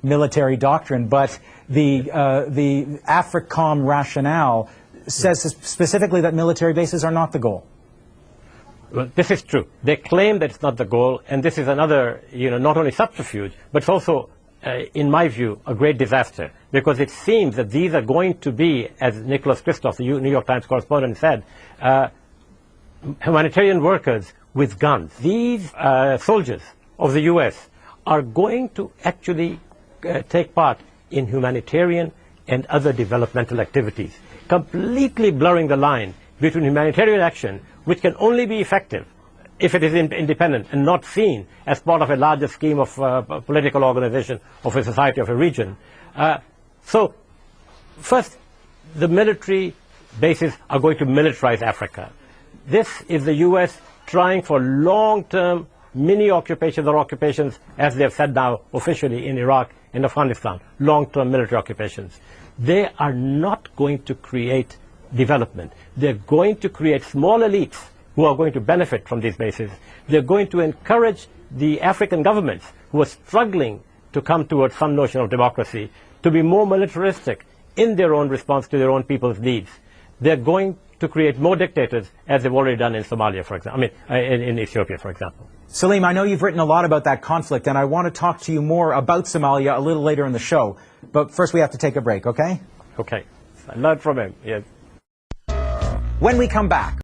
Military doctrine, but the AFRICOM rationale says specifically that military bases are not the goal. Well, this is true. They claim that it's not the goal, and this is another, not only subterfuge, but it's also, in my view, a great disaster, because it seems that these are going to be, as Nicholas Kristof, the New York Times correspondent, said, humanitarian workers with guns. These soldiers of the U.S. are going to actually take part in humanitarian and other developmental activities, completely blurring the line between humanitarian action, which can only be effective if it is independent and not seen as part of a larger scheme of a political organization, of a society, of a region. So, first, the military bases are going to militarize Africa. This is the U.S. trying for long-term mini-occupations or occupations, as they have said now officially in Iraq and Afghanistan, long-term military occupations. They are not going to create development. They're going to create small elites who are going to benefit from these bases. They're going to encourage the African governments who are struggling to come towards some notion of democracy to be more militaristic in their own response to their own people's needs. They're going to create more dictators, as they've already done in Somalia, for example. In Ethiopia, for example. Salim, I know you've written a lot about that conflict, and I want to talk to you more about Somalia a little later in the show. But first we have to take a break, okay? Okay. I learned from him, yes. when we come back.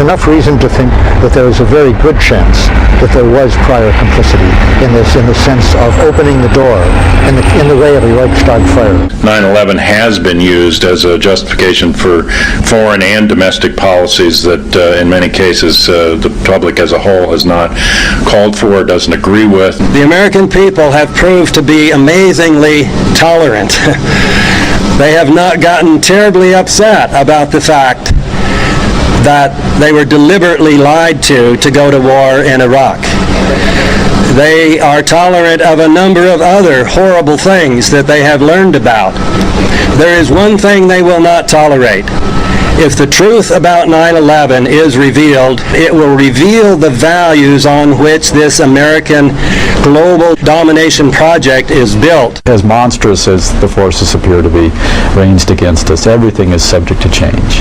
there's enough reason to think that there is a very good chance that there was prior complicity in this, in the sense of opening the door in the way of a Reichstag fire. 9/11 has been used as a justification for foreign and domestic policies that in many cases the public as a whole has not called for or doesn't agree with. The American people have proved to be amazingly tolerant. They have not gotten terribly upset about the fact that they were deliberately lied to go to war in Iraq. They are tolerant of a number of other horrible things that they have learned about. There is one thing they will not tolerate. If the truth about 9/11 is revealed, it will reveal the values on which this American global domination project is built. As monstrous as the forces appear to be ranged against us, everything is subject to change.